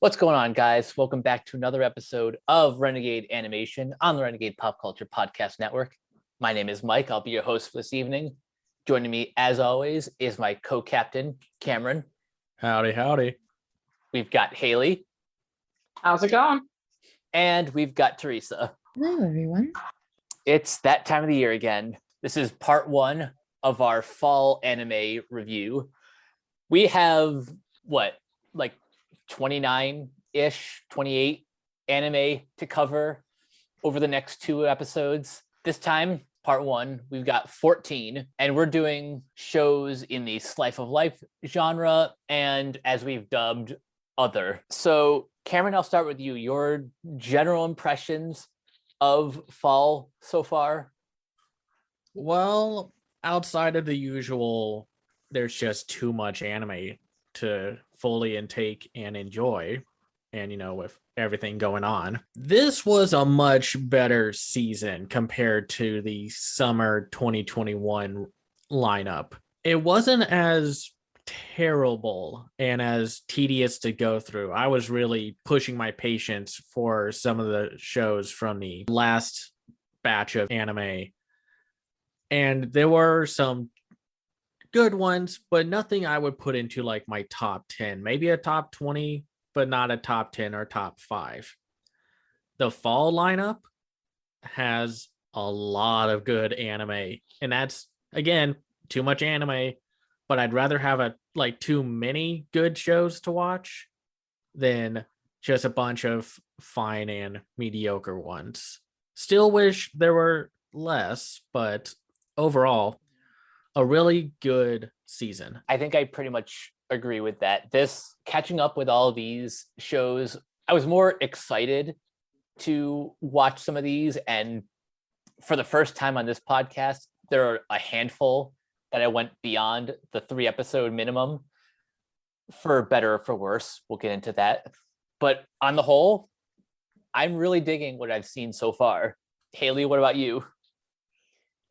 What's going on, guys? Welcome back to another episode of Renegade Animation on the Renegade Pop Culture Podcast Network. My name is Mike. I'll be your host for this evening. Joining me, as always, is my co-captain, Cameron. Howdy, howdy. We've got Haley. How's it going? And we've got Teresa. Hello, everyone. It's that time of the year again. This is part one of our fall anime review. We have, 29-ish, 28 anime to cover over the next two episodes. This time, part one, we've got 14, and we're doing shows in the slice of life genre, and as we've dubbed, other. So, Cameron, I'll start with you. Your general impressions of fall so far? Well, outside of the usual, there's just too much anime to fully intake and enjoy. And, with everything going on, this was a much better season compared to the summer 2021 lineup. It wasn't as terrible and as tedious to go through. I was really pushing my patience for some of the shows from the last batch of anime. And there were some good ones, but nothing I would put into like my top 10, maybe a top 20, but not a top 10 or top 5. The fall lineup has a lot of good anime, and that's, again, too much anime, but I'd rather have too many good shows to watch than just a bunch of fine and mediocre ones. Still wish there were less, but overall, a really good season. I think I pretty much agree with that. This catching up with all of these shows, I was more excited to watch some of these. And for the first time on this podcast, there are a handful that I went beyond the 3-episode minimum, for better or for worse. We'll get into that. But on the whole, I'm really digging what I've seen so far. Haley, what about you?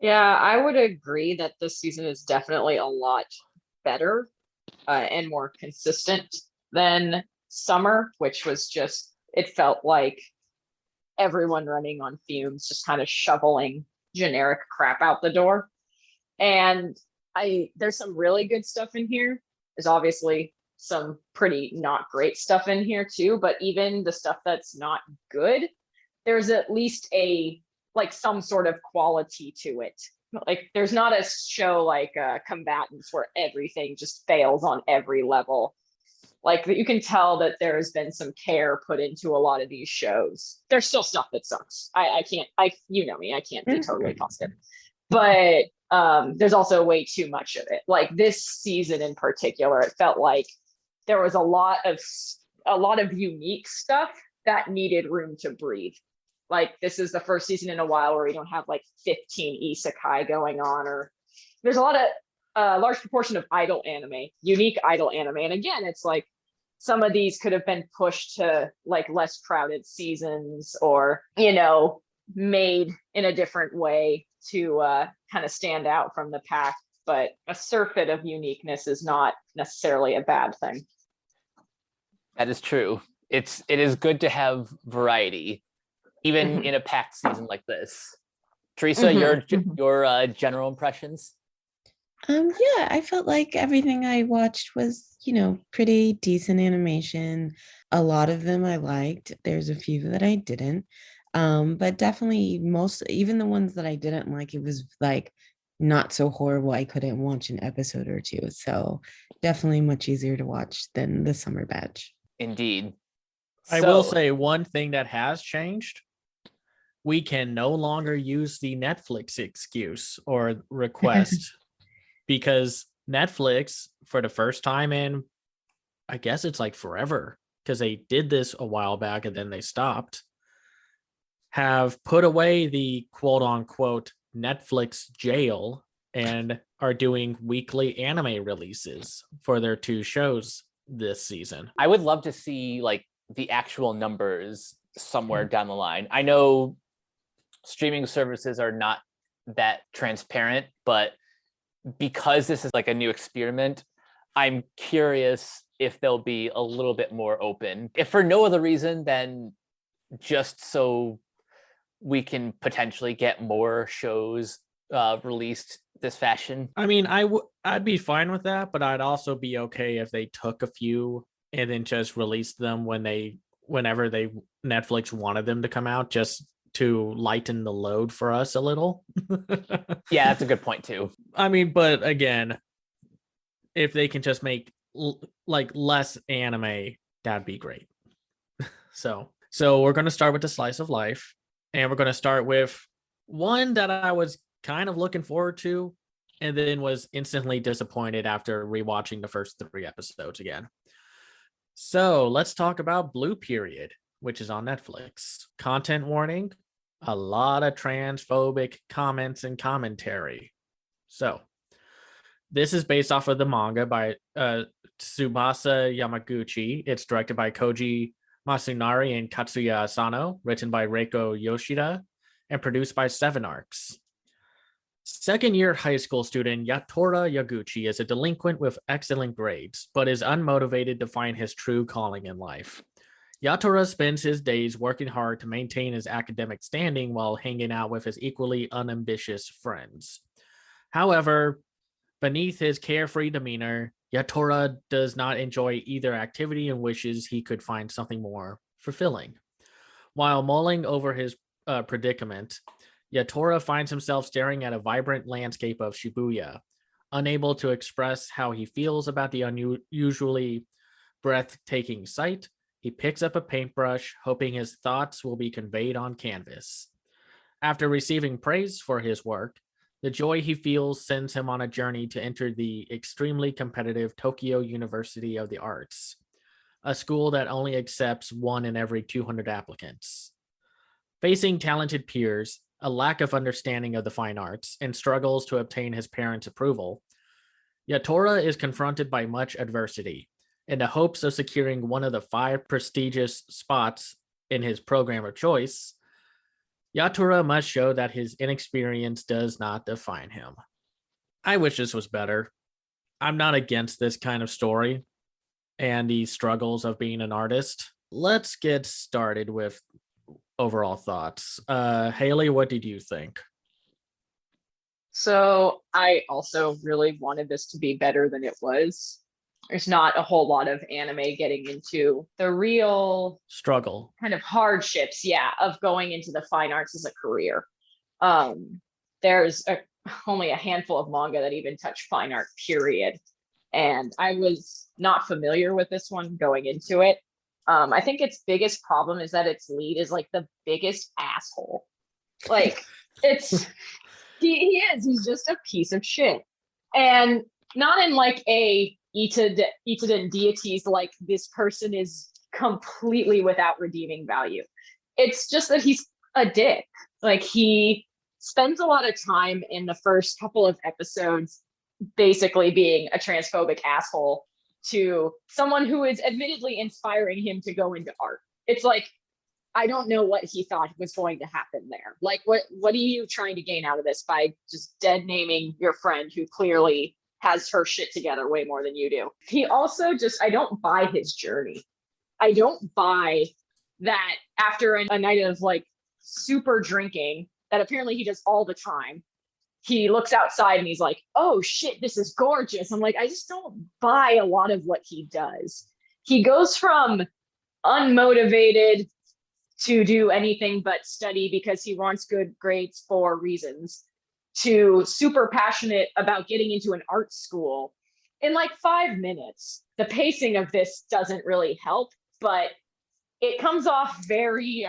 Yeah, I would agree that this season is definitely a lot better and more consistent than summer, which was just, it felt like everyone running on fumes, just kind of shoveling generic crap out the door. And there's some really good stuff in here. There's obviously some pretty not great stuff in here too, but even the stuff that's not good, there's at least some sort of quality to it. Like, there's not a show like Combatants where everything just fails on every level. Like, you can tell that there has been some care put into a lot of these shows. There's still stuff that sucks. You know me, I can't be totally positive. But there's also way too much of it. Like, this season in particular, it felt like there was a lot of unique stuff that needed room to breathe. Like, this is the first season in a while where we don't have 15 isekai going on, or there's a large proportion of idol anime, unique idol anime. And again, it's like some of these could have been pushed to less crowded seasons, or, made in a different way to kind of stand out from the pack. But a surfeit of uniqueness is not necessarily a bad thing. That is true. It is good to have variety, even in a packed season like this. Teresa, your general impressions? Yeah, I felt like everything I watched was, pretty decent animation. A lot of them I liked. There's a few that I didn't. But definitely even the ones that I didn't like, it was not so horrible I couldn't watch an episode or two. So definitely much easier to watch than the summer batch. Indeed. I will say one thing that has changed. We can no longer use the Netflix excuse or request because Netflix, for the first time in, I guess it's forever, because they did this a while back and then they stopped, have put away the quote unquote Netflix jail and are doing weekly anime releases for their 2 shows this season. I would love to see the actual numbers somewhere down the line. I know streaming services are not that transparent, but because this is a new experiment, I'm curious if they'll be a little bit more open, if for no other reason than just so we can potentially get more shows released this fashion. I mean, I'd be fine with that, but I'd also be okay if they took a few and then just released them whenever Netflix wanted them to come out, just to lighten the load for us a little. Yeah, that's a good point too. I mean, but again, if they can just make like less anime, that'd be great. So we're going to start with the slice of life, and we're going to start with one that I was kind of looking forward to and then was instantly disappointed after rewatching the first 3 episodes again. So let's talk about Blue Period, which is on Netflix. Content warning, a lot of transphobic comments and commentary. So this is based off of the manga by Tsubasa Yamaguchi. It's directed by Koji Masunari and Katsuya Asano, written by Reiko Yoshida, and produced by 7 Arcs. Second-year high school student Yatora Yaguchi is a delinquent with excellent grades, but is unmotivated to find his true calling in life. Yatora spends his days working hard to maintain his academic standing while hanging out with his equally unambitious friends. However, beneath his carefree demeanor, Yatora does not enjoy either activity and wishes he could find something more fulfilling. While mulling over his predicament, Yatora finds himself staring at a vibrant landscape of Shibuya, unable to express how he feels about the unusually breathtaking sight. He picks up a paintbrush, hoping his thoughts will be conveyed on canvas. After receiving praise for his work, the joy he feels sends him on a journey to enter the extremely competitive Tokyo University of the Arts, a school that only accepts 1 in every 200 applicants. Facing talented peers, a lack of understanding of the fine arts, and struggles to obtain his parents' approval, Yatora is confronted by much adversity. In the hopes of securing one of the 5 prestigious spots in his program of choice, Yatora must show that his inexperience does not define him. I wish this was better. I'm not against this kind of story and the struggles of being an artist. Let's get started with overall thoughts. Haley, what did you think? So I also really wanted this to be better than it was. There's not a whole lot of anime getting into the real struggle, kind of hardships, of going into the fine arts as a career. There's only a handful of manga that even touch fine art, period. And I was not familiar with this one going into it. I think its biggest problem is that its lead is like the biggest asshole. Like he's just a piece of shit. And not in like a Itaden deities, like this person is completely without redeeming value. It's just that he's a dick. Like he spends a lot of time in the first couple of episodes basically being a transphobic asshole to someone who is admittedly inspiring him to go into art. It's like, I don't know what he thought was going to happen there. Like, what are you trying to gain out of this by just dead naming your friend who clearly has her shit together way more than you do? He also I don't buy his journey. I don't buy that after a night of like super drinking that apparently he does all the time, he looks outside and he's like, oh shit, this is gorgeous. I'm like, I just don't buy a lot of what he does. He goes from unmotivated to do anything but study because he wants good grades for reasons, to super passionate about getting into an art school in like 5 minutes. The pacing of this doesn't really help, but it comes off very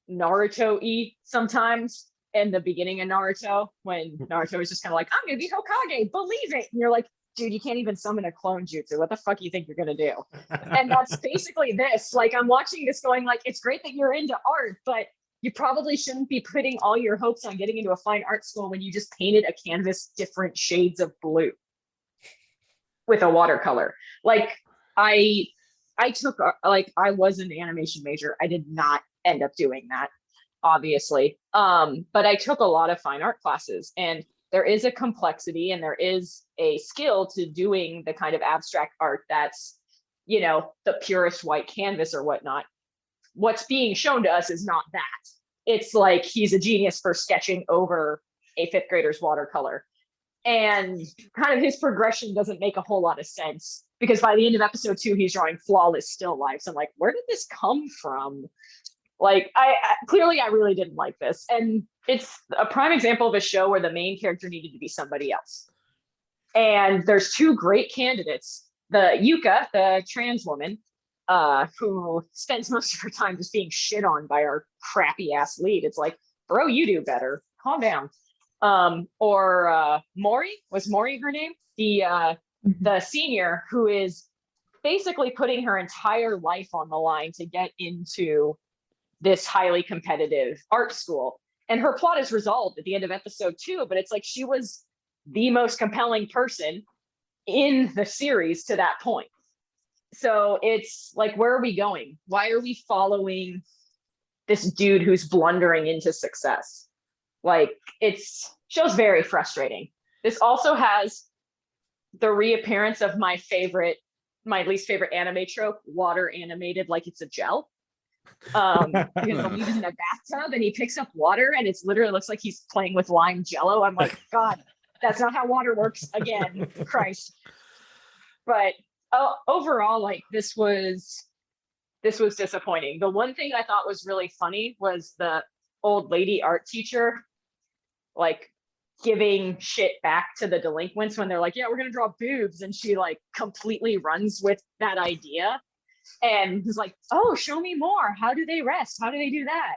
Naruto-y sometimes in the beginning of Naruto, when Naruto is just kind of like, I'm gonna be Hokage, believe it. And you're like, dude, you can't even summon a clone jutsu. What the fuck do you think you're gonna do? And that's basically this. Like, I'm watching this going like, it's great that you're into art, but you probably shouldn't be putting all your hopes on getting into a fine art school when you just painted a canvas different shades of blue with a watercolor. Like, I took, like, I was an animation major. I did not end up doing that, obviously. But I took a lot of fine art classes, and there is a complexity and there is a skill to doing the kind of abstract art that's the purest white canvas or whatnot. What's being shown to us is not that. It's like he's a genius for sketching over a fifth grader's watercolor. And kind of his progression doesn't make a whole lot of sense, because by the end of episode 2, he's drawing flawless still lifes. I'm like, where did this come from? Like, I clearly I really didn't like this. And it's a prime example of a show where the main character needed to be somebody else. And there's 2 great candidates. The Yuka, the trans woman, who spends most of her time just being shit on by our crappy ass lead. It's like, bro, you do better. Calm down. Or Mori, was Mori her name? The senior, who is basically putting her entire life on the line to get into this highly competitive art school. And her plot is resolved at the end of episode 2, but it's like she was the most compelling person in the series to that point. So it's like, where are we going? Why are we following this dude who's blundering into success? Like, show's very frustrating. This also has the reappearance of my least favorite anime trope, water animated like it's a gel. Because the lead is in a bathtub and he picks up water and it's literally looks like he's playing with lime jello. I'm like, God, that's not how water works again. Christ. But overall, like, this was disappointing. The one thing I thought was really funny was the old lady art teacher, like, giving shit back to the delinquents when they're like, yeah, we're gonna draw boobs, and she like completely runs with that idea and is like, oh, show me more. How do they rest? How do they do that?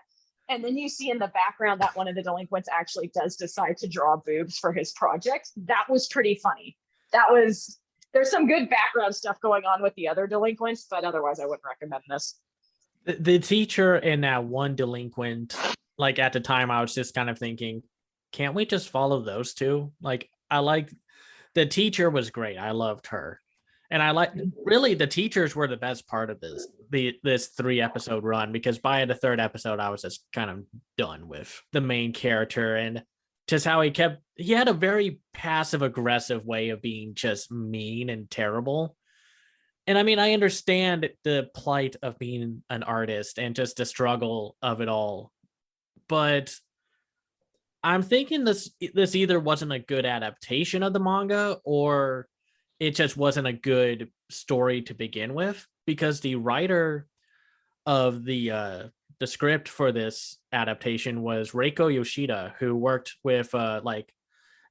And then you see in the background that one of the delinquents actually does decide to draw boobs for his project. That was pretty funny. There's some good background stuff going on with the other delinquents, but otherwise I wouldn't recommend this. The teacher and that one delinquent, like, at the time I was just kind of thinking, can't we just follow those 2? Like, the teacher was great. I loved her. And really the teachers were the best part of this 3-episode run, because by the 3rd episode, I was just kind of done with the main character and just how he had a very passive aggressive way of being just mean and terrible. And I mean, I understand the plight of being an artist and just the struggle of it all, but I'm thinking this either wasn't a good adaptation of the manga, or it just wasn't a good story to begin with, because the writer of the script for this adaptation was Reiko Yoshida, who worked with like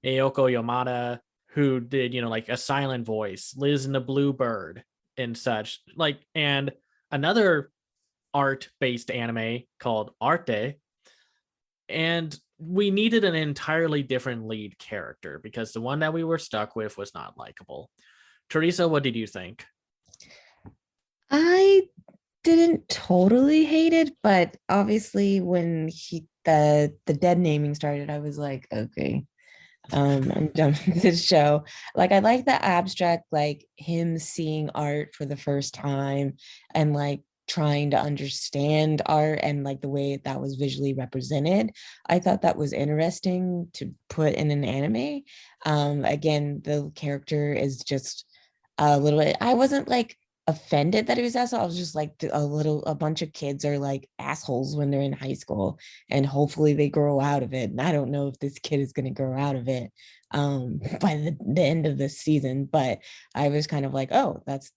Ayoko Yamada, who did, like A Silent Voice, Liz and the Bluebird and such, like, and another art-based anime called Arte. And we needed an entirely different lead character because the one that we were stuck with was not likable. Teresa, what did you think? I didn't totally hate it, but obviously when the dead naming started, I was like, okay, I'm done with this show. Like, I like the abstract, like him seeing art for the first time and like trying to understand art and like the way that was visually represented. I thought that was interesting to put in an anime. Again, the character is just a little bit, I wasn't like offended that he was asshole. I was just like, a bunch of kids are like assholes when they're in high school, and hopefully they grow out of it. And I don't know if this kid is going to grow out of it by the end of this season, but I was kind of like, oh, this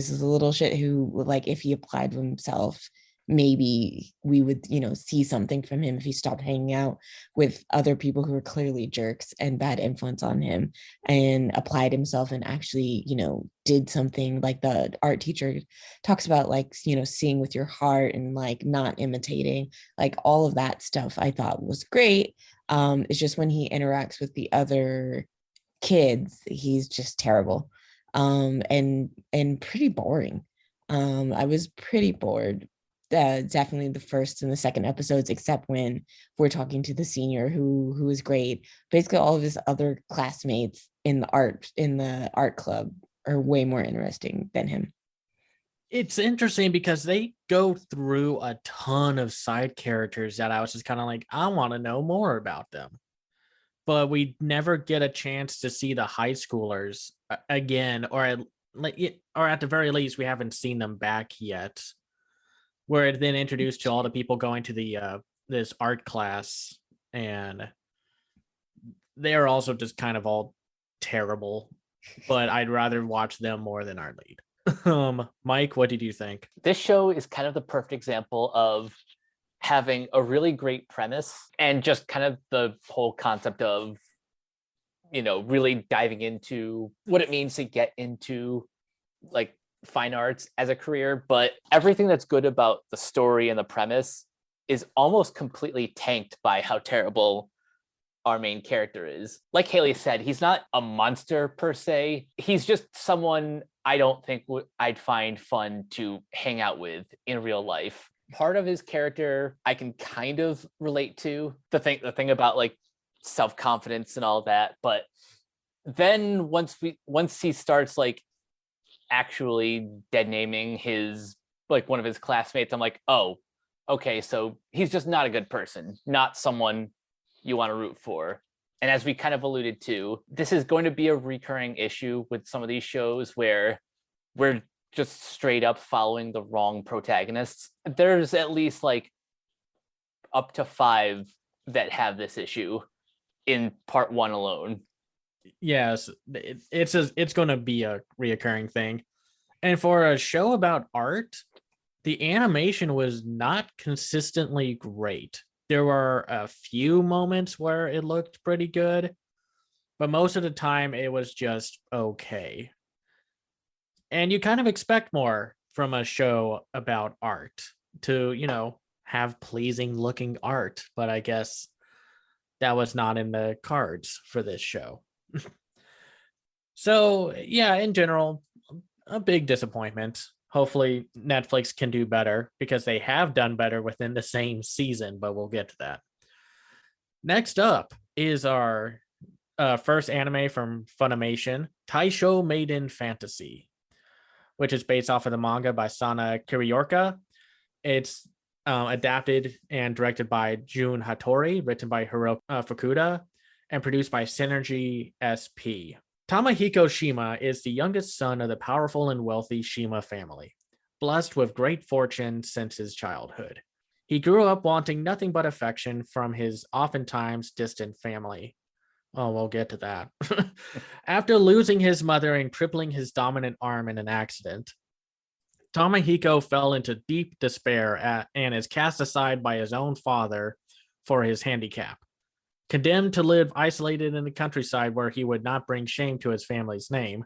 is a little shit who, like, if he applied to himself, maybe we would, see something from him if he stopped hanging out with other people who are clearly jerks and bad influence on him and applied himself and actually, did something. Like the art teacher talks about, like, seeing with your heart and like not imitating, like all of that stuff I thought was great. It's just when he interacts with the other kids, he's just terrible, and pretty boring. I was pretty bored. Definitely the first and the second episodes, except when we're talking to the senior who is great. Basically, all of his other classmates in the art club are way more interesting than him. It's interesting because they go through a ton of side characters that I was just kind of like, I want to know more about them. But we never get a chance to see the high schoolers again, or or at the very least, we haven't seen them back yet. Where it then introduced to all the people going to the this art class, and they're also just kind of all terrible. But I'd rather watch them more than our lead. Mike, what did you think? This show is kind of the perfect example of having a really great premise and just kind of the whole concept of, really diving into what it means to get into like fine arts as a career. But everything that's good about the story and the premise is almost completely tanked by how terrible our main character is. Like Haley said, he's not a monster per se. He's just someone I don't think I'd find fun to hang out with in real life. Part of his character I can kind of relate to, the thing about like self-confidence and all that. But then once he starts like actually dead naming his like one of his classmates, I'm like, oh, okay, so he's just not a good person, not someone you want to root for. And as we kind of alluded to, this is going to be a recurring issue with some of these shows where we're just straight up following the wrong protagonists. There's at least like up to 5 that have this issue in part 1 alone. Yes, it's going to be a reoccurring thing. And for a show about art, the animation was not consistently great. There were a few moments where it looked pretty good, but most of the time it was just okay. And you kind of expect more from a show about art to, have pleasing looking art, but I guess that was not in the cards for this show. So, yeah, in general, a big disappointment. Hopefully Netflix can do better because they have done better within the same season, but we'll get to that. Next up is our first anime from Funimation, Taisho Maiden Fantasy, which is based off of the manga by Sana Kiriorka. It's adapted and directed by Jun Hattori, written by Hiro Fukuda, and produced by Synergy SP. Tamahiko Shima is the youngest son of the powerful and wealthy Shima family, blessed with great fortune since his childhood. He grew up wanting nothing but affection from his oftentimes distant family. Oh, we'll get to that. After losing his mother and crippling his dominant arm in an accident, Tamahiko fell into deep despair and is cast aside by his own father for his handicap. Condemned to live isolated in the countryside where he would not bring shame to his family's name,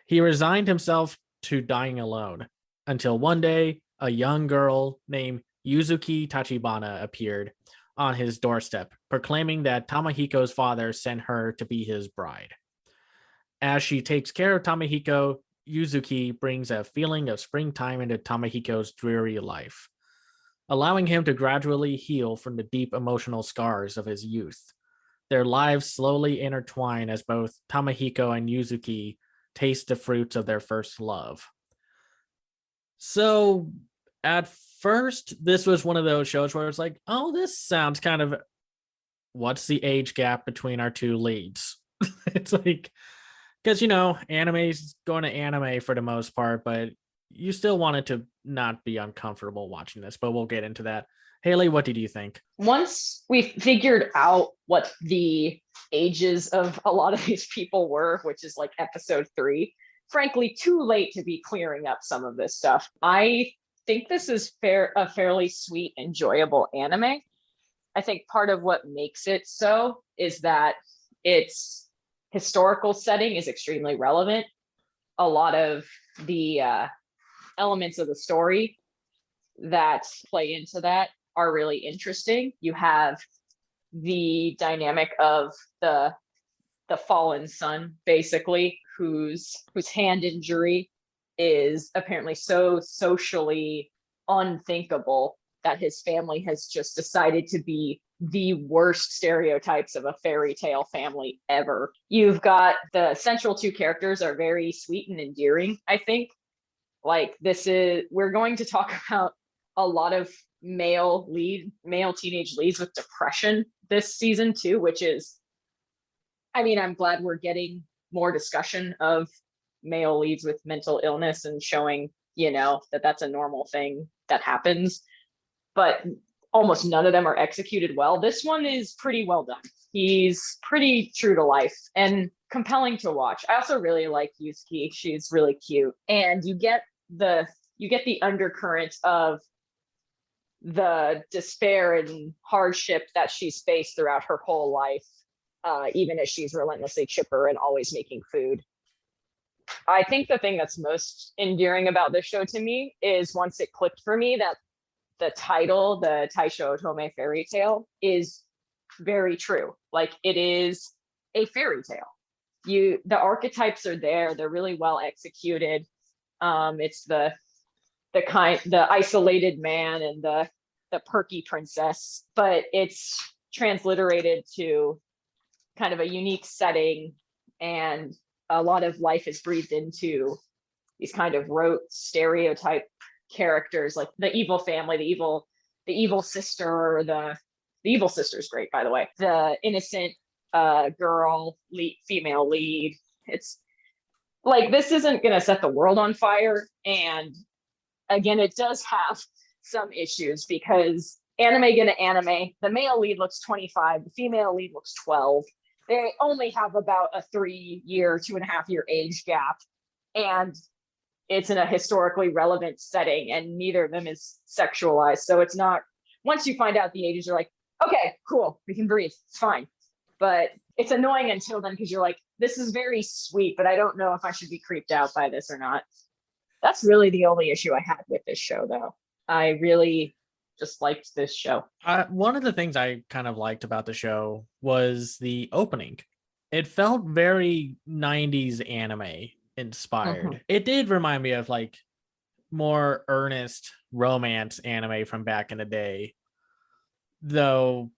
he resigned himself to dying alone until one day a young girl named Yuzuki Tachibana appeared on his doorstep, proclaiming that Tamahiko's father sent her to be his bride. As she takes care of Tamahiko, Yuzuki brings a feeling of springtime into Tamahiko's dreary life, allowing him to gradually heal from the deep emotional scars of his youth. Their lives slowly intertwine as both Tamahiko and Yuzuki taste the fruits of their first love. So, at first, this was one of those shows where it's like, oh, this sounds kind of, what's the age gap between our two leads? It's like, because, anime's going to anime for the most part, but you still wanted to not be uncomfortable watching this, but we'll get into that. Haley, what did you think? Once we figured out what the ages of a lot of these people were, which is like episode 3, frankly, too late to be clearing up some of this stuff. I think this is a fairly sweet, enjoyable anime. I think part of what makes it so is that its historical setting is extremely relevant. A lot of the elements of the story that play into that are really interesting. You have the dynamic of the fallen son, basically, whose hand injury is apparently so socially unthinkable that his family has just decided to be the worst stereotypes of a fairy tale family ever. You've got the central 2 characters are very sweet and endearing, I think. Like, we're going to talk about a lot of male teenage leads with depression this season too, which is, I'm glad we're getting more discussion of male leads with mental illness and showing, that that's a normal thing that happens. But almost none of them are executed well. This one is pretty well done. He's pretty true to life and compelling to watch. I also really like Yusuke. She's really cute. And you get the undercurrent of the despair and hardship that she's faced throughout her whole life, even as she's relentlessly chipper and always making food. I think the thing that's most endearing about this show to me is once it clicked for me that the title, the Taisho Otome fairy tale, is very true. Like, it is a fairy tale. The archetypes are there. They're really well executed. It's the isolated man and the perky princess, but it's transliterated to kind of a unique setting, and a lot of life is breathed into these kind of rote stereotype characters, like the evil family, the evil sister, the evil sister's great, by the way, the innocent female lead. It's like, this isn't going to set the world on fire. And again, it does have some issues because anime gonna anime. The male lead looks 25, the female lead looks 12. They only have about a 3-year, 2.5-year age gap. And it's in a historically relevant setting, and neither of them is sexualized. So it's not, once you find out the ages, you're like, okay, cool, we can breathe, it's fine. But it's annoying until then, because you're like, this is very sweet, but I don't know if I should be creeped out by this or not. That's really the only issue I had with this show, though. I really just liked this show. One of the things I kind of liked about the show was the opening. It felt very 90s anime inspired. Mm-hmm. It did remind me of like more earnest romance anime from back in the day, though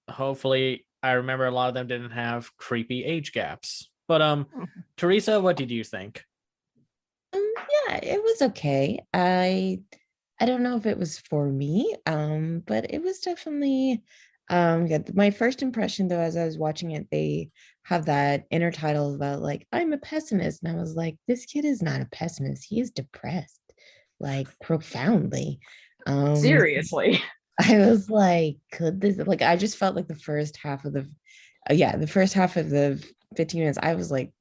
hopefully I remember a lot of them didn't have creepy age gaps. But Teresa, what did you think? Yeah, it was okay. I don't know if it was for me, but it was definitely good. My first impression, though, as I was watching it, they have that inner title about like, I'm a pessimist, and I was like, this kid is not a pessimist, he is depressed, like, profoundly. Seriously. I was like, could this, like, I just felt like the first half of the 15 minutes, I was like,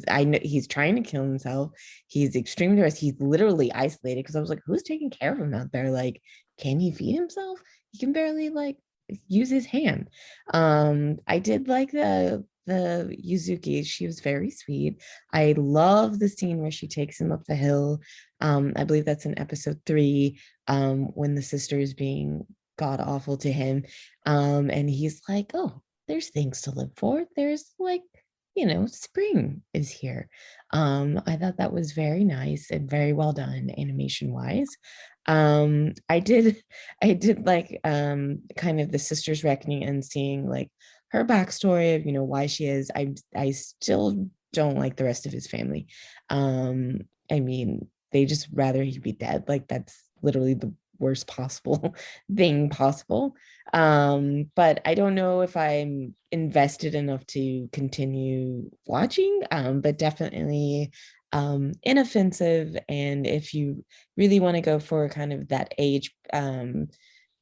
I know he's trying to kill himself. He's extremely depressed. He's literally isolated, because I was like, who's taking care of him out there? Like, can he feed himself? He can barely like use his hand. I did like the Yuzuki. She was very sweet. I love the scene where she takes him up the hill. I believe that's in episode 3, when the sister is being god awful to him. And he's like, oh, there's things to live for. There's like, spring is here. I thought that was very nice and very well done animation wise. I did like kind of the sister's reckoning and seeing like her backstory of why she is. I still don't like the rest of his family. I mean, they just rather he be dead. Like, that's literally the worst possible thing possible. But I don't know if I'm invested enough to continue watching, but definitely inoffensive. And if you really want to go for kind of that age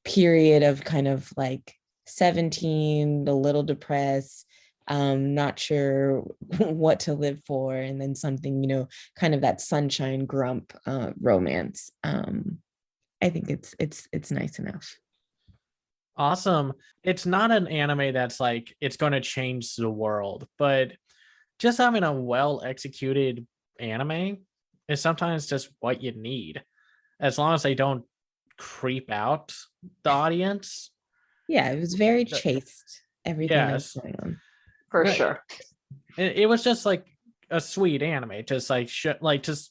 period of kind of like 17, a little depressed, not sure what to live for, and then something kind of that sunshine grump romance, I think it's nice enough. Awesome. It's not an anime that's like it's going to change the world, but just having a well executed anime is sometimes just what you need, as long as they don't creep out the audience. Yeah, it was very chaste, everything that was going on. For sure. It was just like a sweet anime, just like just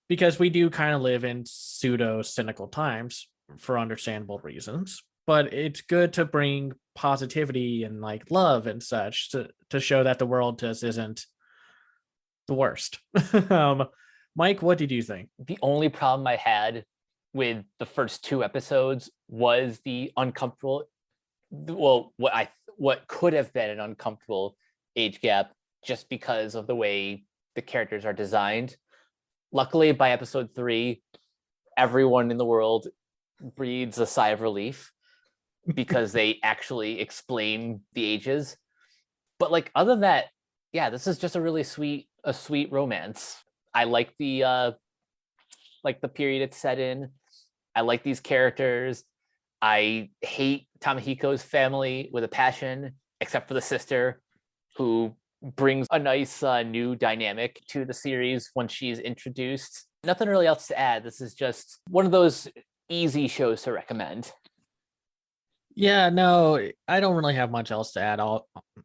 because we do kind of live in pseudo cynical times for understandable reasons, but it's good to bring positivity and like love and such to show that the world just isn't the worst. Mike, what did you think? The only problem I had with the first 2 episodes was the uncomfortable, what could have been an uncomfortable age gap, just because of the way the characters are designed. Luckily, by episode 3, everyone in the world breathes a sigh of relief because they actually explain the ages. But like other than that, yeah, this is just a really sweet romance. I like the period it's set in. I like these characters. I hate Tamahiko's family with a passion, except for the sister, who brings a nice new dynamic to the series when she's introduced. Nothing really else to add. This is just one of those easy shows to recommend. Yeah, no, I don't really have much else to add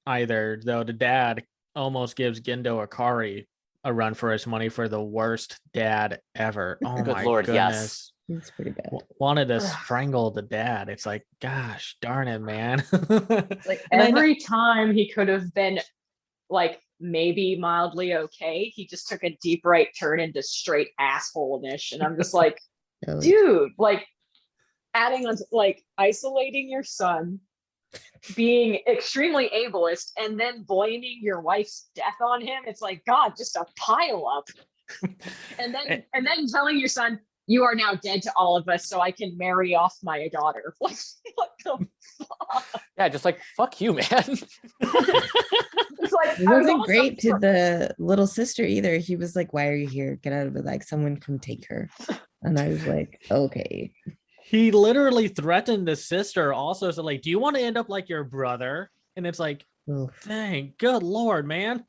either, though the dad almost gives Gendo Akari a run for his money for the worst dad ever. Oh Good my Lord, goodness. yes. It's pretty bad. Wanted to strangle the dad. It's like, gosh darn it, man. Like every time he could have been like maybe mildly okay, he just took a deep right turn into straight asshole-ish. And I'm just like, dude, like adding on like isolating your son, being extremely ableist, and then blaming your wife's death on him. It's like, God, just a pile up. and then telling your son, you are now dead to all of us, so I can marry off my daughter. Like, what the fuck? Yeah, just like, fuck you, man. It's like, It wasn't great to the little sister either. He was like, why are you here? Get out of it. Like, someone come take her. And I was like, okay. He literally threatened the sister also. So like, do you want to end up like your brother? And it's like, dang, good Lord, man.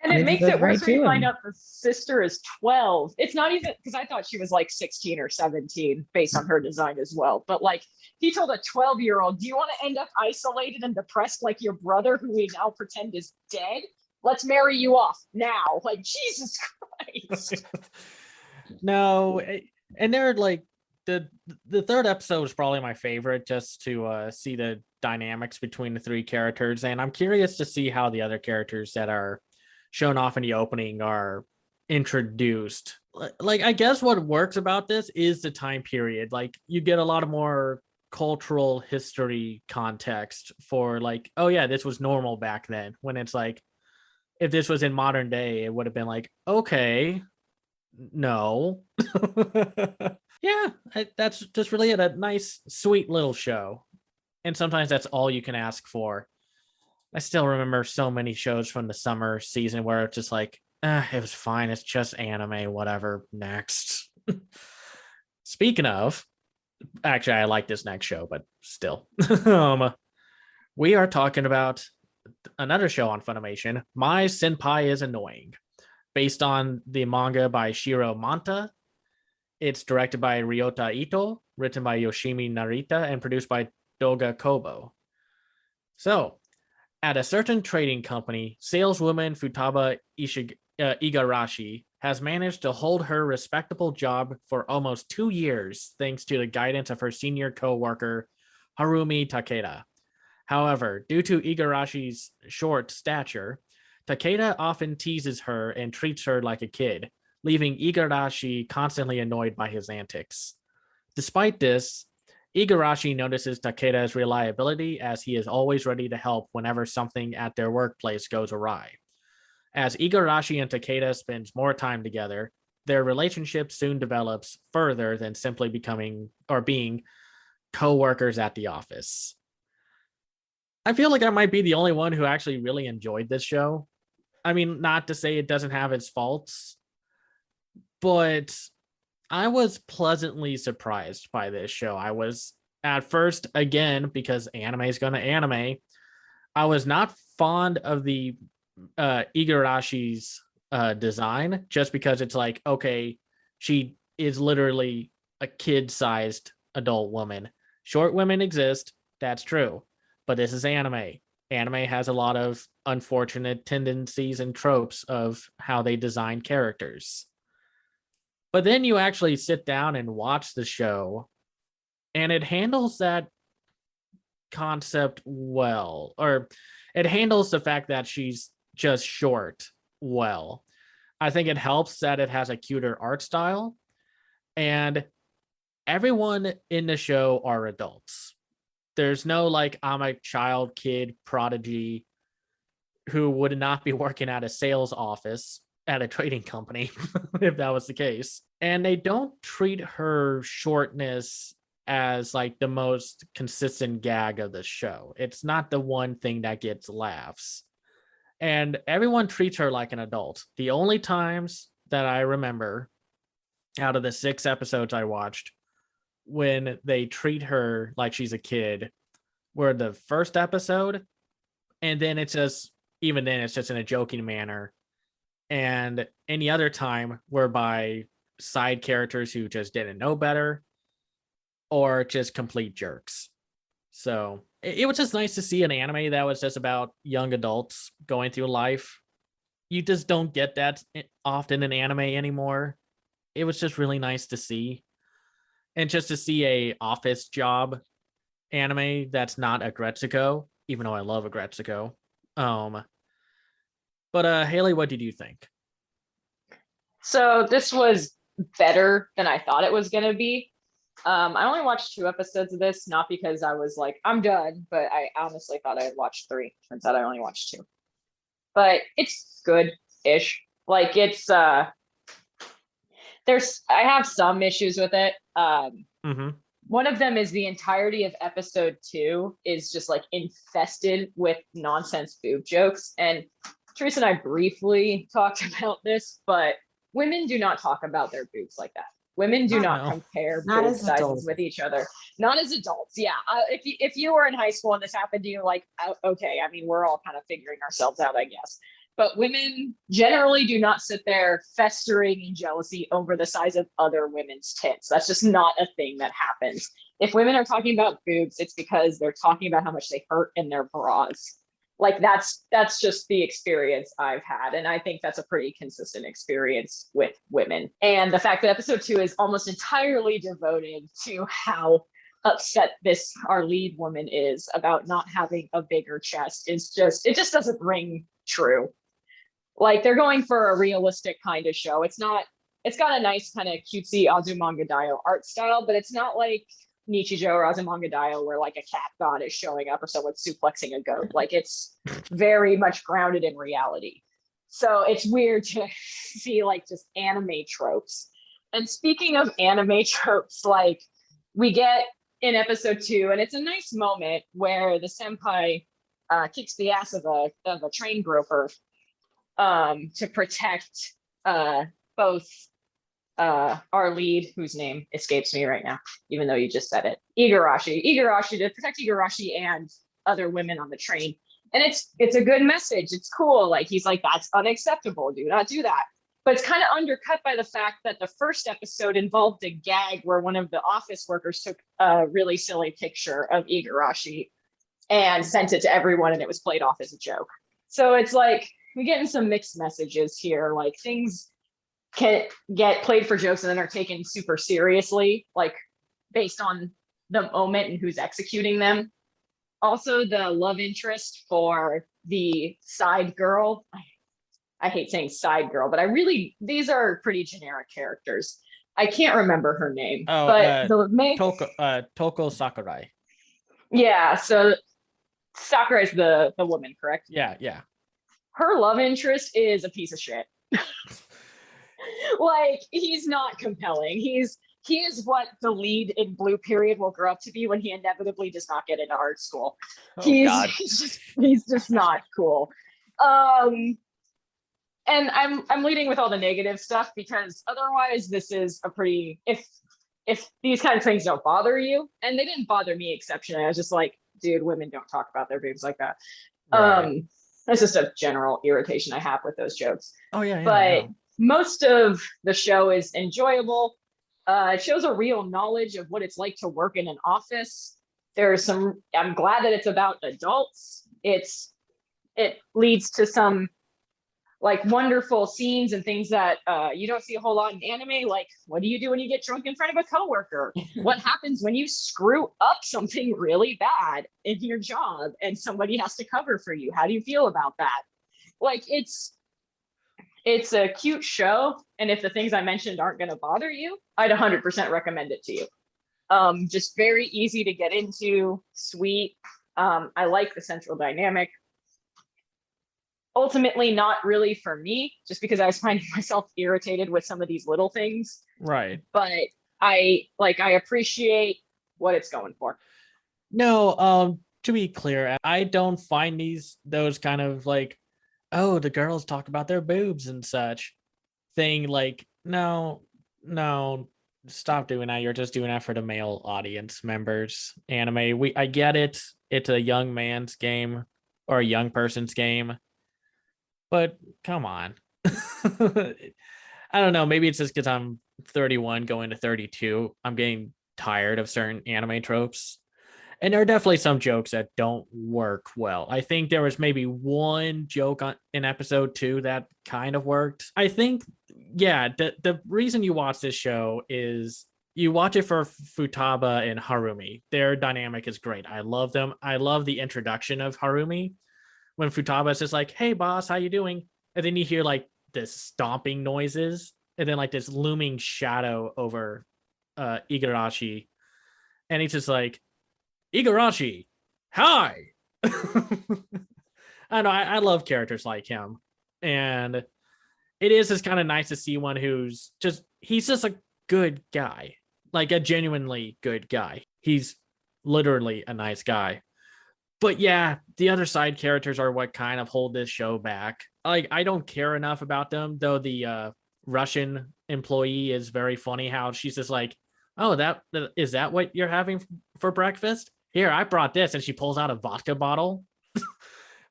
And it makes it worse when you find out the sister is 12. It's not even, because I thought she was like 16 or 17 based on her design as well. But like, he told a 12-year-old, do you want to end up isolated and depressed like your brother, who we now pretend is dead? Let's marry you off now. Like, Jesus Christ. No, and they're like, the third episode is probably my favorite, just to see the dynamics between the three characters. And I'm curious to see how the other characters that are shown off in the opening are introduced. Like, I guess what works about this is the time period. Like, you get a lot of more cultural history context for like, oh yeah, this was normal back then, when it's like, if this was in modern day, it would have been like, okay, no. Yeah, that's just really a nice, sweet little show. And sometimes that's all you can ask for. I still remember so many shows from the summer season where it's just like, it was fine. It's just anime, whatever. Next. Speaking of, actually, I like this next show, but still. We are talking about another show on Funimation, My Senpai is Annoying, based on the manga by Shiro Manta. It's directed by Ryota Ito, written by Yoshimi Narita, and produced by Doga Kobo. So, at a certain trading company, saleswoman Futaba Igarashi has managed to hold her respectable job for almost 2 years, thanks to the guidance of her senior co-worker, Harumi Takeda. However, due to Igarashi's short stature, Takeda often teases her and treats her like a kid, leaving Igarashi constantly annoyed by his antics. Despite this, Igarashi notices Takeda's reliability, as he is always ready to help whenever something at their workplace goes awry. As Igarashi and Takeda spend more time together, their relationship soon develops further than simply becoming or being co-workers at the office. I feel like I might be the only one who actually really enjoyed this show. I mean, not to say it doesn't have its faults, but I was pleasantly surprised by this show. I was at first, again, because anime is going to anime, I was not fond of the Igarashi's design, just because it's like, okay, she is literally a kid-sized adult woman. Short women exist, that's true, but this is anime. Anime has a lot of unfortunate tendencies and tropes of how they design characters. But then you actually sit down and watch the show, and it handles that concept well, or it handles the fact that she's just short well. I think it helps that it has a cuter art style, and everyone in the show are adults. There's no like, I'm a child, kid, prodigy who would not be working at a sales office. at a trading company if that was the case. And they don't treat her shortness as like the most consistent gag of the show. It's not the one thing that gets laughs. And everyone treats her like an adult. The only times that I remember out of the 6 episodes I watched when they treat her like she's a kid were the first episode, and then it's just even then it's just in a joking manner, and any other time whereby side characters who just didn't know better or just complete jerks. So it was just nice to see an anime that was just about young adults going through life. You just don't get that often in anime anymore. It was just really nice to see. And just to see a office job anime that's not Agretsuko, even though I love Agretsuko. But Haley, what did you think? So this was better than I thought it was going to be. I only watched 2 episodes of this, not because I was like, I'm done, but I honestly thought I had watched 3. Turns out I only watched 2. But it's good-ish. Like it's I have some issues with it. One of them is the entirety of episode 2 is just like infested with nonsense boob jokes. And Teresa and I briefly talked about this, but women do not talk about their boobs like that. Women do not compare boob sizes with each other. Not as adults. Yeah. If you were in high school and this happened to you, like, okay, I mean, we're all kind of figuring ourselves out, I guess. But women generally do not sit there festering in jealousy over the size of other women's tits. That's just not a thing that happens. If women are talking about boobs, it's because they're talking about how much they hurt in their bras. Like that's just the experience I've had. And I think that's a pretty consistent experience with women. And the fact that episode 2 is almost entirely devoted to how upset our lead woman is about not having a bigger chest it just doesn't ring true. Like they're going for a realistic kind of show. It's got a nice kind of cutesy Azumanga Daioh art style, but it's not like Nichijou or Azumanga Daioh where like a cat god is showing up or someone suplexing a goat. Like it's very much grounded in reality. So it's weird to see like just anime tropes. And speaking of anime tropes, like we get in episode 2, and it's a nice moment where the senpai kicks the ass of a train groper to protect both our lead, whose name escapes me right now, even though you just said it, Igarashi, to protect Igarashi and other women on the train. And it's a good message. It's cool. Like he's like, that's unacceptable. Do not do that. But it's kind of undercut by the fact that the first episode involved a gag where one of the office workers took a really silly picture of Igarashi and sent it to everyone, and it was played off as a joke. So it's like we're getting some mixed messages here. Like things can get played for jokes and then are taken super seriously, like based on the moment and who's executing them. Also, the love interest for the side girl. I hate saying side girl, but these are pretty generic characters. I can't remember her name, but the main Toko Sakurai. Yeah, so Sakurai is the woman, correct? Yeah. Her love interest is a piece of shit. Like he's not compelling. He is what the lead in Blue Period will grow up to be when he inevitably does not get into art school. He's just not cool. And I'm leading with all the negative stuff because otherwise this is a pretty, if these kind of things don't bother you, and they didn't bother me exceptionally, I was just like, dude, women don't talk about their boobs like that. Right. That's just a general irritation I have with those jokes. Oh yeah. But most of the show is enjoyable. It shows a real knowledge of what it's like to work in an office. I'm glad that it's about adults. It leads to some like wonderful scenes and things that you don't see a whole lot in anime. Like, what do you do when you get drunk in front of a coworker? What happens when you screw up something really bad in your job and somebody has to cover for you? How do you feel about that? Like, it's a cute show. And if the things I mentioned aren't going to bother you, I'd 100% recommend it to you. Just very easy to get into, sweet. I like the central dynamic. ultimately not really for me, just because I was finding myself irritated with some of these little things. Right. But I appreciate what it's going for. No, to be clear, I don't find those kind of like, oh, the girls talk about their boobs and such thing. Like, no, stop doing that. You're just doing that for the male audience members. Anime, I get it. It's a young man's game or a young person's game, but come on. I don't know. Maybe it's just because I'm 31 going to 32. I'm getting tired of certain anime tropes. And there are definitely some jokes that don't work well. I think there was maybe one joke in episode 2 that kind of worked. I think, yeah, the reason you watch this show is you watch it for Futaba and Harumi. Their dynamic is great. I love them. I love the introduction of Harumi when Futaba is just like, hey, boss, how you doing? And then you hear like this stomping noises and then like this looming shadow over Igarashi. And he's just like, Igarashi, hi. I don't know. I love characters like him. And it is just kind of nice to see one he's just a good guy, like a genuinely good guy. He's literally a nice guy. But yeah, the other side characters are what kind of hold this show back. Like, I don't care enough about them, though the Russian employee is very funny how she's just like, oh, that is that what you're having for breakfast? Here, I brought this. And she pulls out a vodka bottle.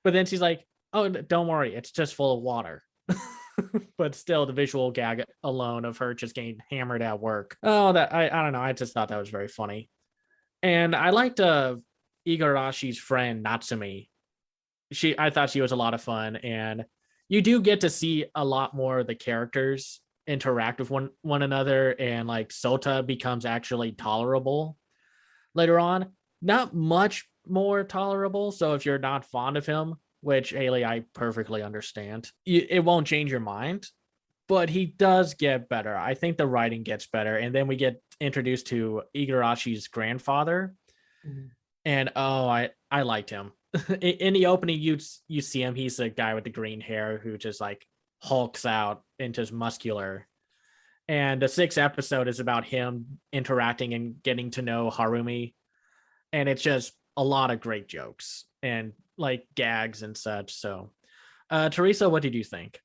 But then she's like, oh, don't worry. It's just full of water. But still, the visual gag alone of her just getting hammered at work. Oh, that I don't know. I just thought that was very funny. And I liked Igarashi's friend, Natsumi. I thought she was a lot of fun. And you do get to see a lot more of the characters interact with one another. And like Sota becomes actually tolerable later on. Not much more tolerable. So if you're not fond of him, which Haley, I perfectly understand, it won't change your mind, but he does get better. I think the writing gets better. And then we get introduced to Igarashi's grandfather. Mm-hmm. And I liked him. In the opening, you see him. He's the guy with the green hair who just like hulks out and just muscular. And the 6th episode is about him interacting and getting to know Harumi. And it's just a lot of great jokes and like gags and such. So, Teresa, what did you think?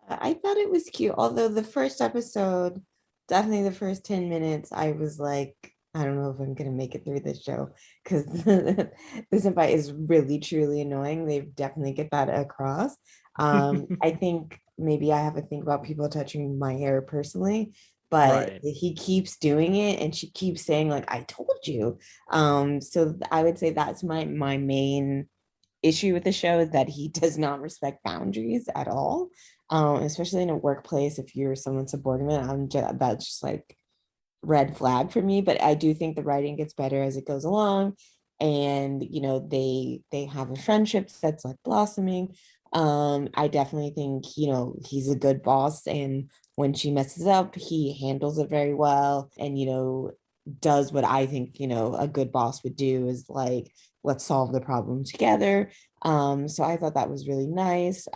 I thought it was cute. Although the first episode, definitely the first 10 minutes, I was like, I don't know if I'm going to make it through this show because the senpai is really, truly annoying. They definitely get that across. I think maybe I have to think about people touching my hair personally. But right. He keeps doing it and she keeps saying like, I told you. So I would say that's my main issue with the show is that he does not respect boundaries at all. Especially in a workplace, if you're someone's subordinate, that's just like red flag for me. But I do think the writing gets better as it goes along. And, you know, they have a friendship that's like blossoming. I definitely think, you know, he's a good boss, and when she messes up, he handles it very well and, you know, does what I think, you know, a good boss would do is like, let's solve the problem together. So I thought that was really nice.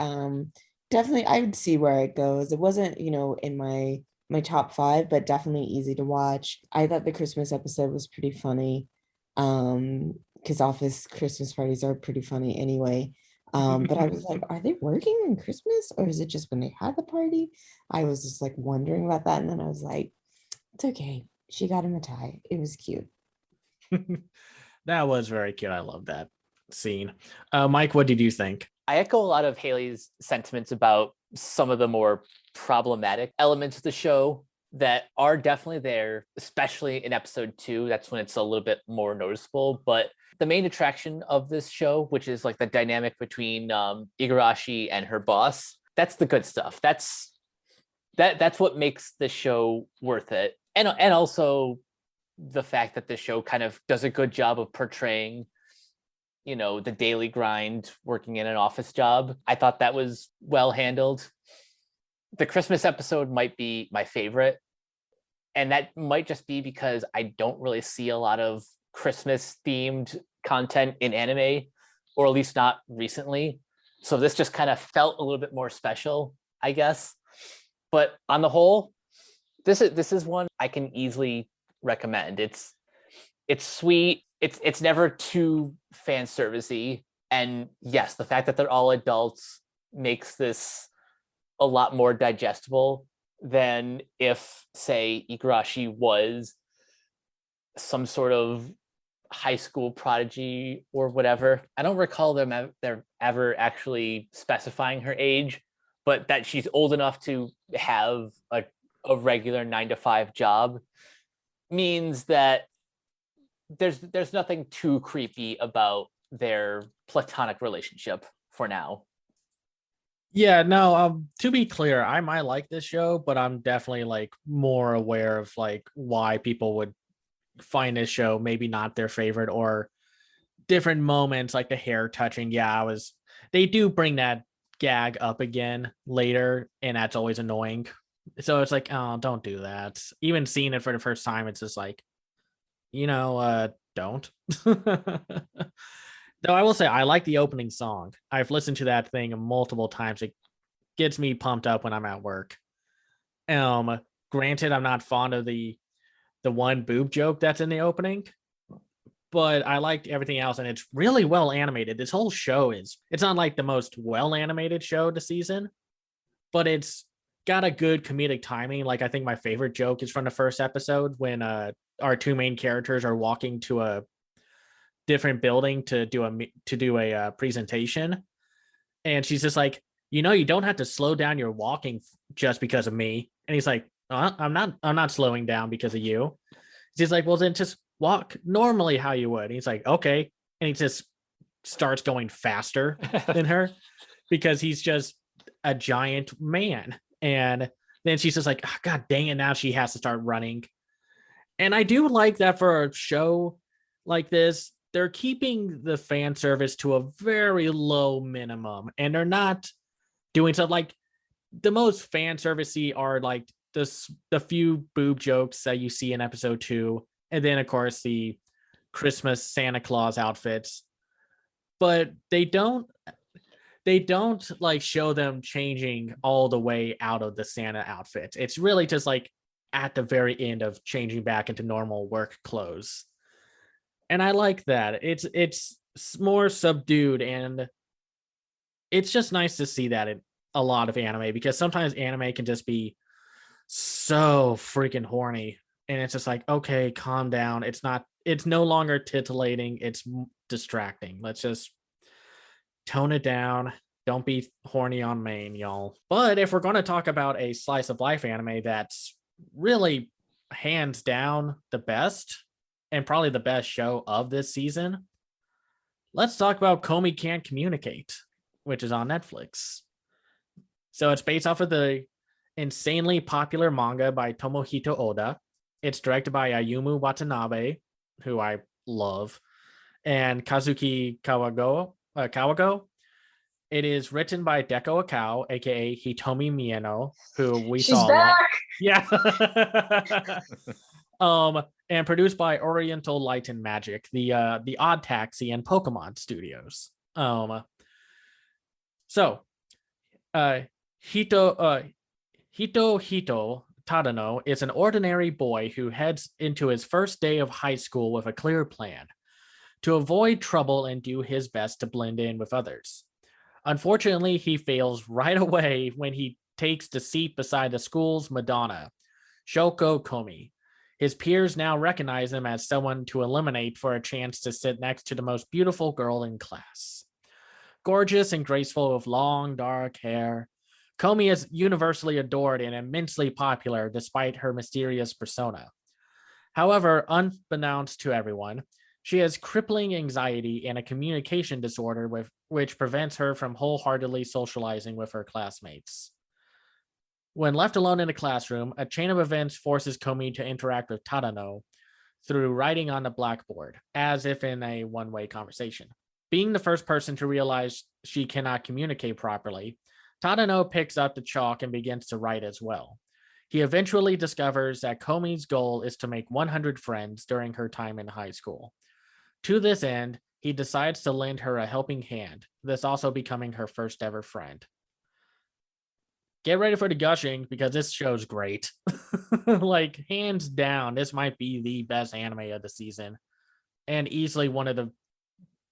Definitely, I would see where it goes. It wasn't, you know, in my top 5, but definitely easy to watch. I thought the Christmas episode was pretty funny because office Christmas parties are pretty funny anyway. But I was like, are they working on Christmas or is it just when they had the party? I was just like wondering about that. And then I was like, it's okay. She got him a tie. It was cute. That was very cute. I love that scene. Mike, what did you think? I echo a lot of Haley's sentiments about some of the more problematic elements of the show that are definitely there, especially in episode 2. That's when it's a little bit more noticeable. But the main attraction of this show, which is like the dynamic between Igarashi and her boss, that's the good stuff. That's what makes the show worth it. And also the fact that the show kind of does a good job of portraying, you know, the daily grind working in an office job. I thought that was well handled. The Christmas episode might be my favorite. And that might just be because I don't really see a lot of Christmas themed content in anime, or at least not recently. So this just kind of felt a little bit more special, I guess. But on the whole, this is one I can easily recommend. It's sweet. It's never too fan servicey. And yes, the fact that they're all adults makes this a lot more digestible than if, say, Igarashi was some sort of high school prodigy or whatever. I don't recall they're ever actually specifying her age, but that she's old enough to have a regular 9-to-5 job means that there's nothing too creepy about their platonic relationship for now. Yeah, no, to be clear, I might like this show, but I'm definitely like more aware of like why people would find this show maybe not their favorite, or different moments like the hair touching. Yeah, they do bring that gag up again later, and that's always annoying. So it's like, oh, don't do that. Even seeing it for the first time, it's just like, don't. Though I will say I like the opening song. I've listened to that thing multiple times. It gets me pumped up when I'm at work. Granted, I'm not fond of the one boob joke that's in the opening, but I liked everything else, and it's really well animated. This whole show it's not like the most well animated show this season, but it's got a good comedic timing. Like, I think my favorite joke is from the first episode when our two main characters are walking to a different building to do a presentation, and she's just like, you don't have to slow down your walking just because of me. And he's like, I'm not slowing down because of you. She's like, well, then just walk normally how you would. And he's like, okay. And he just starts going faster than her because he's just a giant man. And then she's just like, oh, God dang it, now she has to start running. And I do like that for a show like this, they're keeping the fan service to a very low minimum, and they're not doing stuff like the most fan servicey are like the few boob jokes that you see in episode 2, and then of course the Christmas Santa Claus outfits. But they don't like show them changing all the way out of the Santa outfit. It's really just like at the very end of changing back into normal work clothes. And I like that. It's more subdued, and it's just nice to see that in a lot of anime, because sometimes anime can just be so freaking horny, and it's just like, okay, calm down. It's no longer titillating, it's distracting. Let's just tone it down. Don't be horny on main, y'all. But if we're going to talk about a slice of life anime that's really hands down the best, and probably the best show of this season, let's talk about Komi Can't Communicate, which is on Netflix. So it's based off of the insanely popular manga by Tomohito Oda. It's directed by Ayumu Watanabe, who I love, and Kazuki Kawago. It is written by Deko Akao, aka Hitomi Mieno, who we She's saw back! Yeah. And produced by Oriental Light and Magic, the Odd Taxi and Pokemon studios. Hito Tadano is an ordinary boy who heads into his first day of high school with a clear plan: to avoid trouble and do his best to blend in with others. Unfortunately, he fails right away when he takes the seat beside the school's Madonna, Shoko Komi. His peers now recognize him as someone to eliminate for a chance to sit next to the most beautiful girl in class. Gorgeous and graceful with long, dark hair, Komi is universally adored and immensely popular despite her mysterious persona. However, unbeknownst to everyone, she has crippling anxiety and a communication disorder which prevents her from wholeheartedly socializing with her classmates. When left alone in the classroom, a chain of events forces Komi to interact with Tadano through writing on the blackboard, as if in a one-way conversation. Being the first person to realize she cannot communicate properly, Tadano picks up the chalk and begins to write as well. He eventually discovers that Komi's goal is to make 100 friends during her time in high school. To this end, he decides to lend her a helping hand, this also becoming her first ever friend. Get ready for the gushing because this show's great. Like, hands down, this might be the best anime of the season and easily one of the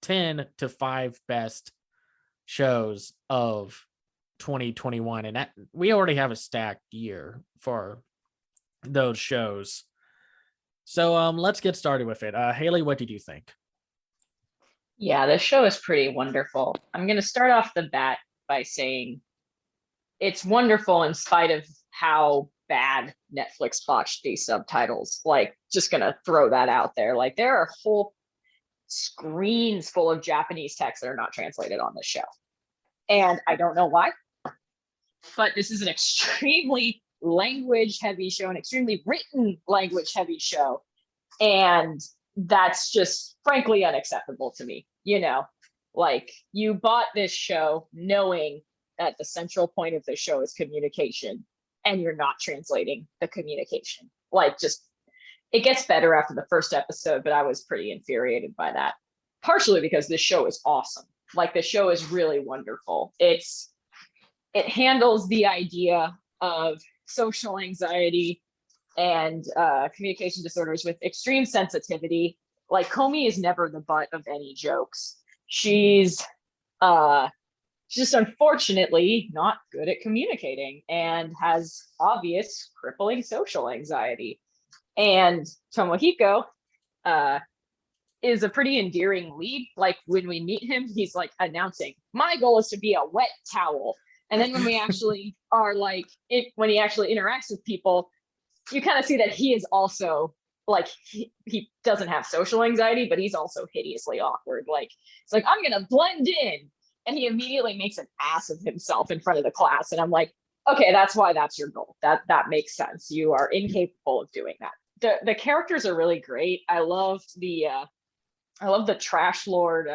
10 to 5 best shows of 2021. And that, we already have a stacked year for those shows. So let's get started with it. Haley, what did you think? Yeah, this show is pretty wonderful. I'm going to start off the bat by saying it's wonderful in spite of how bad Netflix botched these subtitles. Like, just going to throw that out there. Like, there are whole screens full of Japanese text that are not translated on this show. And I don't know why, but this is an extremely language heavy show, an extremely written language heavy show. And that's just frankly unacceptable to me. You know, like, you bought this show knowing that the central point of the show is communication, and you're not translating the communication. Like, just, it gets better after the first episode, but I was pretty infuriated by that. Partially because this show is awesome. Like, the show is really wonderful. It handles the idea of social anxiety and communication disorders with extreme sensitivity. Like, Comey is never the butt of any jokes. She's just unfortunately not good at communicating and has obvious crippling social anxiety. And Tomohiko is a pretty endearing lead. Like, when we meet him, he's like announcing, my goal is to be a wet towel. And then when we actually are like, when he actually interacts with people, you kind of see that he is also like, he doesn't have social anxiety, but he's also hideously awkward. Like, it's like, I'm going to blend in. And he immediately makes an ass of himself in front of the class. And I'm like, okay, that's why that's your goal. That makes sense. You are incapable of doing that. The characters are really great. I love the trash lord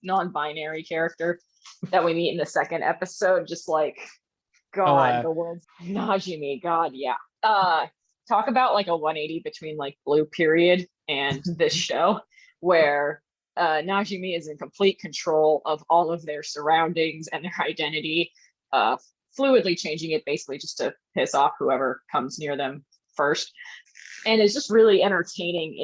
non-binary character that we meet in the second episode. Just like, God, the world's Najimi. God, yeah. Talk about like a 180 between like Blue Period and this show, where Najimi is in complete control of all of their surroundings and their identity, fluidly changing it basically just to piss off whoever comes near them first, and it's just really entertaining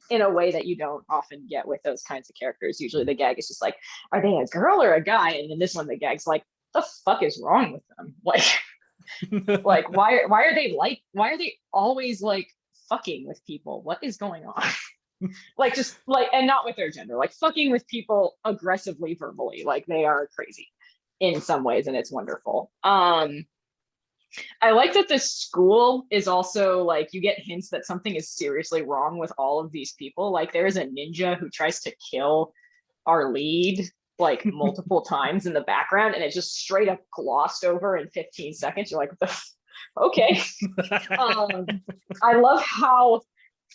in a way that you don't often get with those kinds of characters. Usually the gag is just like, are they a girl or a guy? And in this one, the gag's like, the fuck is wrong with them? Like, why are they always like fucking with people? What is going on? Like, just like, and not with their gender, like fucking with people aggressively, verbally. Like, they are crazy in some ways, and it's wonderful. I like that this school is also like, you get hints that something is seriously wrong with all of these people. Like, there is a ninja who tries to kill our lead like multiple times in the background, and it's just straight up glossed over in 15 seconds. You're like, okay. I love how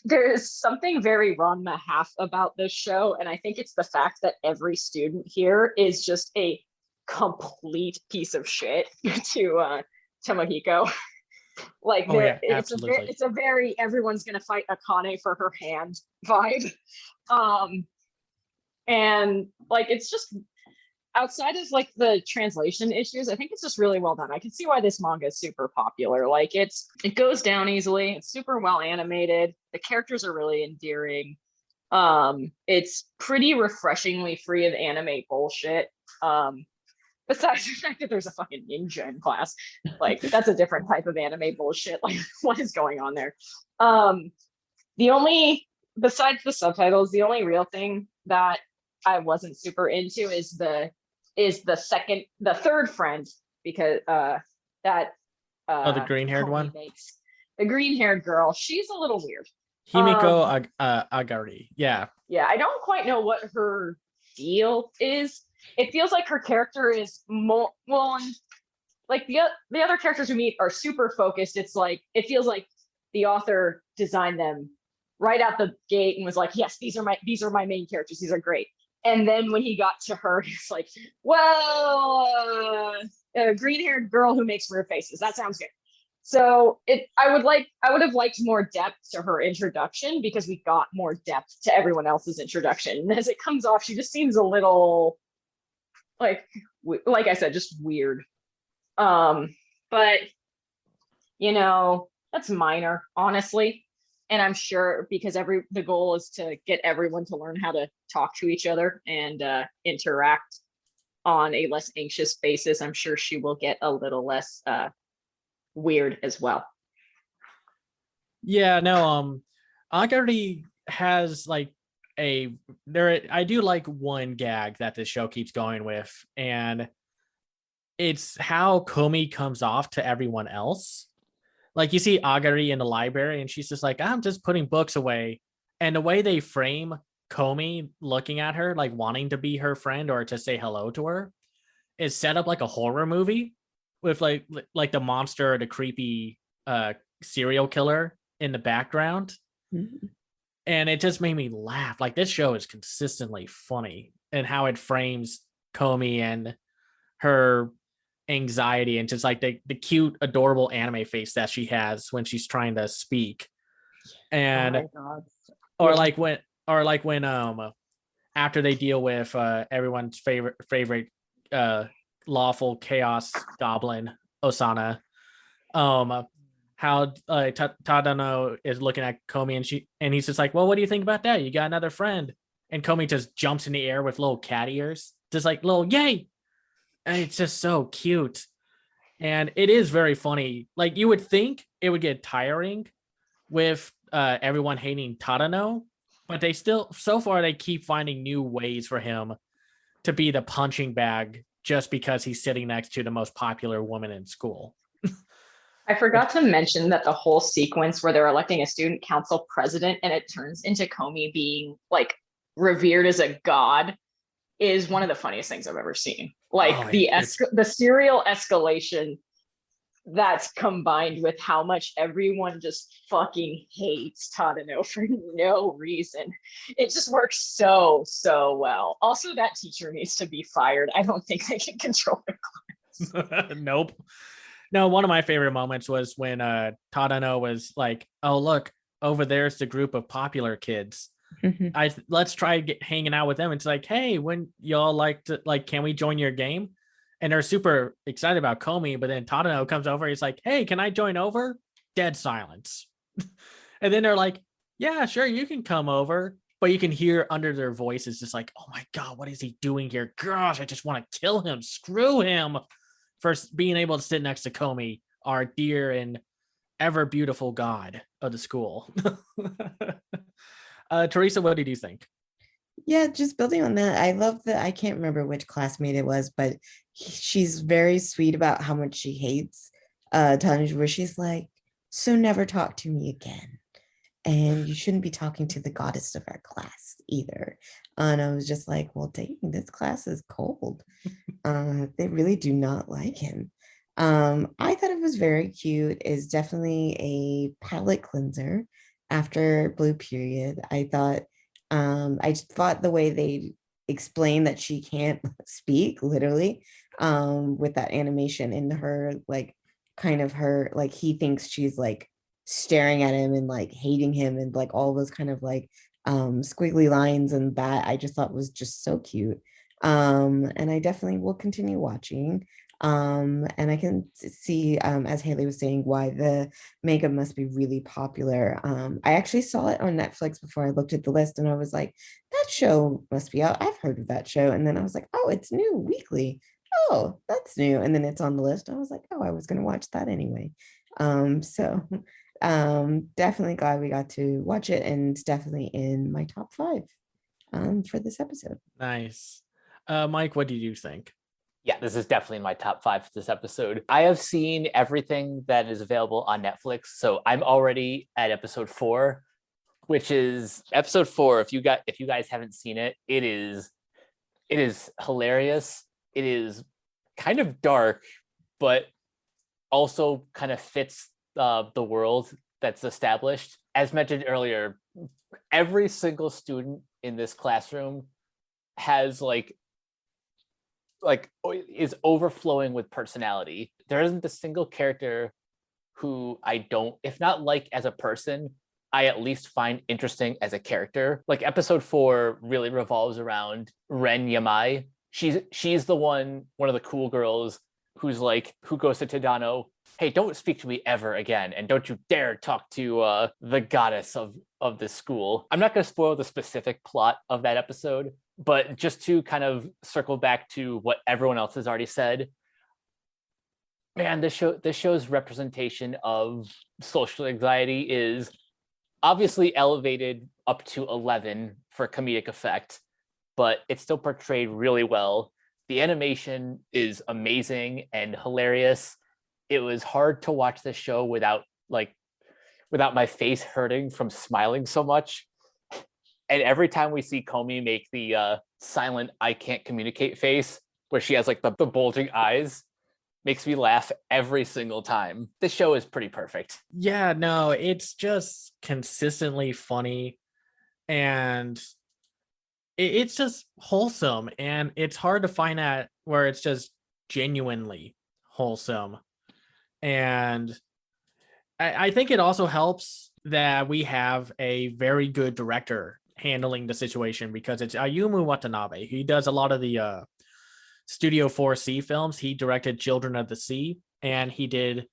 there's something very Ron Mahaf about this show, and I think it's the fact that every student here is just a complete piece of shit to Tomohiko. Like, it's a very everyone's gonna fight Akane for her hand vibe. And like, it's just, outside of like the translation issues, I think it's just really well done. I can see why this manga is super popular. Like, it goes down easily. It's super well animated. The characters are really endearing. It's pretty refreshingly free of anime bullshit. Besides the fact that there's a fucking ninja in class, like, that's a different type of anime bullshit. Like, what is going on there? Besides the subtitles, the only real thing that I wasn't super into is the third friend, because the green-haired one makes. The green-haired girl, she's a little weird. Himiko Agari. Yeah, I don't quite know what her deal is. It feels like her character is more, well, like the other characters we meet are super focused. It's like, it feels like the author designed them right out the gate and was like, yes, these are my main characters, these are great. And then when he got to her, he's like, well, a green-haired girl who makes weird faces, that sounds good. So I would have liked more depth to her introduction because we got more depth to everyone else's introduction. And as it comes off, she just seems a little like I said, just weird. But that's minor, honestly. And I'm sure because the goal is to get everyone to learn how to talk to each other and interact on a less anxious basis. I'm sure she will get a little less weird as well. Yeah, no, Agari has like I do like one gag that the show keeps going with, and it's how Komi comes off to everyone else. Like you see Agari in the library and she's just like, I'm just putting books away. And the way they frame Komi looking at her, like wanting to be her friend or to say hello to her, is set up like a horror movie with like the monster or the creepy serial killer in the background. Mhm. And it just made me laugh. Like this show is consistently funny and how it frames Komi and her anxiety and just like the cute, adorable anime face that she has when she's trying to speak. And oh my God. or like when after they deal with everyone's favorite lawful chaos goblin Osana, how Tadano is looking at Komi and he's just like, well, what do you think about that? You got another friend. And Komi just jumps in the air with little cat ears, just like little yay. And it's just so cute. And it is very funny. Like you would think it would get tiring with everyone hating Tadano, but they still, so far, they keep finding new ways for him to be the punching bag just because he's sitting next to the most popular woman in school. I forgot to mention that the whole sequence where they're electing a student council president and it turns into Komi being like revered as a god is one of the funniest things I've ever seen. Like the serial escalation that's combined with how much everyone just fucking hates Tadano for no reason. It just works so well. Also, that teacher needs to be fired. I don't think they can control their class. Nope. No, one of my favorite moments was when Tadano was like, oh, look, over there's the group of popular kids. Let's try hanging out with them. It's like, hey, when y'all like to can we join your game? And they're super excited about Komi, but then Tadano comes over. He's like, hey, can I join over? Dead silence. And then they're like, yeah, sure, you can come over. But you can hear under their voices just like, oh my God, what is he doing here? Gosh, I just want to kill him. Screw him for being able to sit next to Komi, our dear and ever beautiful god of the school. Teresa, what did you think? Yeah, just building on that, I love that. I can't remember which classmate it was, but she's very sweet about how much she hates Tanj, where she's like, so never talk to me again. And you shouldn't be talking to the goddess of our class either. And I was just like, well, dang, this class is cold. They really do not like him. I thought it was very cute. It's definitely a palate cleanser after Blue Period. I thought the way they explained that she can't speak literally with that animation in her, like kind of her, like he thinks she's like staring at him and like hating him and like all those kind of like squiggly lines, and that I just thought was just so cute. And I definitely will continue watching. And I can see, as Haley was saying, why the manga must be really popular. I actually saw it on Netflix before I looked at the list, and I was like, that show must be out. I've heard of that show. And then I was like, oh, it's new weekly. Oh, that's new. And then it's on the list. I was like, oh, I was going to watch that anyway. So definitely glad we got to watch it, and it's definitely in my top 5 for this episode. Nice. Mike, what did you think? Yeah, this is definitely in my top 5 for this episode. I have seen everything that is available on Netflix, so I'm already at episode 4, which is episode 4. If you guys haven't seen it, it is hilarious. It is kind of dark, but also kind of fits the world that's established. As mentioned earlier, every single student in this classroom has like is overflowing with personality. There isn't a single character who I don't, if not like as a person, I at least find interesting as a character. Like episode 4 really revolves around Ren Yamai. She's the one of the cool girls who's like, who goes to Tadano, hey, don't speak to me ever again, and don't you dare talk to the goddess of this school. I'm not going to spoil the specific plot of that episode, but just to kind of circle back to what everyone else has already said, man, this show's representation of social anxiety is obviously elevated up to 11 for comedic effect, but it's still portrayed really well. The animation is amazing and hilarious. It was hard to watch this show without my face hurting from smiling so much. And every time we see Comey make the silent I can't communicate face, where she has like the bulging eyes, makes me laugh every single time. This show is pretty perfect. Yeah, no, it's just consistently funny, and it's just wholesome, and it's hard to find that where it's just genuinely wholesome. And I think it also helps that we have a very good director handling the situation, because it's Ayumu Watanabe. He does a lot of the Studio 4C films. He directed Children of the Sea, and he did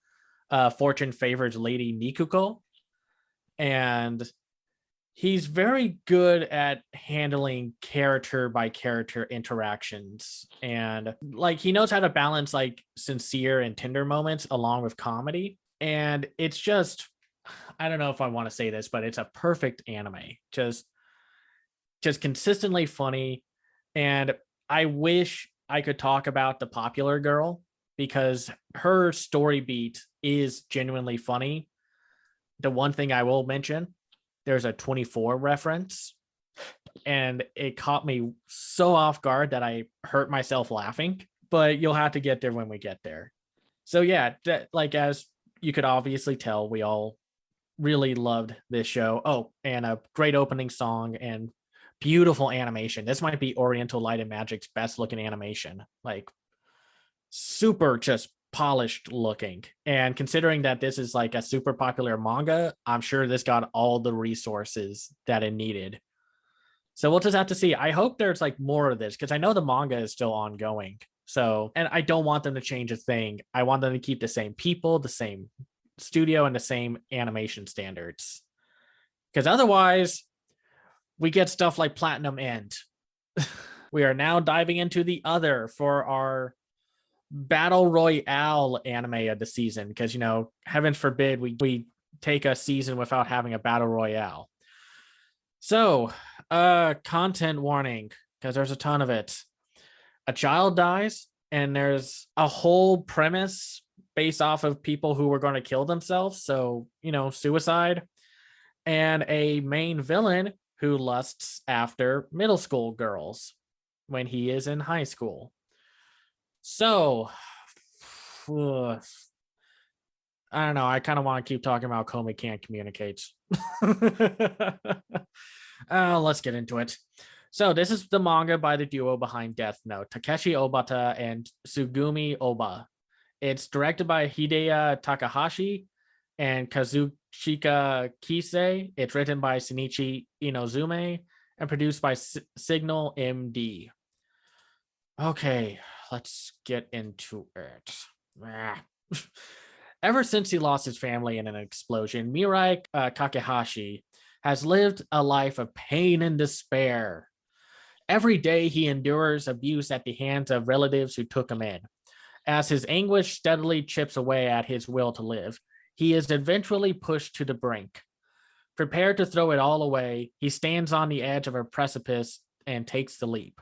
Fortune Favors Lady Nikuko. And he's very good at handling character by character interactions, and like he knows how to balance like sincere and tender moments along with comedy. And it's just, I don't know if I want to say this, but it's a perfect anime. Just consistently funny. And I wish I could talk about the popular girl, because her story beat is genuinely funny. The one thing I will mention, there's a 24 reference, and it caught me so off guard that I hurt myself laughing, but you'll have to get there when we get there. So yeah, like as you could obviously tell, we all really loved this show. Oh, and a great opening song and beautiful animation. This might be Oriental Light and Magic's best looking animation. Like super just polished looking. And considering that this is like a super popular manga, I'm sure this got all the resources that it needed. So we'll just have to see. I hope there's like more of this, because I know the manga is still ongoing. So, and I don't want them to change a thing. I want them to keep the same people, the same studio, and the same animation standards. Because otherwise, we get stuff like Platinum End. We are now diving into the other for our Battle Royale anime of the season, because, you know, heaven forbid we take a season without having a Battle Royale. So, content warning, because there's a ton of it. A child dies, and there's a whole premise based off of people who were going to kill themselves. So, you know, suicide. And a main villain who lusts after middle school girls when he is in high school. So, I don't know. I kind of want to keep talking about Comey can't communicate. Let's get into it. So this is the manga by the duo behind Death Note, Takeshi Obata and Tsugumi Oba. It's directed by Hideo Takahashi and Kazuchika Kisei. It's written by Shinichi Inozume and produced by Signal MD. Okay, let's get into it. Ever since he lost his family in an explosion, Mirai Kakehashi has lived a life of pain and despair. Every day he endures abuse at the hands of relatives who took him in. As his anguish steadily chips away at his will to live, he is eventually pushed to the brink. Prepared to throw it all away, he stands on the edge of a precipice and takes the leap.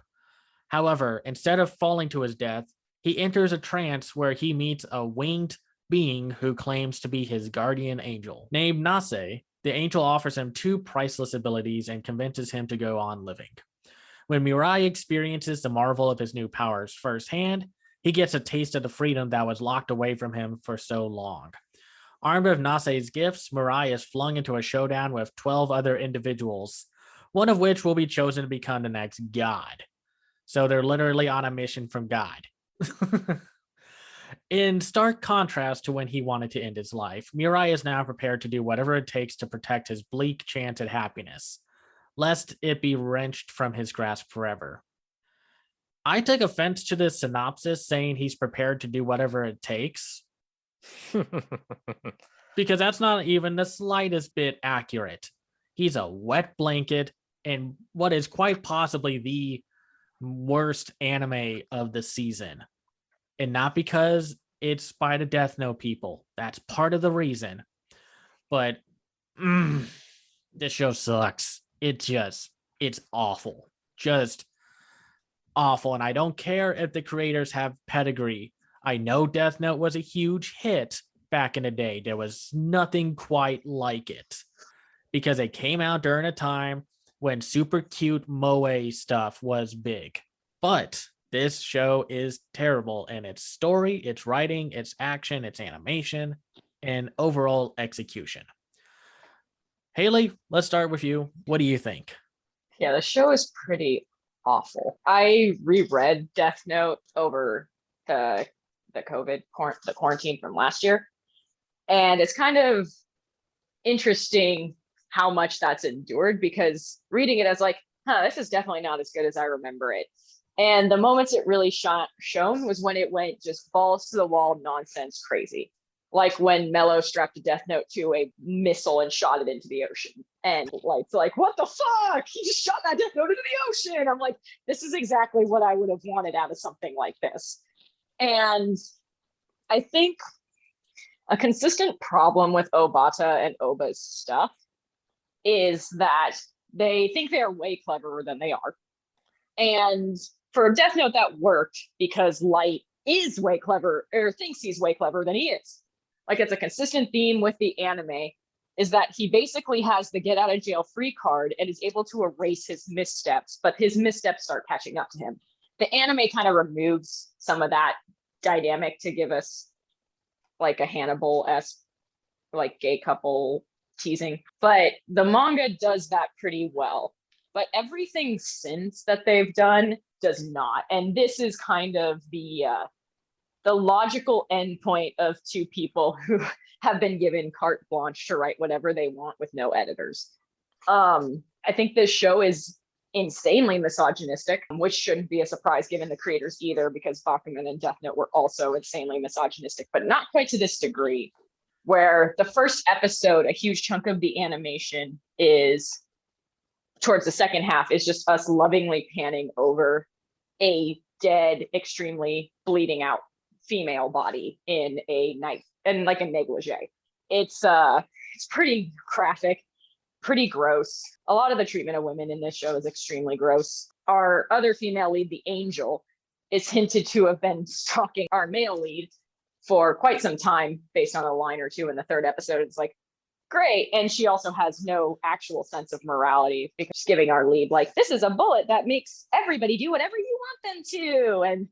However, instead of falling to his death, he enters a trance where he meets a winged being who claims to be his guardian angel. Named Nase, the angel offers him 2 priceless abilities and convinces him to go on living. When Mirai experiences the marvel of his new powers firsthand, he gets a taste of the freedom that was locked away from him for so long. Armed with Nase's gifts, Mirai is flung into a showdown with 12 other individuals, one of which will be chosen to become the next god. So they're literally on a mission from God. In stark contrast to when he wanted to end his life, Mirai is now prepared to do whatever it takes to protect his bleak chance at happiness, lest it be wrenched from his grasp forever. I take offense to this synopsis saying he's prepared to do whatever it takes, because that's not even the slightest bit accurate. He's a wet blanket in what is quite possibly the worst anime of the season. And not because it's by the Death Note people. That's part of the reason. But this show sucks. It's awful. Just awful. And I don't care if the creators have pedigree. I know Death Note was a huge hit back in the day. There was nothing quite like it because it came out during a time when super cute moe stuff was big. But this show is terrible in its story, its writing, its action, its animation, and overall execution. Haley, let's start with you. What do you think? Yeah, the show is pretty awful. I reread Death Note over the quarantine from last year, and it's kind of interesting how much that's endured, because reading it as like, this is definitely not as good as I remember it. And the moments it really shone was when it went just balls to the wall nonsense crazy. Like when Mello strapped a Death Note to a missile and shot it into the ocean. And it's like, what the fuck? He just shot that Death Note into the ocean. I'm like, this is exactly what I would have wanted out of something like this. And I think a consistent problem with Obata and Oba's stuff is that they think they are way cleverer than they are. And for Death Note, that worked because Light is way clever, or thinks he's way clever than he is. Like, it's a consistent theme with the anime, is that he basically has the get out of jail free card and is able to erase his missteps, but his missteps start catching up to him. The anime kind of removes some of that dynamic to give us like a Hannibal-esque, like, gay couple teasing. But the manga does that pretty well. But everything since that they've done does not. And this is kind of the logical endpoint of two people who have been given carte blanche to write whatever they want with no editors. I think this show is insanely misogynistic, which shouldn't be a surprise given the creators either, because Bakuman and Death Note were also insanely misogynistic, but not quite to this degree, where the first episode, a huge chunk of the animation is towards the second half is just us lovingly panning over a dead, extremely bleeding out female body in a night and like a negligee. It's pretty graphic, pretty gross. A lot of the treatment of women in this show is extremely gross. Our other female lead, the Angel, is hinted to have been stalking our male lead for quite some time based on a line or two in the third episode. It's like, great. And she also has no actual sense of morality, because she's giving our lead like, this is a bullet that makes everybody do whatever you want them to. And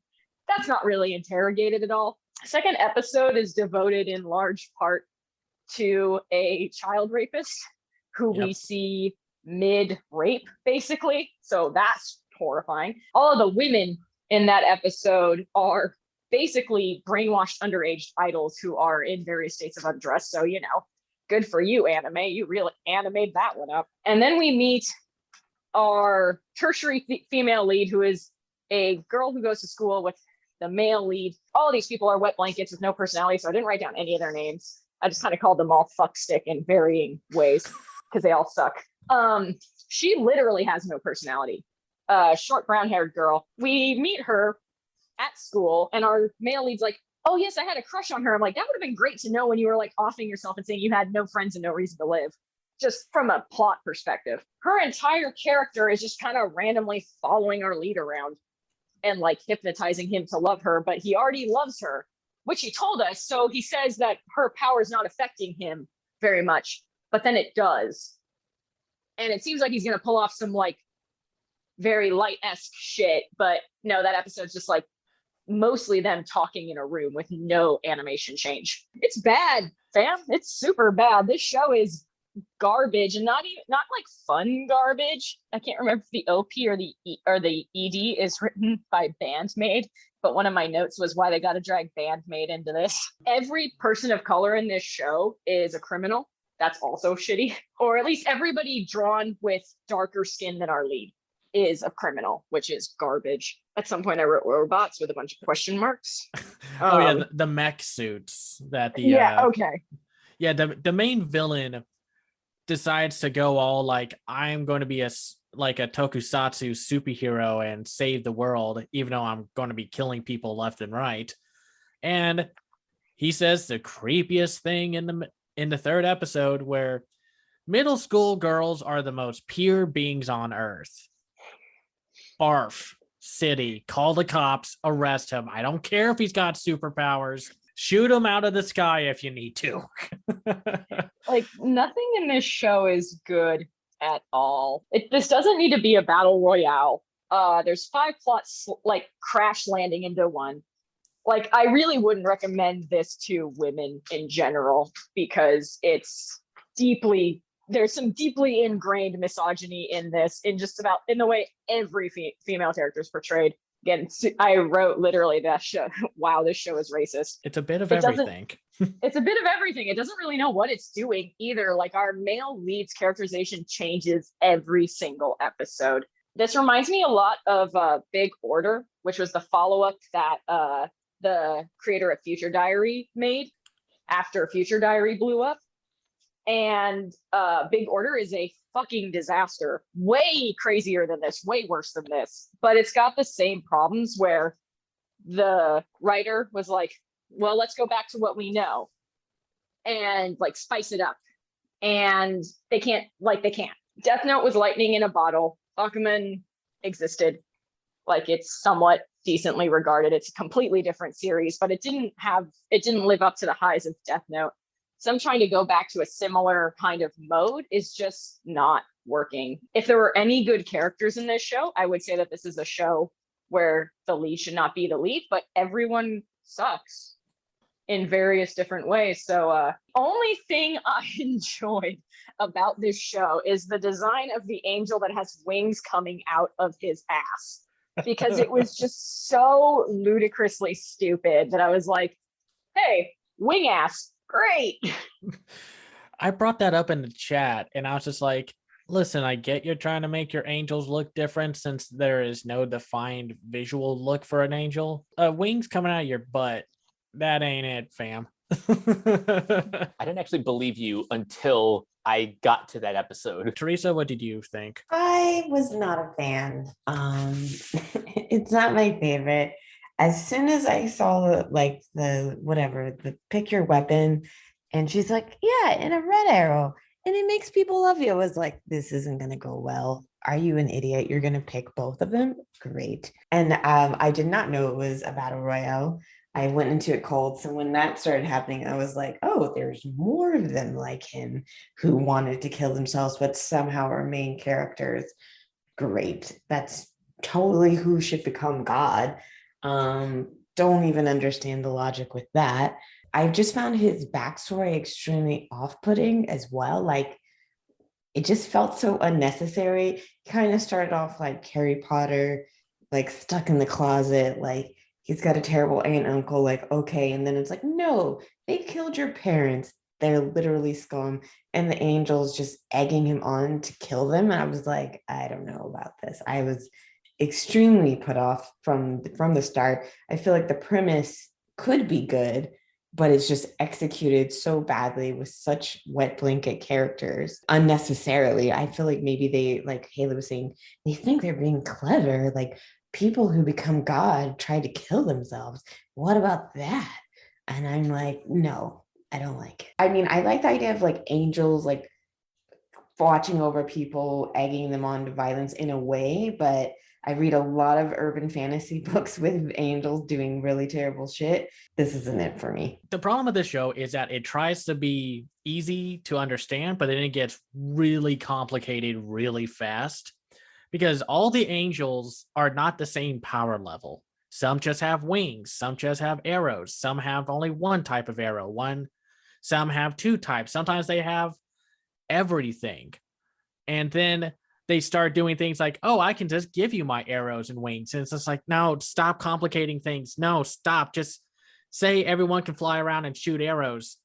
that's not really interrogated at all. Second episode is devoted in large part to a child rapist who we see mid-rape, basically. So that's horrifying. All of the women in that episode are basically brainwashed underage idols who are in various states of undress. So, good for you, anime. You really animated that one up. And then we meet our tertiary female lead, who is a girl who goes to school with the male lead. All of these people are wet blankets with no personality, so I didn't write down any of their names. I just kind of called them all fuckstick in varying ways because they all suck. She literally has no personality. Short brown-haired girl. We meet her at school, and our male lead's like, oh yes, I had a crush on her. I'm like, that would have been great to know when you were like offing yourself and saying you had no friends and no reason to live, just from a plot perspective. Her entire character is just kind of randomly following our lead around and like hypnotizing him to love her, but he already loves her, which he told us. So he says that her power is not affecting him very much, but then it does. And it seems like he's going to pull off some like very Light-esque shit, but no, that episode's just like mostly them talking in a room with no animation change. It's bad, fam. It's super bad. This show is garbage, and not like fun garbage. I can't remember if the OP or the ED is written by Bandmade, but one of my notes was why they got to drag Bandmade into this. Every person of color in this show is a criminal. That's also shitty. Or at least everybody drawn with darker skin than our lead is a criminal, which is garbage. At some point I wrote robots with a bunch of question marks. Oh yeah, the mech suits that the okay. Yeah, the main villain decides to go all like, I'm going to be a tokusatsu superhero and save the world, even though I'm going to be killing people left and right. And he says the creepiest thing in the third episode, where middle school girls are the most pure beings on earth. Barf, city, call the cops, arrest him. I don't care if he's got superpowers. Shoot him out of the sky if you need to. Like, nothing in this show is good at all. This doesn't need to be a battle royale. There's 5 plots like crash landing into one. Like, I really wouldn't recommend this to women in general, because there's some deeply ingrained misogyny in this, in the way every female character is portrayed. Again, I wrote literally that show, wow, this show is racist. It's a bit of everything. It's a bit of everything. It doesn't really know what it's doing either. Like, our male lead's characterization changes every single episode. This reminds me a lot of Big Order, which was the follow-up that the creator of Future Diary made after Future Diary blew up. And Big Order is a fucking disaster. Way crazier than this, way worse than this. But it's got the same problems, where the writer was like, well, let's go back to what we know and like spice it up. And they can't. Death Note was lightning in a bottle. Bakuman existed. Like, it's somewhat decently regarded. It's a completely different series, but it didn't live up to the highs of Death Note. So I'm trying to go back to a similar kind of mode is just not working. If there were any good characters in this show, I would say that this is a show where the lead should not be the lead, but everyone sucks in various different ways. So only thing I enjoyed about this show is the design of the angel that has wings coming out of his ass, because it was just so ludicrously stupid that I was like, hey, wing ass. Great. I brought that up in the chat, and I was just like, listen, I get you're trying to make your angels look different since there is no defined visual look for an angel. Wings coming out of your butt, that ain't it, fam. I didn't actually believe you until I got to that episode. Teresa, what did you think? I was not a fan. It's not my favorite. As soon as I saw the pick your weapon, and she's like, yeah, and a red arrow, and it makes people love you, I was like, this isn't going to go well. Are you an idiot? You're going to pick both of them? Great. And I did not know it was a battle royale. I went into it cold. So when that started happening, I was like, oh, there's more of them like him who wanted to kill themselves, but somehow are main characters. Great. That's totally who should become God. Don't even understand the logic with that. I just found his backstory extremely off-putting as well. Like, it just felt so unnecessary. He kind of started off like Harry Potter, like stuck in the closet, like he's got a terrible aunt and uncle, like, okay. And then it's like, no, they killed your parents. They're literally scum. And the angel's just egging him on to kill them. And I was like, I don't know about this. I was extremely put off from the start. I feel like the premise could be good, but it's just executed so badly with such wet blanket characters unnecessarily. I feel like maybe they, like Haley was saying, they think they're being clever. Like, people who become God try to kill themselves. What about that? And I'm like, no, I don't like it. I mean, I like the idea of like angels, like watching over people, egging them on to violence in a way, but I read a lot of urban fantasy books with angels doing really terrible shit. This isn't it for me. The problem with this show is that it tries to be easy to understand, but then it gets really complicated really fast, because all the angels are not the same power level. Some just have wings, some just have arrows, some have only one type of arrow, some have 2 types. Sometimes they have everything. And then they start doing things like, oh, I can just give you my arrows and wings. And it's just like, no, stop complicating things. No, stop. Just say everyone can fly around and shoot arrows.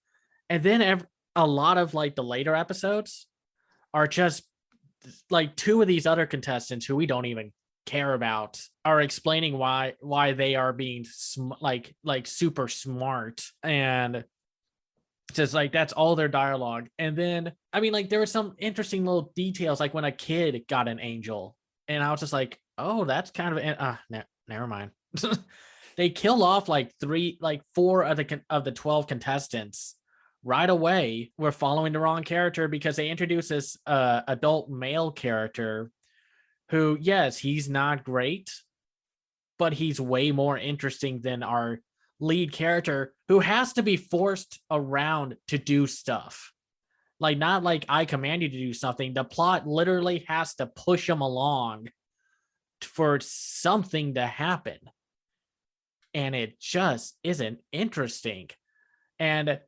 And then a lot of like the later episodes are just like two of these other contestants who we don't even care about are explaining why they are being like super smart, and just like that's all their dialogue. And then I mean, like there were some interesting little details, like when a kid got an angel, and I was just like, oh, that's kind of never mind. They kill off like four of the 12 contestants right away. We're following the wrong character because they introduce this adult male character who, yes, he's not great, but he's way more interesting than our lead character, who has to be forced around to do stuff. Like, not like I command you to do something. The plot literally has to push him along for something to happen. And it just isn't interesting. And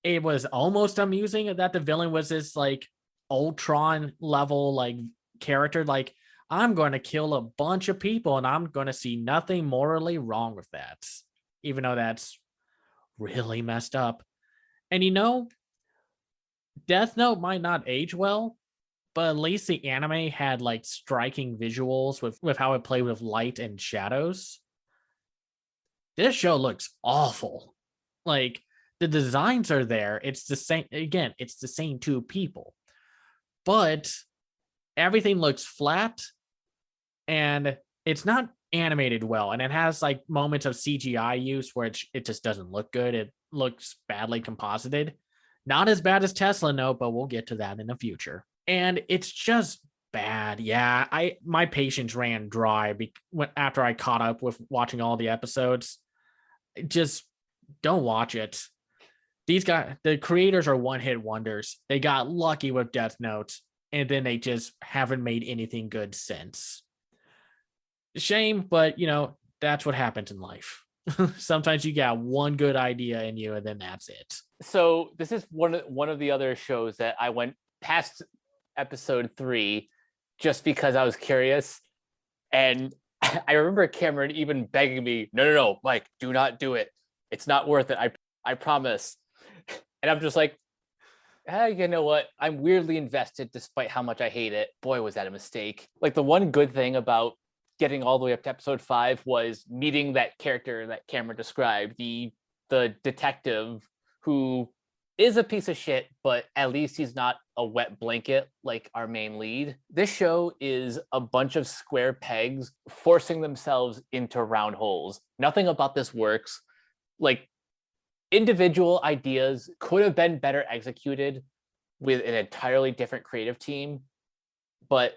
it was almost amusing that the villain was this like Ultron level like character. Like, I'm going to kill a bunch of people and I'm going to see nothing morally wrong with that, even though that's really messed up. And you know, Death Note might not age well, but at least the anime had like striking visuals with how it played with light and shadows. This show looks awful. Like, the designs are there. It's the same, again, it's the same two people, but everything looks flat and it's not animated well. And it has like moments of CGI use where it just doesn't look good. It looks badly composited. Not as bad as Tesla Note, but we'll get to that in the future. And it's just bad. Yeah, my patience ran dry after I caught up with watching all the episodes. Just don't watch it. These guys, the creators are one-hit wonders. They got lucky with Death Note, and then they just haven't made anything good since. Shame, but you know, that's what happens in life. Sometimes you got one good idea in you, and then that's it. So this is one of the other shows that I went past episode 3 just because I was curious. And I remember Cameron even begging me, no, Mike, do not do it. It's not worth it. I promise. And I'm just like, you know what? I'm weirdly invested despite how much I hate it. Boy, was that a mistake. Like, the one good thing about getting all the way up to episode 5 was meeting that character that Cameron described, the detective who is a piece of shit, but at least he's not a wet blanket like our main lead. This show is a bunch of square pegs forcing themselves into round holes. Nothing about this works. Like, individual ideas could have been better executed with an entirely different creative team, but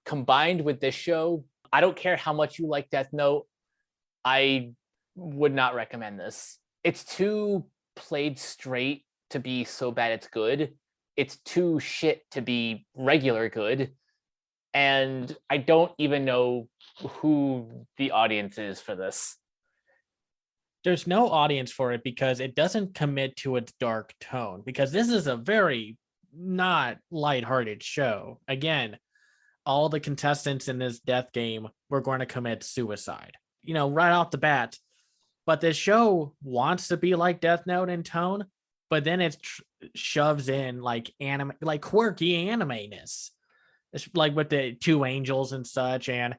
combined with this show, I don't care how much you like Death Note, I would not recommend this. It's too played straight to be so bad it's good. It's too shit to be regular good. And I don't even know who the audience is for this. There's no audience for it because it doesn't commit to its dark tone, because this is a very not lighthearted show. Again, all the contestants in this death game were going to commit suicide, you know, right off the bat. But this show wants to be like Death Note in tone, but then it shoves in like anime, like quirky anime-ness. It's like with the two angels and such, and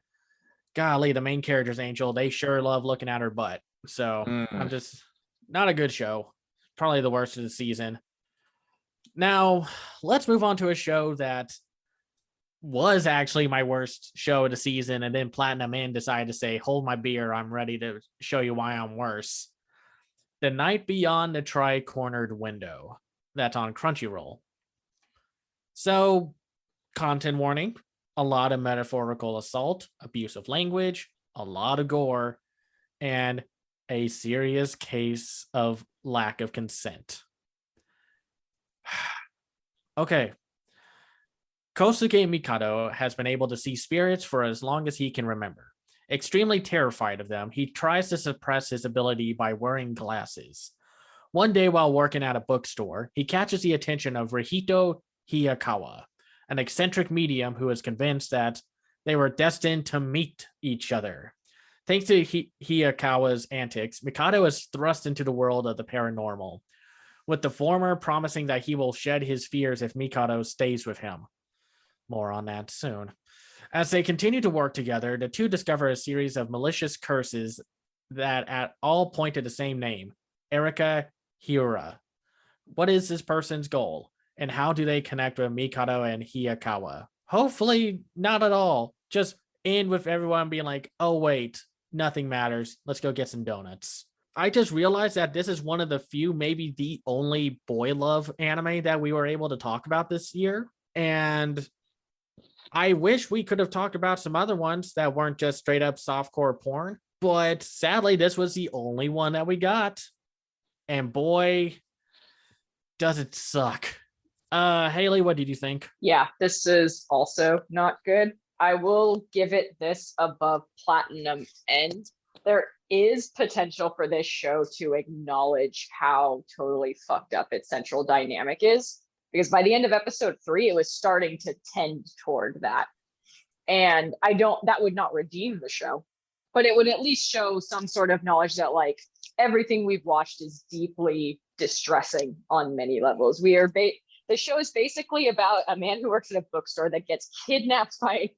golly, the main character's angel, they sure love looking at her butt. So I'm just not a good show. Probably the worst of the season. Now, let's move on to a show that was actually my worst show of the season, and then Platinum Inn decided to say, hold my beer, I'm ready to show you why I'm worse. The Night Beyond the Tri-Cornered Window. That's on Crunchyroll. So, content warning, a lot of metaphorical assault, abusive language, a lot of gore, and a serious case of lack of consent. Okay. Kosuke Mikado has been able to see spirits for as long as he can remember. Extremely terrified of them, he tries to suppress his ability by wearing glasses. One day while working at a bookstore, he catches the attention of Rihito Hiyakawa, an eccentric medium who is convinced that they were destined to meet each other. Thanks to Hiyakawa's antics, Mikado is thrust into the world of the paranormal, with the former promising that he will shed his fears if Mikado stays with him. More on that soon. As they continue to work together, the two discover a series of malicious curses that at all point to the same name, Erika Hira. What is this person's goal, and how do they connect with Mikado and Hiyakawa? Hopefully not at all. Just end with everyone being like, oh wait, nothing matters. Let's go get some donuts. I just realized that this is one of the few, maybe the only boy love anime that we were able to talk about this year. And I wish we could have talked about some other ones that weren't just straight up softcore porn. But sadly, this was the only one that we got. And boy, does it suck. Haley, what did you think? Yeah, this is also not good. I will give it this above platinum end. There is potential for this show to acknowledge how totally fucked up its central dynamic is, because by the end of episode 3, it was starting to tend toward that. And that would not redeem the show, but it would at least show some sort of knowledge that like everything we've watched is deeply distressing on many levels. The show is basically about a man who works at a bookstore that gets kidnapped by,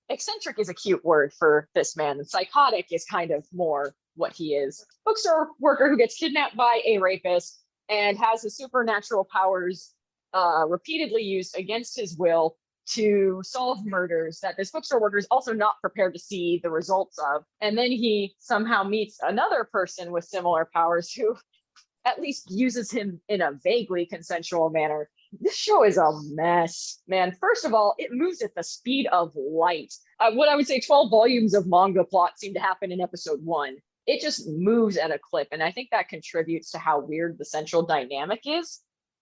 eccentric is a cute word for this man, and psychotic is kind of more what he is. Bookstore worker who gets kidnapped by a rapist and has his supernatural powers repeatedly used against his will to solve murders that this bookstore worker is also not prepared to see the results of. And then he somehow meets another person with similar powers who at least uses him in a vaguely consensual manner. This show is a mess, man. First of all, it moves at the speed of light. What I would say 12 volumes of manga plot seem to happen in episode 1. It just moves at a clip. And I think that contributes to how weird the central dynamic is.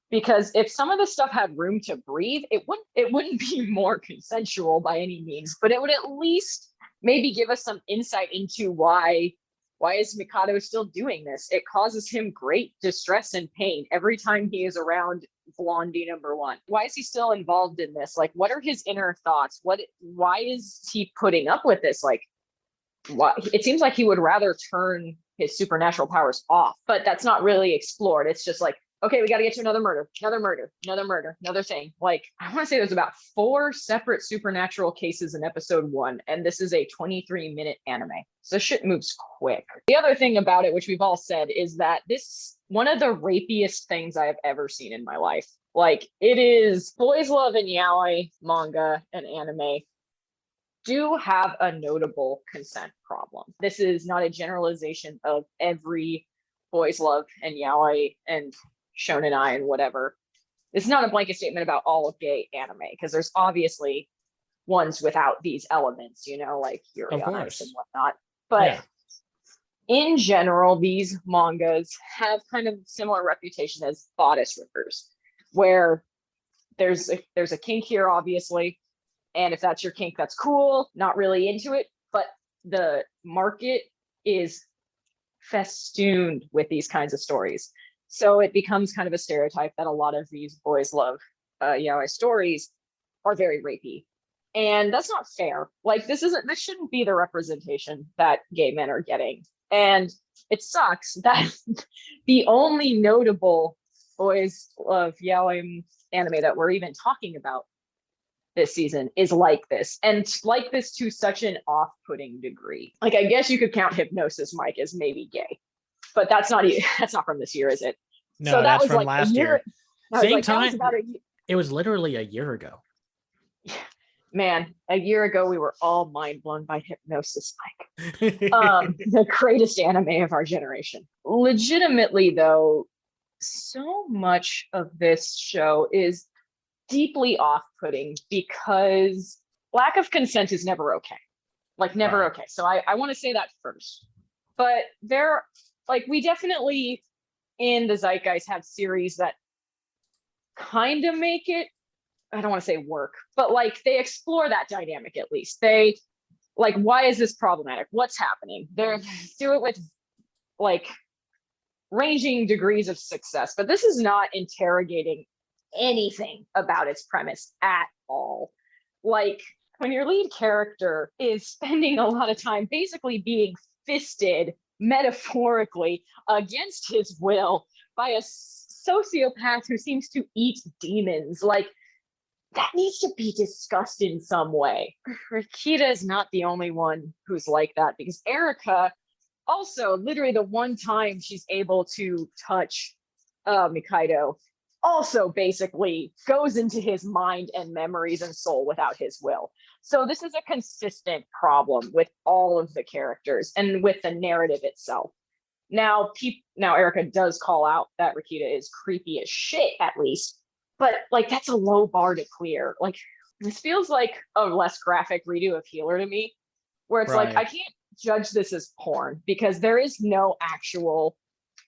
Because if some of the stuff had room to breathe, it wouldn't be more consensual by any means, but it would at least maybe give us some insight into why is Mikado still doing this? It causes him great distress and pain every time he is around Blondie number 1. Why is he still involved in this? Like, what are his inner thoughts? Why is he putting up with this? Like, why? It seems like he would rather turn his supernatural powers off, but that's not really explored. It's just like, okay, we got to get to another murder, another thing. Like, I want to say there's about 4 separate supernatural cases in episode 1, and this is a 23-minute anime. So shit moves quick. The other thing about it, which we've all said, is that this one of the rapiest things I have ever seen in my life. Like, it is boys love and yaoi manga and anime do have a notable consent problem. This is not a generalization of every boys love and yaoi and shonen ai and whatever. It's not a blanket statement about all of gay anime, because there's obviously ones without these elements, like Yuri on Ice and whatnot. But yeah, in general, these mangas have kind of similar reputation as bodice rippers, where there's a kink here, obviously, and if that's your kink, that's cool. Not really into it, but the market is festooned with these kinds of stories. So it becomes kind of a stereotype that a lot of these boys love yaoi stories are very rapey. And that's not fair. Like, this shouldn't be the representation that gay men are getting. And it sucks that the only notable boys love yaoi anime that we're even talking about this season is like this, and like this to such an off-putting degree. Like, I guess you could count Hypnosis Mike as maybe gay, but that's not from this year, is it? No, so that that's was from like last year. Same time. It was literally a year ago. Man, a year ago we were all mind blown by Hypnosis Mike, the greatest anime of our generation. Legitimately, though, so much of this show is deeply off-putting because lack of consent is never okay. Like, never right. Okay. So I want to say that first. But we definitely in the zeitgeist have series that kind of make it, I don't want to say work, but like they explore that dynamic at least. They like, why is this problematic? What's happening? They do it with like ranging degrees of success, but this is not interrogating anything about its premise at all. Like, when your lead character is spending a lot of time basically being fisted metaphorically against his will by a sociopath who seems to eat demons, like, that needs to be discussed in some way. Rikita is not the only one who's like that, because Erica also, literally the one time she's able to touch Mikaido, also basically goes into his mind and memories and soul without his will. So this is a consistent problem with all of the characters and with the narrative itself. Now Erica does call out that Rikita is creepy as shit, at least, but like, that's a low bar to clear. Like, this feels like a less graphic redo of Healer to me, where it's like, I can't judge this as porn because there is no actual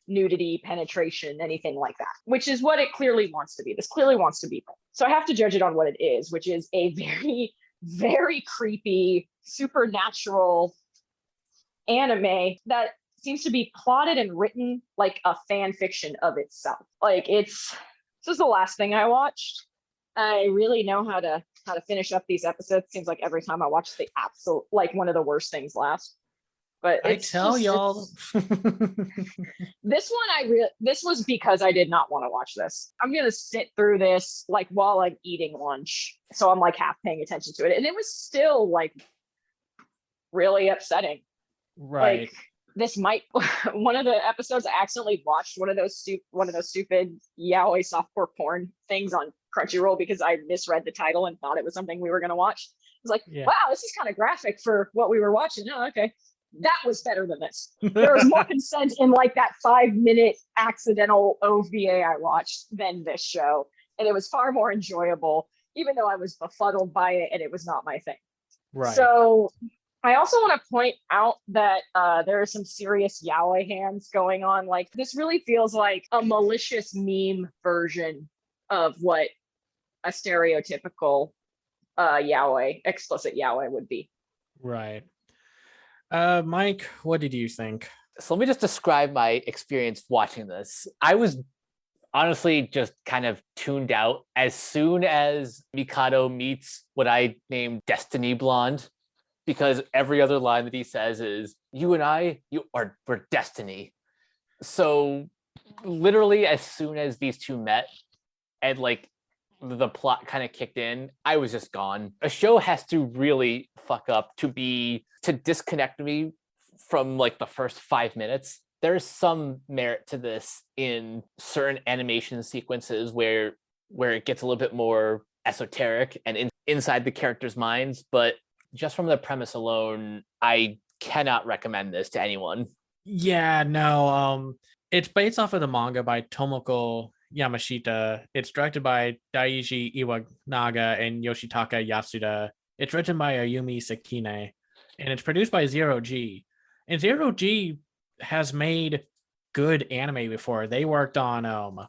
nudity, penetration, anything like that, which is what it clearly wants to be. This clearly wants to be porn. So I have to judge it on what it is, which is a very, very creepy, supernatural anime that seems to be plotted and written like a fan fiction of itself. Like, this is the last thing I watched. I really know how to finish up these episodes. Seems like every time I watch the absolute, like, one of the worst things last. But I tell y'all, this was because I did not want to watch this. I'm gonna sit through this like while I'm eating lunch, so I'm like half paying attention to it, and it was still like really upsetting. Right. Like, this might one of the episodes I accidentally watched one of those stupid yaoi softcore porn things on Crunchyroll because I misread the title and thought it was something we were gonna watch. I was like, wow, this is kind of graphic for what we were watching. Oh, okay. That was better than this. There was more consent in like that 5-minute accidental OVA I watched than this show. And it was far more enjoyable, even though I was befuddled by it and it was not my thing. Right. So I also want to point out that there are some serious yaoi hands going on. Like, this really feels like a malicious meme version of what a stereotypical explicit yaoi would be. Right. Mike, what did you think? So let me just describe my experience watching this. I was honestly just kind of tuned out as soon as Mikado meets what I named Destiny Blonde, because every other line that he says is, "You and I, we're destiny." So literally as soon as these two met and like the plot kind of kicked in, I was just gone. A show has to really fuck up to disconnect me from like the first 5 minutes. There's some merit to this in certain animation sequences where it gets a little bit more esoteric and inside the characters' minds, but just from the premise alone, I cannot recommend this to anyone. Yeah, no, it's based off of the manga by Tomoko Yamashita. It's directed by Daiji Iwanaga and Yoshitaka Yasuda. It's written by Ayumi Sekine, and it's produced by Zero G. And Zero G has made good anime before. They worked on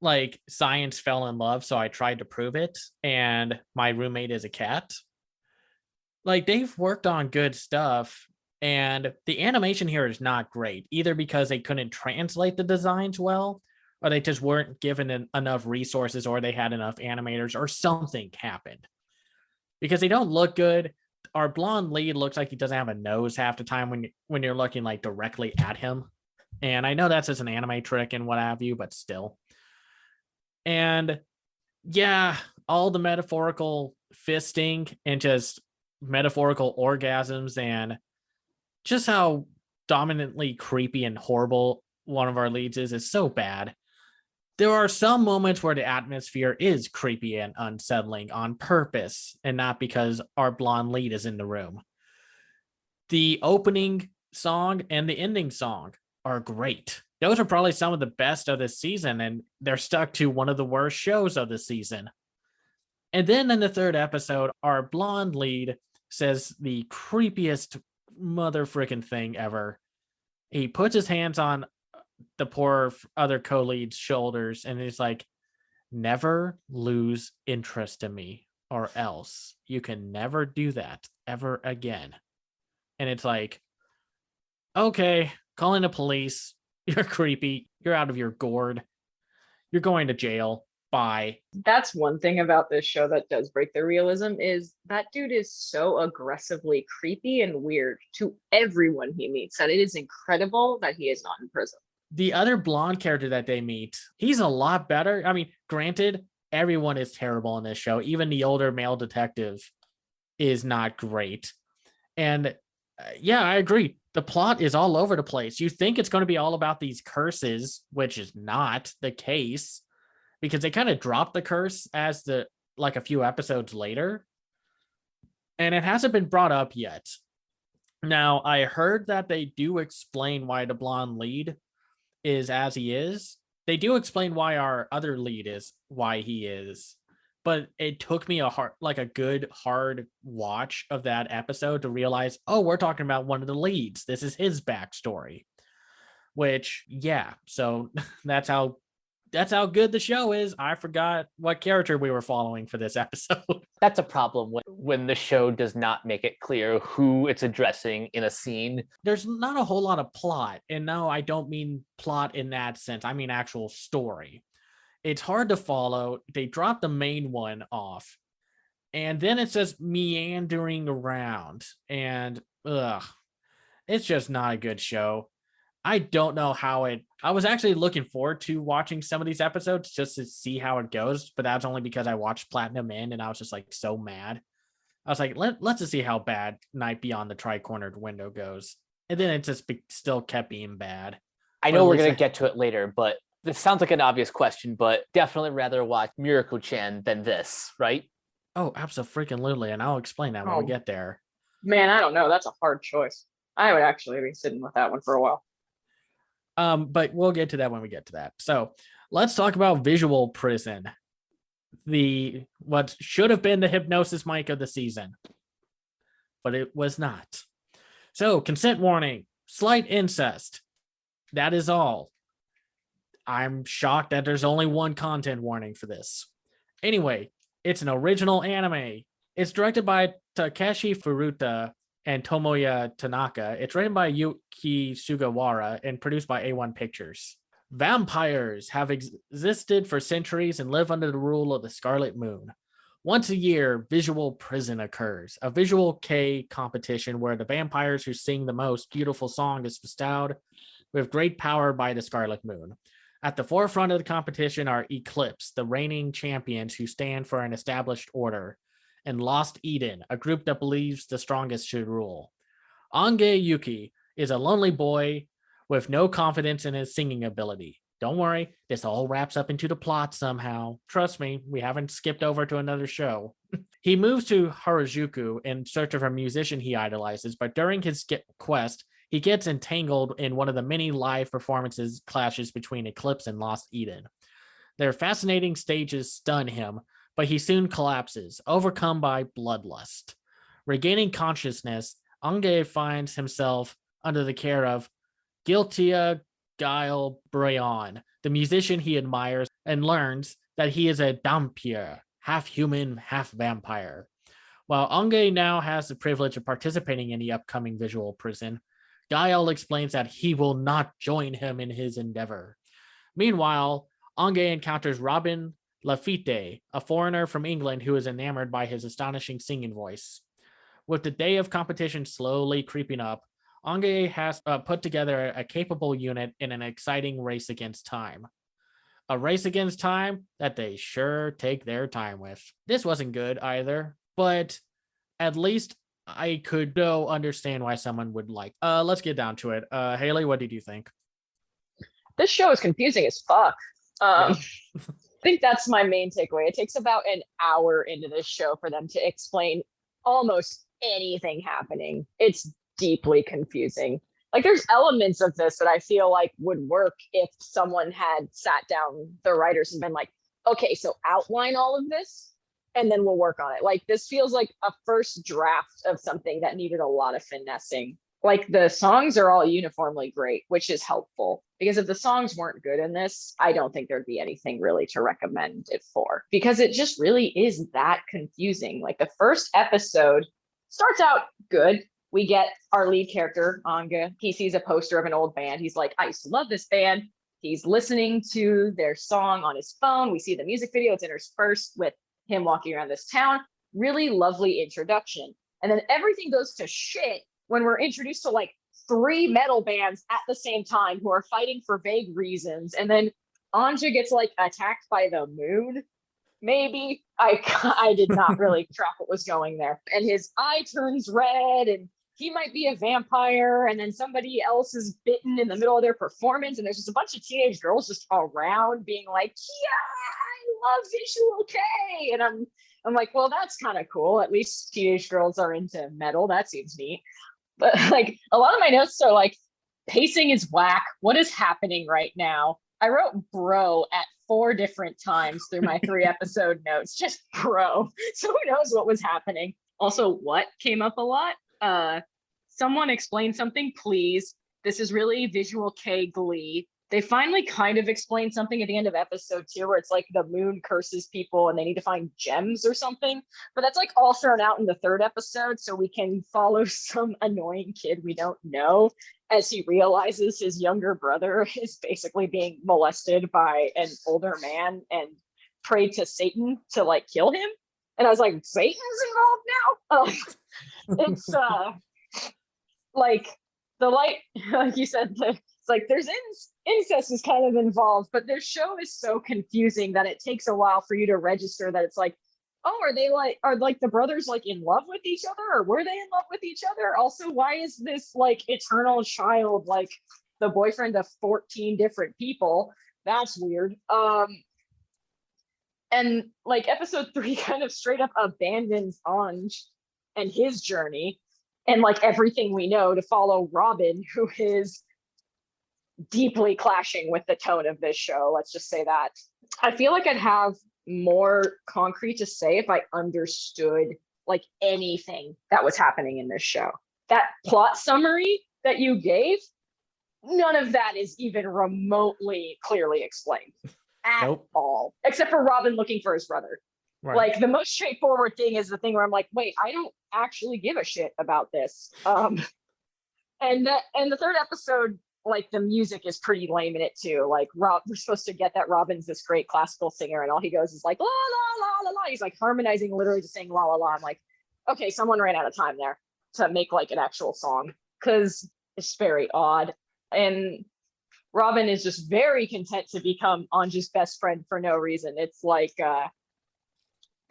like Science Fell in Love, so I tried to prove it, and My Roommate is a Cat. Like, they've worked on good stuff, and the animation here is not great, either because they couldn't translate the designs well, or they just weren't given enough resources, or they had enough animators, or something happened. Because they don't look good. Our blonde lead looks like he doesn't have a nose half the time when you're looking like directly at him. And I know that's just an anime trick and what have you, but still. And yeah, all the metaphorical fisting and just metaphorical orgasms and just how dominantly creepy and horrible one of our leads is so bad. There are some moments where the atmosphere is creepy and unsettling on purpose and not because our blonde lead is in the room. The opening song and the ending song are great. Those are probably some of the best of this season, and they're stuck to one of the worst shows of the season. And then in the third episode, our blonde lead says the creepiest mother frickin' thing ever. He puts his hands on the poor other co-lead's shoulders and he's like, "Never lose interest in me, or else you can never do that ever again." And it's like, okay, calling the police. You're creepy. You're out of your gourd. You're going to jail. Bye. That's one thing about this show that does break the realism is that dude is so aggressively creepy and weird to everyone he meets that it is incredible that he is not in prison. The other blonde character that they meet, he's a lot better. I mean, granted, everyone is terrible in this show. Even the older male detective is not great. And yeah, I agree. The plot is all over the place. You think it's going to be all about these curses, which is not the case, because they kind of dropped the curse as a few episodes later, and it hasn't been brought up yet. Now, I heard that they do explain why the blonde lead is as he is. They do explain why our other lead is why he is, but it took me a good hard watch of that episode to realize, oh, we're talking about one of the leads. This is his backstory. Which, yeah, so that's how good the show is. I forgot what character we were following for this episode. That's a problem when the show does not make it clear who it's addressing in a scene. There's not a whole lot of plot. And no, I don't mean plot in that sense. I mean actual story. It's hard to follow. They drop the main one off. And then it says meandering around. And it's just not a good show. I don't know how I was actually looking forward to watching some of these episodes just to see how it goes, but that's only because I watched Platinum End and I was just like so mad. I was like, let's just see how bad Night Beyond the Tri-Cornered Window goes. And then it just still kept being bad. I know we're going to get to it later, but this sounds like an obvious question, but definitely rather watch Miracle-chan than this, right? Oh, absolutely. And I'll explain that when we get there. Man, I don't know. That's a hard choice. I would actually be sitting with that one for a while. But we'll get to that when we get to that. So let's talk about Visual Prison. What should have been the hypnosis mic of the season, but it was not. So consent warning, slight incest. That is all. I'm shocked that there's only one content warning for this. Anyway, it's an original anime. It's directed by Takeshi Furuta and Tomoya Tanaka. It's written by Yuki Sugawara and produced by A1 Pictures. Vampires have existed for centuries and live under the rule of the Scarlet Moon. Once a year, Visual Prison occurs, a visual Kaye competition where the vampires who sing the most beautiful song is bestowed with great power by the Scarlet Moon. At the forefront of the competition are Eclipse, the reigning champions who stand for an established order, and Lost Eden, a group that believes the strongest should rule. Ange Yuki is a lonely boy with no confidence in his singing ability. Don't worry, this all wraps up into the plot somehow. Trust me, we haven't skipped over to another show. He moves to Harajuku in search of a musician he idolizes, but during his quest, he gets entangled in one of the many live performances clashes between Eclipse and Lost Eden. Their fascinating stages stun him, but he soon collapses, overcome by bloodlust. Regaining consciousness, Ange finds himself under the care of Giltia Guile Brayon, the musician he admires, and learns that he is a Dhampir, half human, half vampire. While Ange now has the privilege of participating in the upcoming Visual Prison, Guile explains that he will not join him in his endeavor. Meanwhile, Ange encounters Robin Lafitte, a foreigner from England who is enamored by his astonishing singing voice. With the day of competition slowly creeping up, Ange has put together a capable unit in an exciting race against time. A race against time that they sure take their time with. This wasn't good either, but at least I could understand why someone would like. Let's get down to it. Haley, what did you think? This show is confusing as fuck. I think that's my main takeaway. It takes about an hour into this show for them to explain almost anything happening. It's deeply confusing. Like, there's elements of this that I feel like would work if someone had sat down, the writers, and been like, okay, so outline all of this and then we'll work on it. Like, this feels like a first draft of something that needed a lot of finessing. Like, the songs are all uniformly great, which is helpful, because if the songs weren't good in this, I don't think there'd be anything really to recommend it for, because it just really is that confusing. Like, the first episode starts out good. We get our lead character, Anga. He sees a poster of an old band. He's like, I used to love this band. He's listening to their song on his phone. We see the music video. It's interspersed with him walking around this town. Really lovely introduction. And then everything goes to shit when we're introduced to like 3 metal bands at the same time who are fighting for vague reasons. And then Anja gets like attacked by the moon. Maybe I did not really track what was going there. And his eye turns red and he might be a vampire. And then somebody else is bitten in the middle of their performance. And there's just a bunch of teenage girls just around being like, yeah, I love Visual Kaye. And I'm like, well, that's kind of cool. At least teenage girls are into metal. That seems neat. But like a lot of my notes are like, pacing is whack. What is happening right now? I wrote bro at 4 different times through my 3 episode notes, just bro. So who knows what was happening? Also, what came up a lot? Someone explain something, please. This is really Visual Kaye glee. They finally kind of explained something at the end of episode 2 where it's like the moon curses people and they need to find gems or something. But that's like all thrown out in the 3rd episode so we can follow some annoying kid we don't know as he realizes his younger brother is basically being molested by an older man and prayed to Satan to like kill him. And I was like, Satan's involved now? It's like the light, like you said, it's like there's incest is kind of involved, but this show is so confusing that it takes a while for you to register that it's like, oh, are like the brothers like in love with each other, or were they in love with each other? Also, why is this like eternal child like the boyfriend of 14 different people? That's weird. And like episode 3 kind of straight up abandons Anj and his journey and like everything we know to follow Robin, who is deeply clashing with the tone of this show. Let's just say that. I feel like I'd have more concrete to say if I understood like anything that was happening in this show. That plot summary that you gave, none of that is even remotely clearly explained at all, except for Robin looking for his brother. Right. Like the most straightforward thing is the thing where I'm like, wait, I don't actually give a shit about this. And the 3rd episode, like the music is pretty lame in it too. Like we're supposed to get that Robin's this great classical singer and all he goes is like la la la la la. He's like harmonizing, literally just saying la la la. I'm like, okay, someone ran out of time there to make like an actual song because it's very odd. And Robin is just very content to become Anja's best friend for no reason. It's like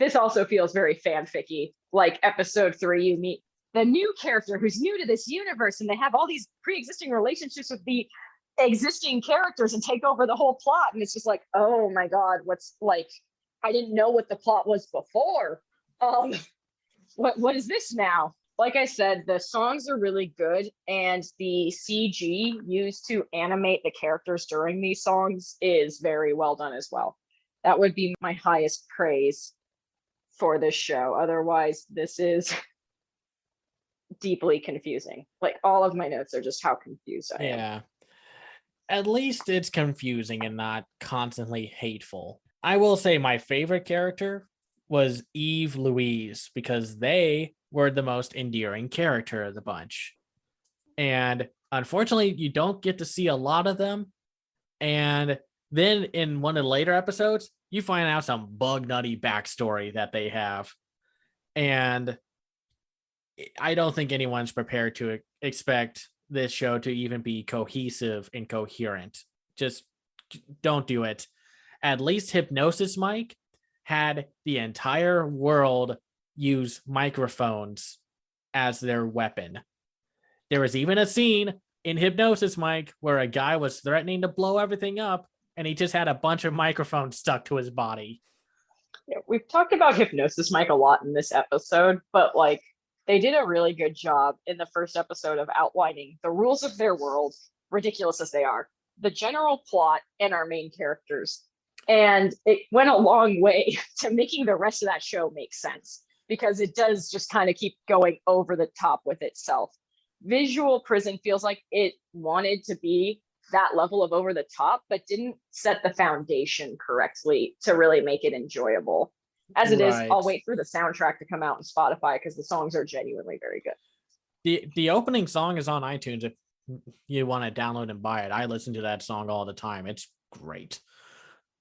this also feels very fanficky. Like episode 3, you meet the new character who's new to this universe and they have all these pre-existing relationships with the existing characters and take over the whole plot. And it's just like, oh my God, what's like, I didn't know what the plot was before. What is this now? Like I said, the songs are really good and the CG used to animate the characters during these songs is very well done as well. That would be my highest praise for this show. Otherwise, this is deeply confusing. Like all of my notes are just how confused I am. Yeah. At least it's confusing and not constantly hateful. I will say my favorite character was Eve Louise because they were the most endearing character of the bunch. And unfortunately, you don't get to see a lot of them. And then in one of the later episodes, you find out some bug nutty backstory that they have. And I don't think anyone's prepared to expect this show to even be cohesive and coherent. Just don't do it. At least Hypnosis Mike had the entire world use microphones as their weapon. There was even a scene in Hypnosis Mike where a guy was threatening to blow everything up and he just had a bunch of microphones stuck to his body. Yeah, we've talked about Hypnosis Mike a lot in this episode, but like they did a really good job in the first episode of outlining the rules of their world, ridiculous as they are, the general plot, and our main characters. And it went a long way to making the rest of that show make sense because it does just kind of keep going over the top with itself. Visual Prison feels like it wanted to be that level of over the top, but didn't set the foundation correctly to really make it enjoyable. As it is, I'll wait for the soundtrack to come out on Spotify because the songs are genuinely very good. The opening song is on iTunes you want to download and buy it. I listen to that song all the time. It's great.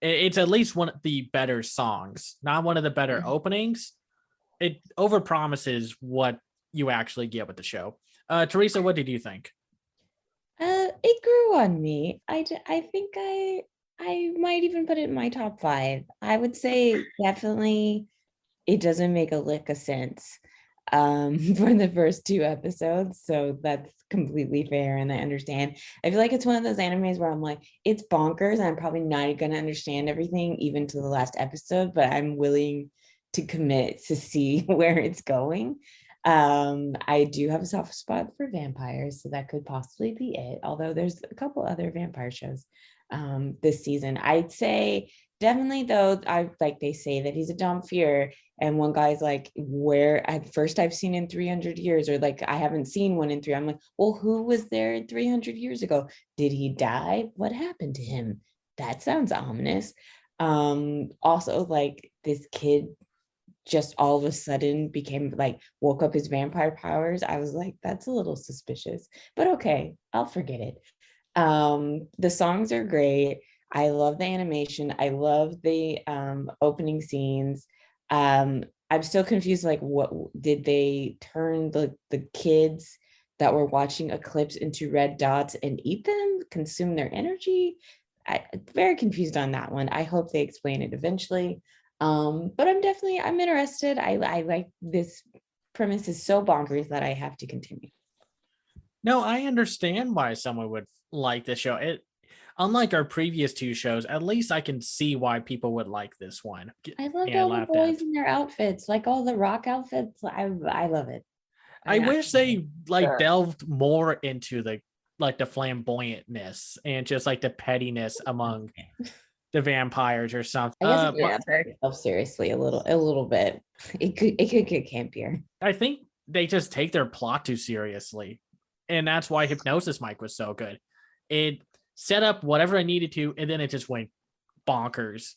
It's at least one of the better songs, not one of the better openings. It overpromises what you actually get with the show. Teresa, what did you think? It grew on me. I think I might even put it in my top 5. I would say definitely it doesn't make a lick of sense for the first 2 episodes. So that's completely fair and I understand. I feel like it's one of those animes where I'm like, it's bonkers and I'm probably not going to understand everything even to the last episode, but I'm willing to commit to see where it's going. I do have a soft spot for vampires, so that could possibly be it. Although there's a couple other vampire shows this season. I'd say definitely though, I like they say that he's a Domfir, and one guy's like, where at first I've seen in 300 years, or like I haven't seen one in 3. I'm like, well, who was there 300 years ago? Did he die? What happened to him? That sounds ominous. Also, like this kid just all of a sudden became like woke up his vampire powers. I was like, that's a little suspicious, but okay, I'll forget it. The songs are great. I love the animation. I love the opening scenes. I'm still confused, like what did they turn the kids that were watching Eclipse into red dots and eat them, consume their energy? I'm very confused on that one. I hope they explain it eventually. But I'm interested. I like this premise is so bonkers that I have to continue. No, I understand why someone would like this show. It, unlike our previous 2 shows, at least I can see why people would like this one. I loved all the boys in their outfits, like all the rock outfits. I love it. I wish they like delved more into the flamboyantness and just like the pettiness among the vampires or something. I guess take yourself seriously a little bit. It could get campier. I think they just take their plot too seriously, and that's why Hypnosis Mike was so good. It set up whatever I needed to, and then it just went bonkers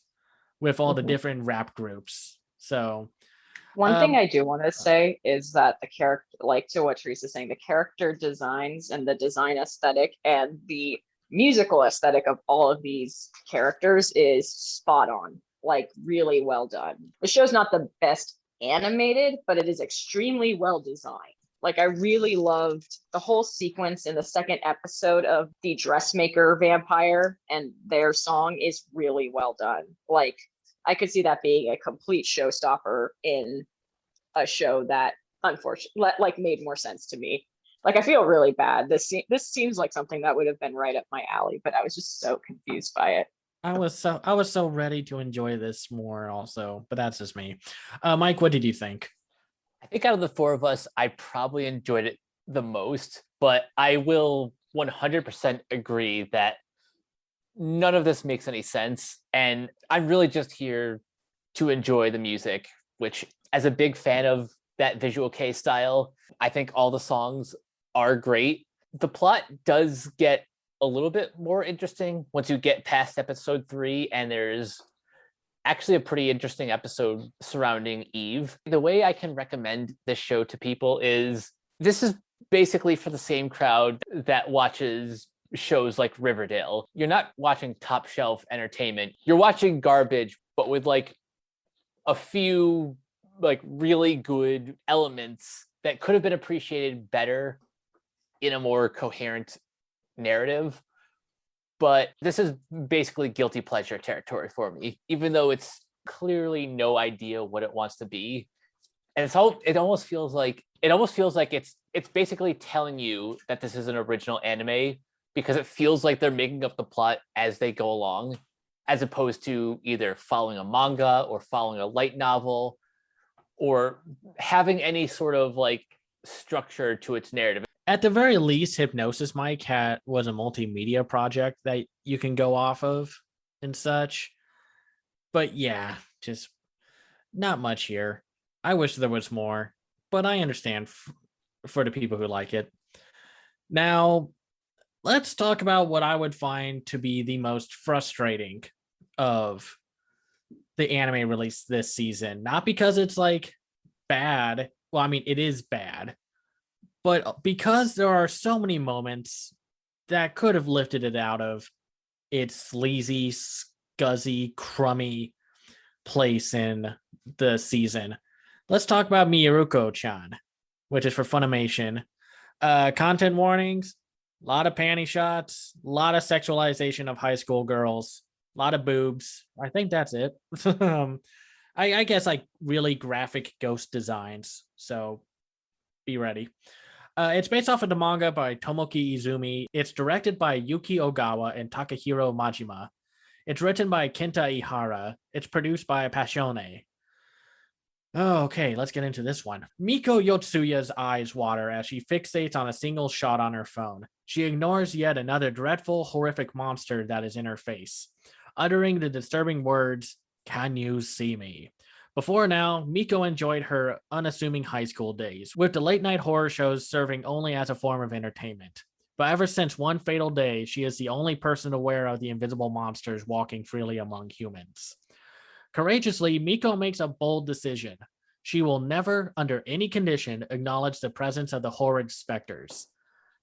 with all the different rap groups. So one thing I do want to say is that the character, like to what Teresa's saying, the character designs and the design aesthetic and the musical aesthetic of all of these characters is spot on, like really well done. The show's not the best animated, but it is extremely well designed. Like I really loved the whole sequence in the second episode of the dressmaker vampire, and their song is really well done. Like I could see that being a complete showstopper in a show that unfortunately like made more sense to me. Like I feel really bad. This seems like something that would have been right up my alley, but I was just so confused by it. I was so ready to enjoy this more also, but that's just me. Mike, what did you think? I think out of the 4 of us, I probably enjoyed it the most, but I will 100% agree that none of this makes any sense. And I'm really just here to enjoy the music, which as a big fan of that visual K style, I think all the songs are great. The plot does get a little bit more interesting once you get past episode 3, and there's actually a pretty interesting episode surrounding Eve. The way I can recommend this show to people is this is basically for the same crowd that watches shows like Riverdale. You're not watching top shelf entertainment. You're watching garbage, but with like a few like really good elements that could have been appreciated better in a more coherent narrative. But this is basically guilty pleasure territory for me, even though it's clearly no idea what it wants to be. And it almost feels like it's basically telling you that this is an original anime because it feels like they're making up the plot as they go along, as opposed to either following a manga or following a light novel or having any sort of like structure to its narrative. At the very least, Hypnosis Mike was a multimedia project that you can go off of and such. But yeah, just not much here. I wish there was more, but I understand for the people who like it. Now, let's talk about what I would find to be the most frustrating of the anime release this season. Not because it's like bad. Well, I mean, it is bad. But because there are so many moments that could have lifted it out of its sleazy, scuzzy, crummy place in the season. Let's talk about Miruko-chan, which is for Funimation. Content warnings, a lot of panty shots, a lot of sexualization of high school girls, a lot of boobs. I think that's it. I guess like really graphic ghost designs. So be ready. It's based off of the manga by Tomoki Izumi. It's directed by Yuki Ogawa and Takahiro Majima. It's written by Kenta Ihara. It's produced by Passione. Oh, okay, let's get into this one. Miko Yotsuya's eyes water as she fixates on a single shot on her phone. She ignores yet another dreadful, horrific monster that is in her face, uttering the disturbing words, "Can you see me?" Before now, Miko enjoyed her unassuming high school days, with the late-night horror shows serving only as a form of entertainment. But ever since one fatal day, she is the only person aware of the invisible monsters walking freely among humans. Courageously, Miko makes a bold decision. She will never, under any condition, acknowledge the presence of the horrid specters.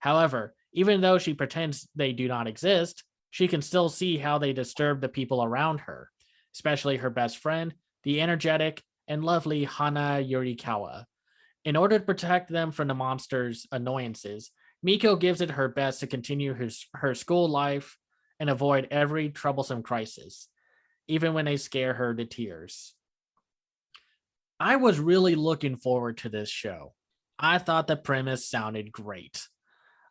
However, even though she pretends they do not exist, she can still see how they disturb the people around her, especially her best friend, the energetic and lovely Hana Yurikawa. In order to protect them from the monster's annoyances, Miko gives it her best to continue her school life and avoid every troublesome crisis, even when they scare her to tears. I was really looking forward to this show. I thought the premise sounded great.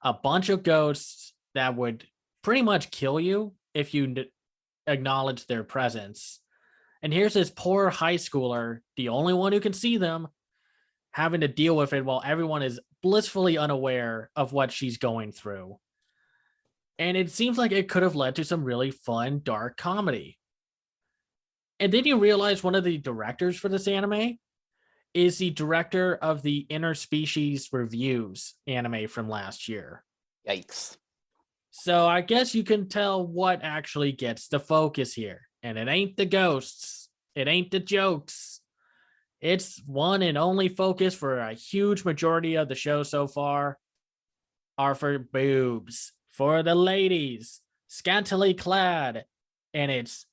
A bunch of ghosts that would pretty much kill you if you acknowledge their presence. And here's this poor high schooler, the only one who can see them, having to deal with it while everyone is blissfully unaware of what she's going through. And it seems like it could have led to some really fun, dark comedy. And then you realize one of the directors for this anime is the director of the Interspecies Reviews anime from last year. Yikes. So I guess you can tell what actually gets the focus here. And it ain't the ghosts. It ain't the jokes. It's one and only focus for a huge majority of the show so far are for boobs, for the ladies, scantily clad. And it's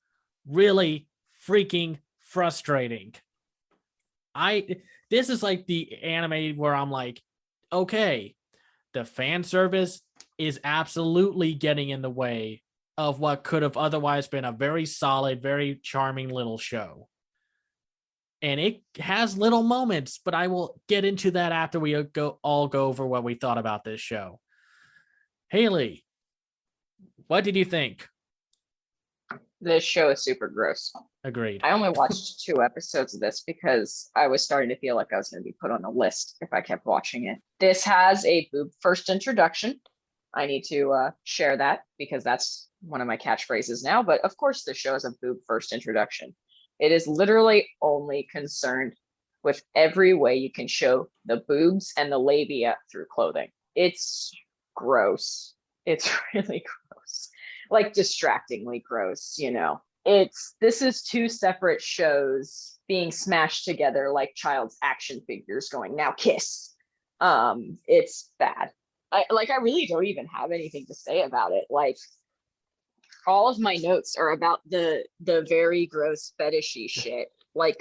really freaking frustrating. This is like the anime where I'm like, okay, the fan service is absolutely getting in the way of what could have otherwise been a very solid, very charming little show. And it has little moments, but I will get into that after we all go over what we thought about this show. Haley, what did you think? This show is super gross. Agreed. I only watched 2 episodes of this because I was starting to feel like I was going to be put on a list if I kept watching it. This has a boob first introduction. I need to share that because that's one of my catchphrases now. But of course, the show has a boob first introduction. It is literally only concerned with every way you can show the boobs and the labia through clothing. It's gross. It's really gross. Like distractingly gross, you know. This is 2 separate shows being smashed together like child's action figures going, now kiss. It's bad. I really don't even have anything to say about it. Like, all of my notes are about the very gross fetishy shit. Like,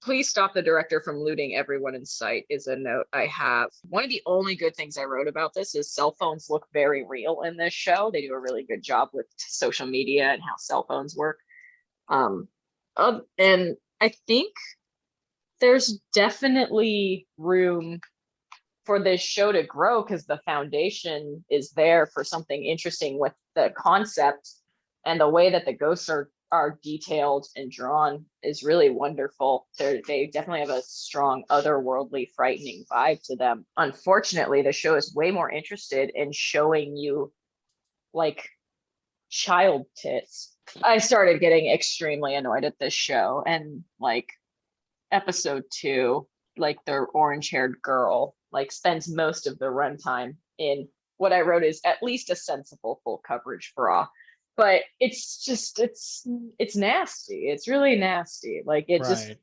please stop the director from looting everyone in sight is a note I have. One of the only good things I wrote about this is cell phones look very real in this show. They do a really good job with social media and how cell phones work. And I think there's definitely room for this show to grow because the foundation is there for something interesting with the concept, and the way that the ghosts are detailed and drawn is really wonderful. They definitely have a strong otherworldly, frightening vibe to them. Unfortunately, the show is way more interested in showing you like child tits. I started getting extremely annoyed at this show, and like episode 2, like the orange-haired girl like spends most of the runtime in what I wrote is at least a sensible full coverage bra. But it's just it's nasty. It's really nasty. Like it just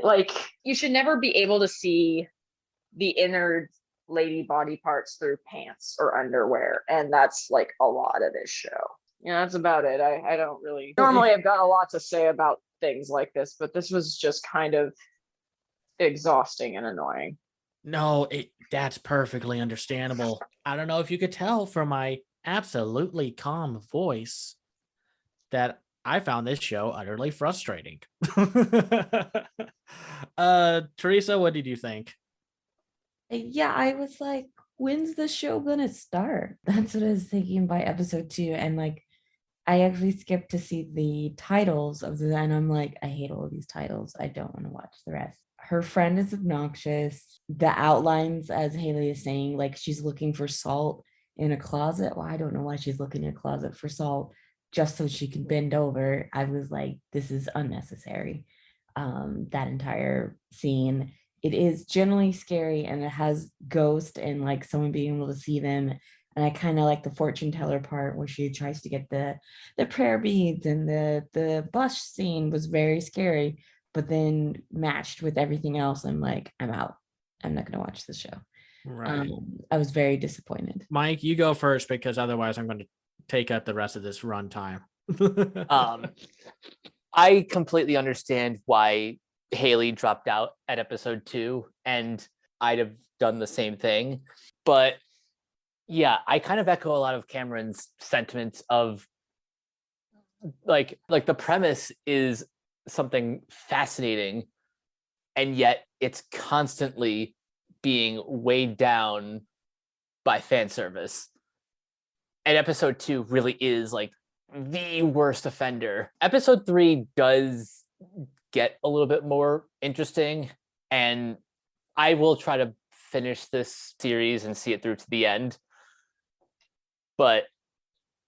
like you should never be able to see the innards lady body parts through pants or underwear, and that's like a lot of this show. Yeah, that's about it. I don't really normally I've got a lot to say about things like this, but this was just kind of exhausting and annoying. No, that's perfectly understandable. I don't know if you could tell from my absolutely calm voice that I found this show utterly frustrating. Teresa, what did you think? Yeah, I was like, when's the show gonna start? That's what I was thinking by episode 2. And like, I actually skipped to see the titles of the, and I'm like, I hate all of these titles. I don't want to watch the rest. Her friend is obnoxious. The outlines, as Haley is saying, like she's looking for salt in a closet. Well, I don't know why she's looking in a closet for salt just so she can bend over. I was like, this is unnecessary. That entire scene. It is generally scary, and it has ghosts and like someone being able to see them. And I kind of like the fortune teller part where she tries to get the prayer beads, and the bus scene was very scary, but then matched with everything else, I'm like, I'm out. I'm not gonna watch this show. Right. I was very disappointed. Mike, you go first because otherwise I'm going to take up the rest of this runtime. I completely understand why Haley dropped out at episode 2, and I'd have done the same thing. But yeah, I kind of echo a lot of Cameron's sentiments of like the premise is something fascinating, and yet it's constantly being weighed down by fan service. And episode 2 really is like the worst offender. Episode 3 does get a little bit more interesting, and I will try to finish this series and see it through to the end. But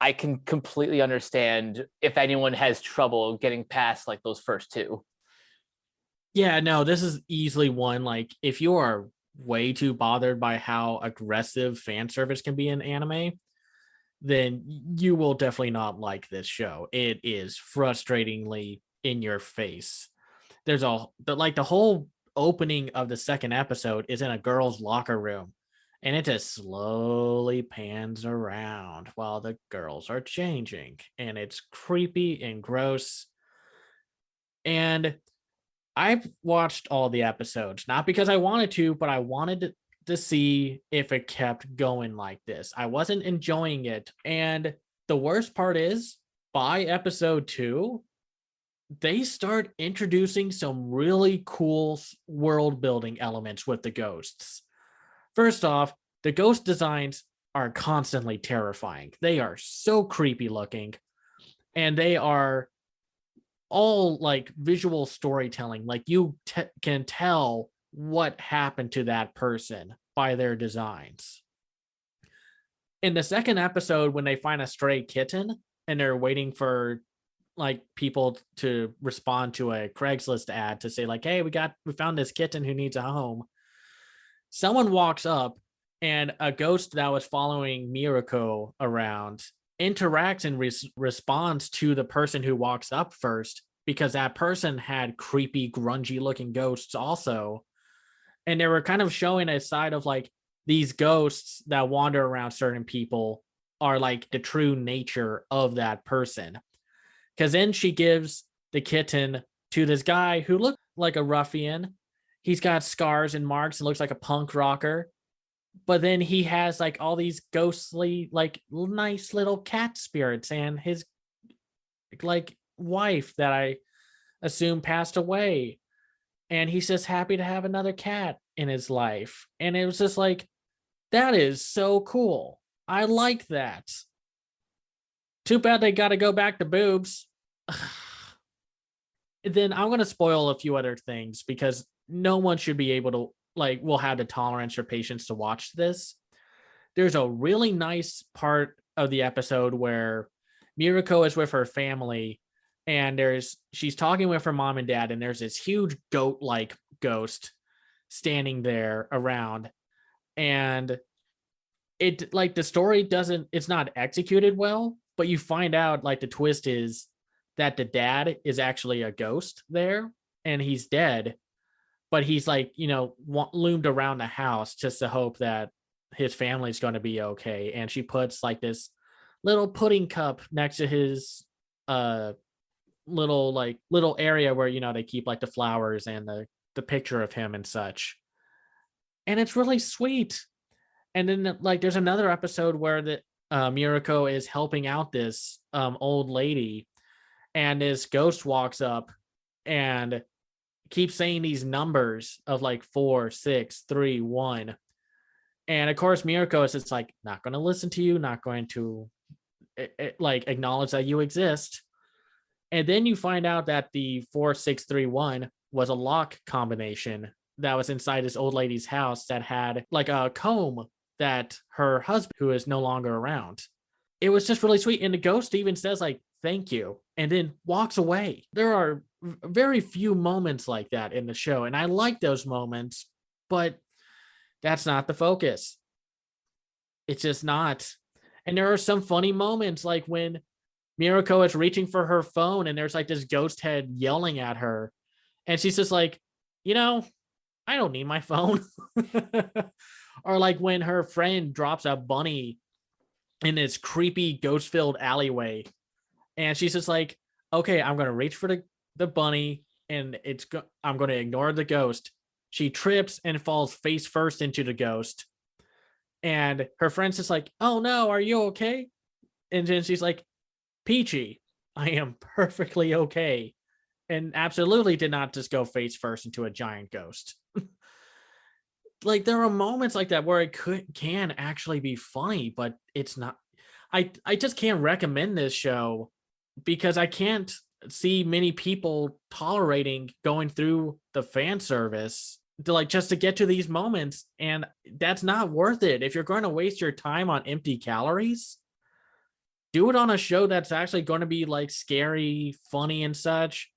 I can completely understand if anyone has trouble getting past like those first 2. Yeah, no, this is easily one. Like, if you are way too bothered by how aggressive fan service can be in anime, then you will definitely not like this show. It is frustratingly in your face. There's the whole opening of the second episode is in a girl's locker room, and it just slowly pans around while the girls are changing, and it's creepy and gross. And I've watched all the episodes, not because I wanted to, but I wanted to see if it kept going like this. I wasn't enjoying it. And the worst part is, by episode 2, they start introducing some really cool world building elements with the ghosts. First off, the ghost designs are constantly terrifying. They are so creepy looking, and they are all like visual storytelling. Like you can tell what happened to that person by their designs. In the second episode, when they find a stray kitten and they're waiting for like people to respond to a Craigslist ad to say like, hey, we found this kitten who needs a home. Someone walks up, and a ghost that was following Mirako around interacts and responds to the person who walks up first, because that person had creepy, grungy looking ghosts also. And they were kind of showing a side of like these ghosts that wander around certain people are like the true nature of that person. Because then she gives the kitten to this guy who looked like a ruffian. He's got scars and marks and looks like a punk rocker. But then he has like all these ghostly, like nice little cat spirits, and his like wife that I assume passed away. And he's just happy to have another cat in his life. And it was just like, that is so cool. I like that. Too bad they got to go back to boobs. Then I'm going to spoil a few other things, because no one should be able to, like, will have the tolerance or patience to watch this. There's a really nice part of the episode where Mirako is with her family, and she's talking with her mom and dad, and there's this huge goat-like ghost standing there around. And it, like, the story it's not executed well, but you find out, like, the twist is that the dad is actually a ghost there, and he's dead. but he's like, loomed around the house just to hope that his family's going to be okay. And she puts like this little pudding cup next to his little area where they keep like the flowers and the picture of him and such. And it's really sweet. And then like there's another episode where the Mirako is helping out this old lady, and this ghost walks up and keeps saying these numbers of like 4, 6, 3, 1. And of course, Mirako is just like not going to listen to you, not going to like acknowledge that you exist. And then you find out that the 4, 6, 3, 1 was a lock combination that was inside this old lady's house that had like a comb that her husband, who is no longer around. It was just really sweet. And the ghost even says like, thank you, and then walks away. There are very few moments like that in the show. And I like those moments, but that's not the focus. It's just not. And there are some funny moments like when Mirako is reaching for her phone and there's like this ghost head yelling at her. And she's just like, I don't need my phone. Or like when her friend drops a bunny in this creepy ghost-filled alleyway. And she's just like, okay, I'm going to reach for the bunny and I'm going to ignore the ghost. She trips and falls face first into the ghost. And her friend's just like, oh no, are you okay? And then she's like, Peachy, I am perfectly okay. And absolutely did not just go face first into a giant ghost. Like there are moments like that where it can actually be funny, but it's not. I just can't recommend this show because I can't see many people tolerating going through the fan service to like just to get to these moments, and that's not worth it. If you're going to waste your time on empty calories, do it on a show that's actually going to be like scary, funny, and such.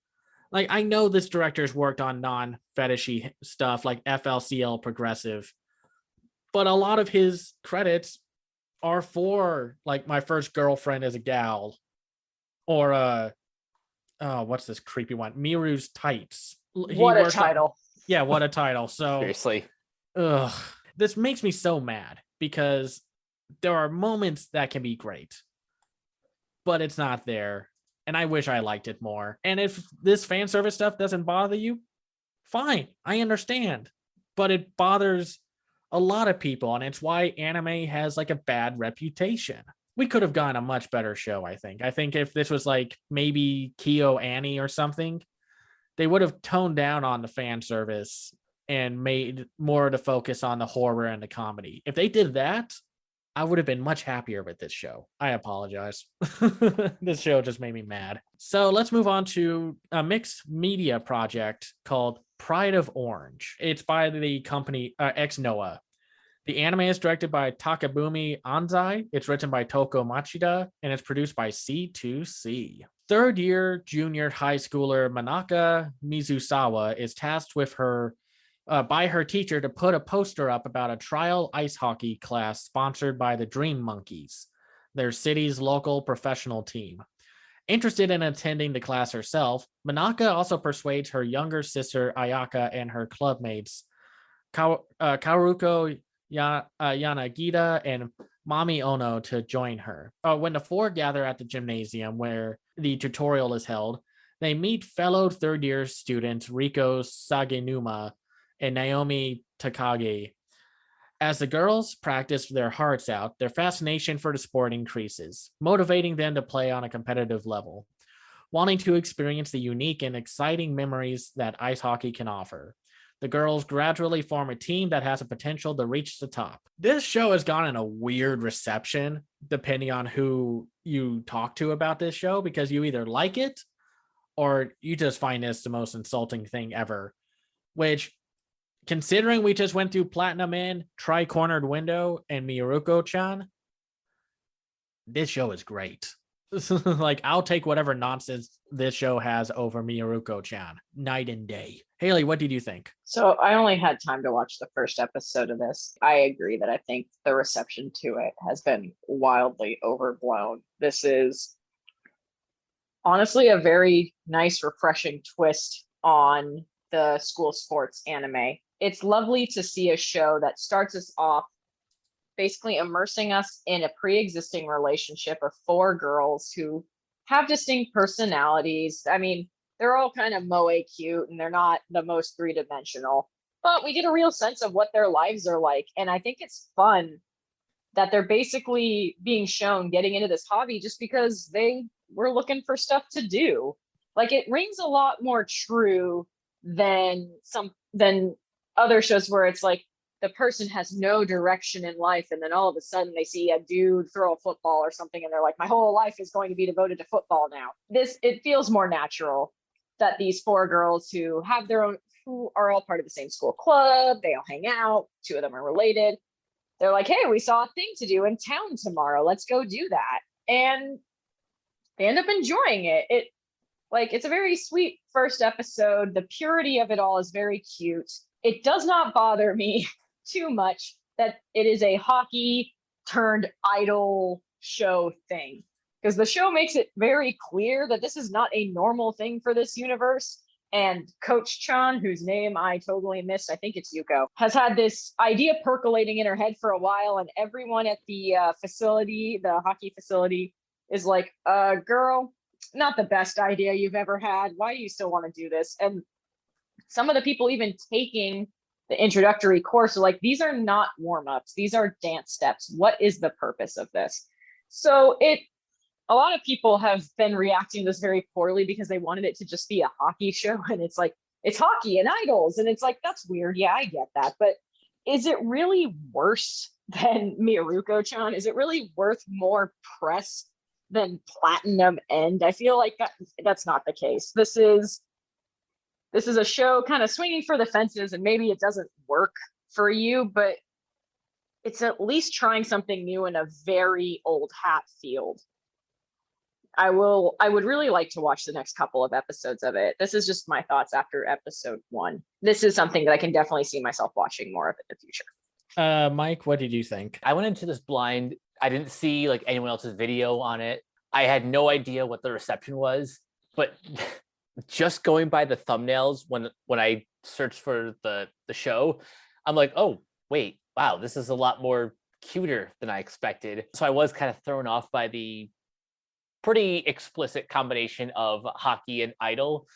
Like, I know this director's worked on non-fetishy stuff like FLCL Progressive, but a lot of his credits are for like My First Girlfriend is a Gal, or what's this creepy one? Miru's Tights. What a title. Yeah, what a title. So Seriously. This makes me so mad because there are moments that can be great, but it's not there. And I wish I liked it more. And if this fan service stuff doesn't bother you, fine, I understand. But it bothers a lot of people, and it's why anime has like a bad reputation. We could have gotten a much better show, I think. I think if this was like maybe Kyo Annie or something, they would have toned down on the fan service and made more to focus on the horror and the comedy. If they did that, I would have been much happier with this show. I apologize. This show just made me mad. So let's move on to a mixed media project called Pride of Orange. It's by the company Ex Noah. The anime is directed by Takabumi Anzai. It's written by Toko Machida, and it's produced by C2C. Third-year junior high schooler Manaka Mizusawa is tasked with by her teacher to put a poster up about a trial ice hockey class sponsored by the Dream Monkeys, their city's local professional team. Interested in attending the class herself, Manaka also persuades her younger sister Ayaka and her clubmates Kaoruko Yanagita and Mami Ono to join her. When the four gather at the gymnasium where the tutorial is held, they meet fellow third-year students Riko Sagenuma and Naomi Takagi. As the girls practice their hearts out, their fascination for the sport increases, motivating them to play on a competitive level, wanting to experience the unique and exciting memories that ice hockey can offer. The girls gradually form a team that has the potential to reach the top. This show has gotten a weird reception depending on who you talk to about this show, because you either like it or you just find this the most insulting thing ever, which, considering we just went through Platinum In, Tri-Cornered Window, and Miruko-chan, this show is great. Like, I'll take whatever nonsense this show has over Miruko-chan, night and day. Haley, what did you think? So I only had time to watch the first episode of this. I agree that I think the reception to it has been wildly overblown. This is honestly a very nice, refreshing twist on the school sports anime. It's lovely to see a show that starts us off basically immersing us in a pre-existing relationship of four girls who have distinct personalities. I mean, they're all kind of moe cute and they're not the most three-dimensional, but we get a real sense of what their lives are like. And I think it's fun that they're basically being shown getting into this hobby just because they were looking for stuff to do. Like, it rings a lot more true than other shows where it's like the person has no direction in life and then all of a sudden they see a dude throw a football or something and they're like, my whole life is going to be devoted to football now. It feels more natural that these four girls who are all part of the same school club, they all hang out, two of them are related. They're like, hey, we saw a thing to do in town tomorrow, let's go do that. And they end up enjoying it. It's a very sweet first episode. The purity of it all is very cute. It does not bother me too much that it is a hockey turned idol show thing, because the show makes it very clear that this is not a normal thing for this universe. And Coach Chan, whose name I totally missed, I think it's Yuko, has had this idea percolating in her head for a while, and everyone at the facility, the hockey facility, is like, girl, not the best idea you've ever had. Why do you still want to do this? And some of the people even taking the introductory course are like, these are not warm-ups. These are dance steps. What is the purpose of this? So a lot of people have been reacting to this very poorly because they wanted it to just be a hockey show. And it's like, it's hockey and idols. And it's like, that's weird. Yeah, I get that. But is it really worse than Miruko-chan? Is it really worth more press than Platinum End? I feel like that's not the case. This is a show kind of swinging for the fences, and maybe it doesn't work for you, but it's at least trying something new in a very old hat field. I would really like to watch the next couple of episodes of it. This is just my thoughts after episode 1. This is something that I can definitely see myself watching more of in the future. Mike, what did you think? I went into this blind. I didn't see like anyone else's video on it. I had no idea what the reception was, but just going by the thumbnails when I searched for the show, I'm like, oh wait, wow, this is a lot more cuter than I expected. So I was kind of thrown off by the pretty explicit combination of hockey and idol.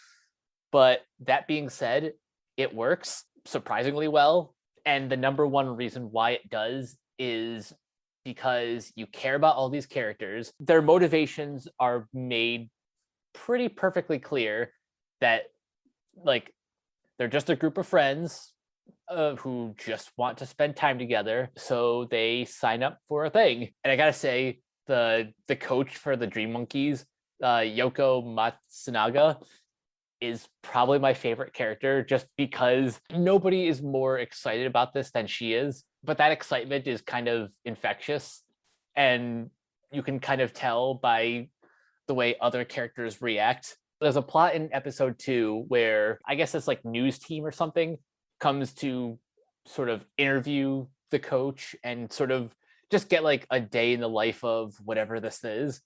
But that being said, it works surprisingly well. And the number one reason why it does is because you care about all these characters. Their motivations are made pretty perfectly clear, that like they're just a group of friends who just want to spend time together, so they sign up for a thing. And I gotta say, the coach for the Dream Monkeys, Yoko Matsunaga, is probably my favorite character, just because nobody is more excited about this than she is. But that excitement is kind of infectious, and you can kind of tell by the way other characters react. There's a plot in episode 2 where I guess this like news team or something comes to sort of interview the coach and sort of just get like a day in the life of whatever this is.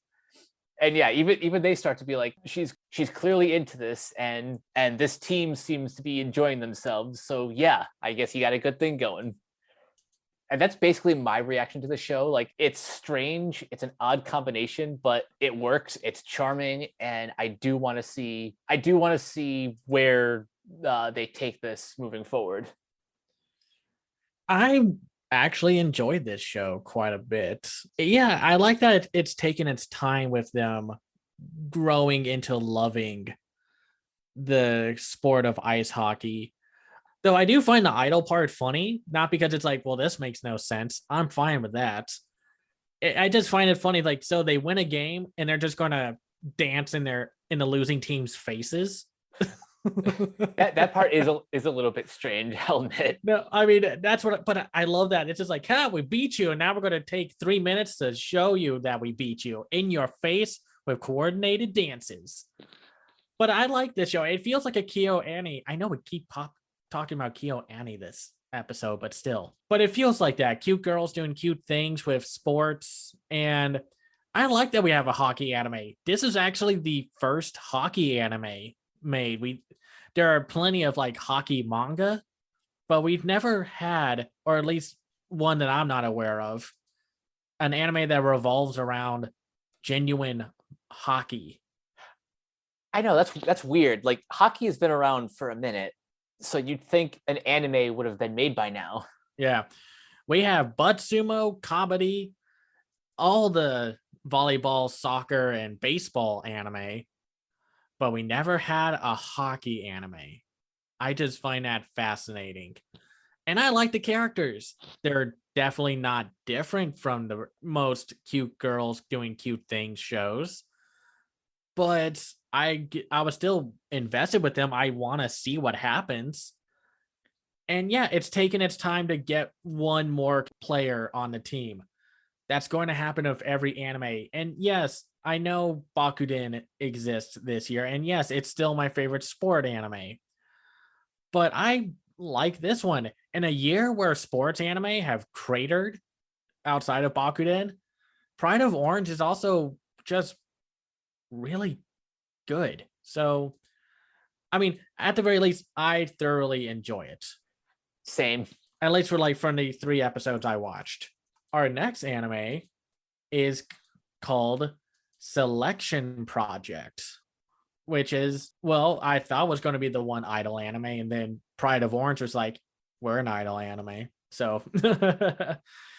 And yeah, even they start to be like, she's clearly into this, and this team seems to be enjoying themselves. So yeah, I guess you got a good thing going. And that's basically my reaction to the show. Like, it's strange, it's an odd combination, but it works. It's charming, and I do want to see where they take this moving forward. I actually enjoyed this show quite a bit. Yeah, I like that it's taken its time with them growing into loving the sport of ice hockey. Though I do find the idol part funny, not because it's like, well, this makes no sense. I'm fine with that. I just find it funny, like, so they win a game and they're just going to dance in the losing team's faces. that part is a little bit strange, I'll admit. No, I mean, that's what, but I love that. It's just like, we beat you, and now we're going to take 3 minutes to show you that we beat you in your face with coordinated dances. But I like this show. It feels like a KyoAni. I know we keep talking about KyoAni this episode, but still. But it feels like that. Cute girls doing cute things with sports. And I like that we have a hockey anime. This is actually the first hockey anime made. there are plenty of like hockey manga, but we've never had, or at least one that I'm not aware of, an anime that revolves around genuine hockey. I know that's weird. Like hockey has been around for a minute, so you'd think an anime would have been made by now. Yeah. We have butt sumo, comedy, all the volleyball, soccer, and baseball anime, but we never had a hockey anime. I just find that fascinating. And I like the characters. They're definitely not different from the most cute girls doing cute things shows. But I was still invested with them. I want to see what happens. And yeah, it's taken its time to get one more player on the team. That's going to happen with every anime. And yes, I know Bakuden exists this year. And yes, it's still my favorite sport anime. But I like this one. In a year where sports anime have cratered outside of Bakuden, Pride of Orange is also just really good. So, I mean, at the very least, I thoroughly enjoy it. Same. At least for like from the 3 episodes I watched. Our next anime is called Selection Project, which is, well, I thought was going to be the one idol anime, and then Pride of Orange was like, we're an idol anime. So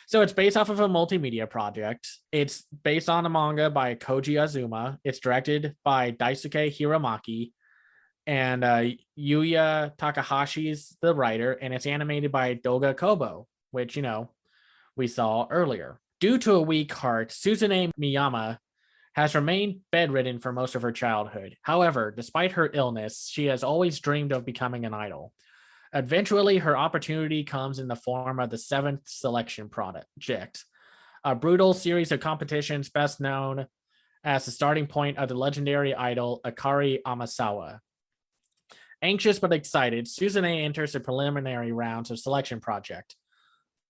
so it's based off of a multimedia project. It's based on a manga by Koji Azuma. It's directed by Daisuke Hiramaki, and Yuya Takahashi's the writer, and it's animated by Doga Kobo, which, you know, we saw earlier. Due to a weak heart, Suzune Miyama has remained bedridden for most of her childhood. However, despite her illness, she has always dreamed of becoming an idol. Eventually, her opportunity comes in the form of the 7th Selection Project, a brutal series of competitions best known as the starting point of the legendary idol Akari Amasawa. Anxious but excited, Suzune enters the preliminary rounds of Selection Project.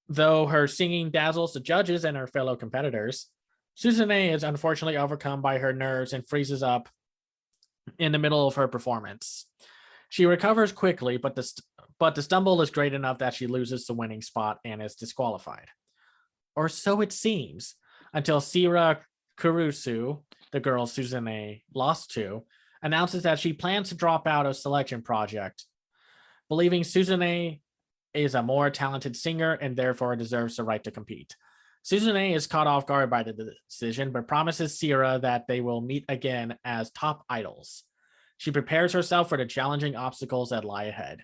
Though her singing dazzles the judges and her fellow competitors, Suzune is unfortunately overcome by her nerves and freezes up in the middle of her performance. She recovers quickly, but the stumble is great enough that she loses the winning spot and is disqualified. Or so it seems, until Sira Kurusu, the girl Suzune lost to, announces that she plans to drop out of Selection Project, believing Suzune is a more talented singer and therefore deserves the right to compete. Suzune is caught off guard by the decision, but promises Sira that they will meet again as top idols. She prepares herself for the challenging obstacles that lie ahead.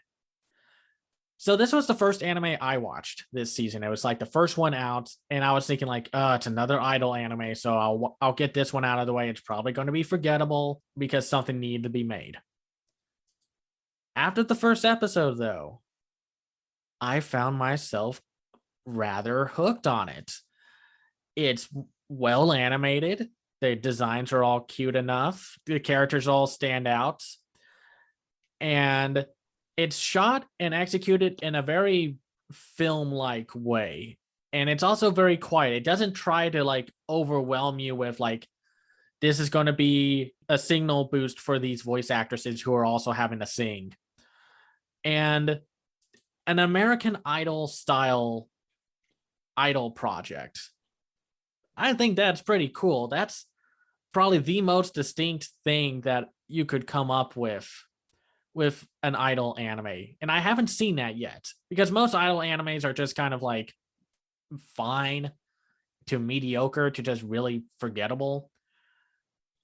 So this was the first anime I watched this season. It was like the first one out, and I was thinking like, it's another idol anime, so I'll get this one out of the way. It's probably going to be forgettable because something needed to be made. After the first episode, though, I found myself rather hooked on it. It's well animated. The designs are all cute enough. The characters all stand out. And it's shot and executed in a very film-like way. And it's also very quiet. It doesn't try to like overwhelm you with like, this is going to be a signal boost for these voice actresses who are also having to sing. And an American Idol style idol project, I think that's pretty cool. That's probably the most distinct thing that you could come up with an idol anime. And I haven't seen that yet, because most idol animes are just kind of like fine to mediocre to just really forgettable.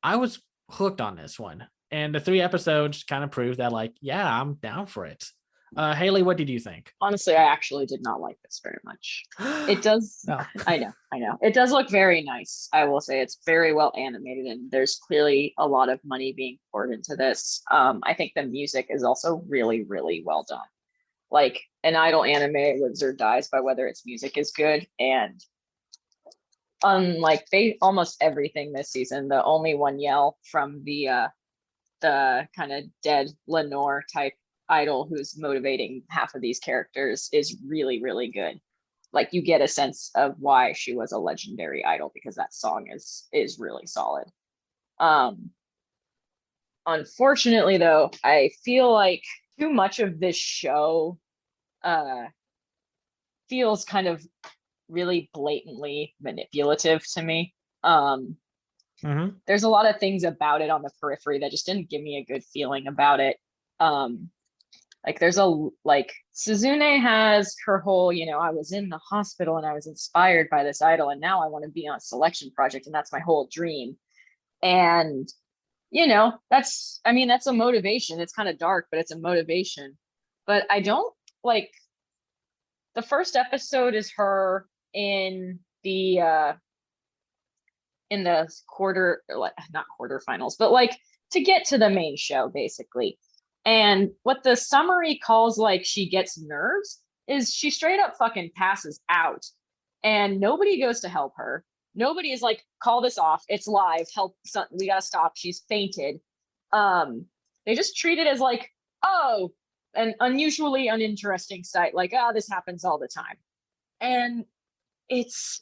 I was hooked on this one, and the 3 episodes kind of proved that, like, yeah, I'm down for it. Haley, what did you think? Honestly, I actually did not like this very much. It does. No. I know. It does look very nice. I will say it's very well animated, and there's clearly a lot of money being poured into this. I think the music is also really, really well done. Like, an idol anime lives or dies by whether its music is good. And unlike almost everything this season, the only one yell from the kind of dead Lenore type idol who's motivating half of these characters is really, really good. Like, you get a sense of why she was a legendary idol because that song is really solid. Unfortunately, though, I feel like too much of this show feels kind of really blatantly manipulative to me. There's a lot of things about it on the periphery that just didn't give me a good feeling about it. Like there's Suzune has her whole, I was in the hospital and I was inspired by this idol and now I want to be on a selection project and that's my whole dream. And that's a motivation. It's kind of dark, but it's a motivation. But I don't like the first episode is her in the not quarterfinals, but like to get to the main show basically. And what the summary calls like she gets nerves is she straight up fucking passes out and nobody goes to help her. Nobody is like, call this off. It's live. Help. We gotta stop. She's fainted. They just treat it as like, oh, an unusually uninteresting sight. Like, this happens all the time. And it's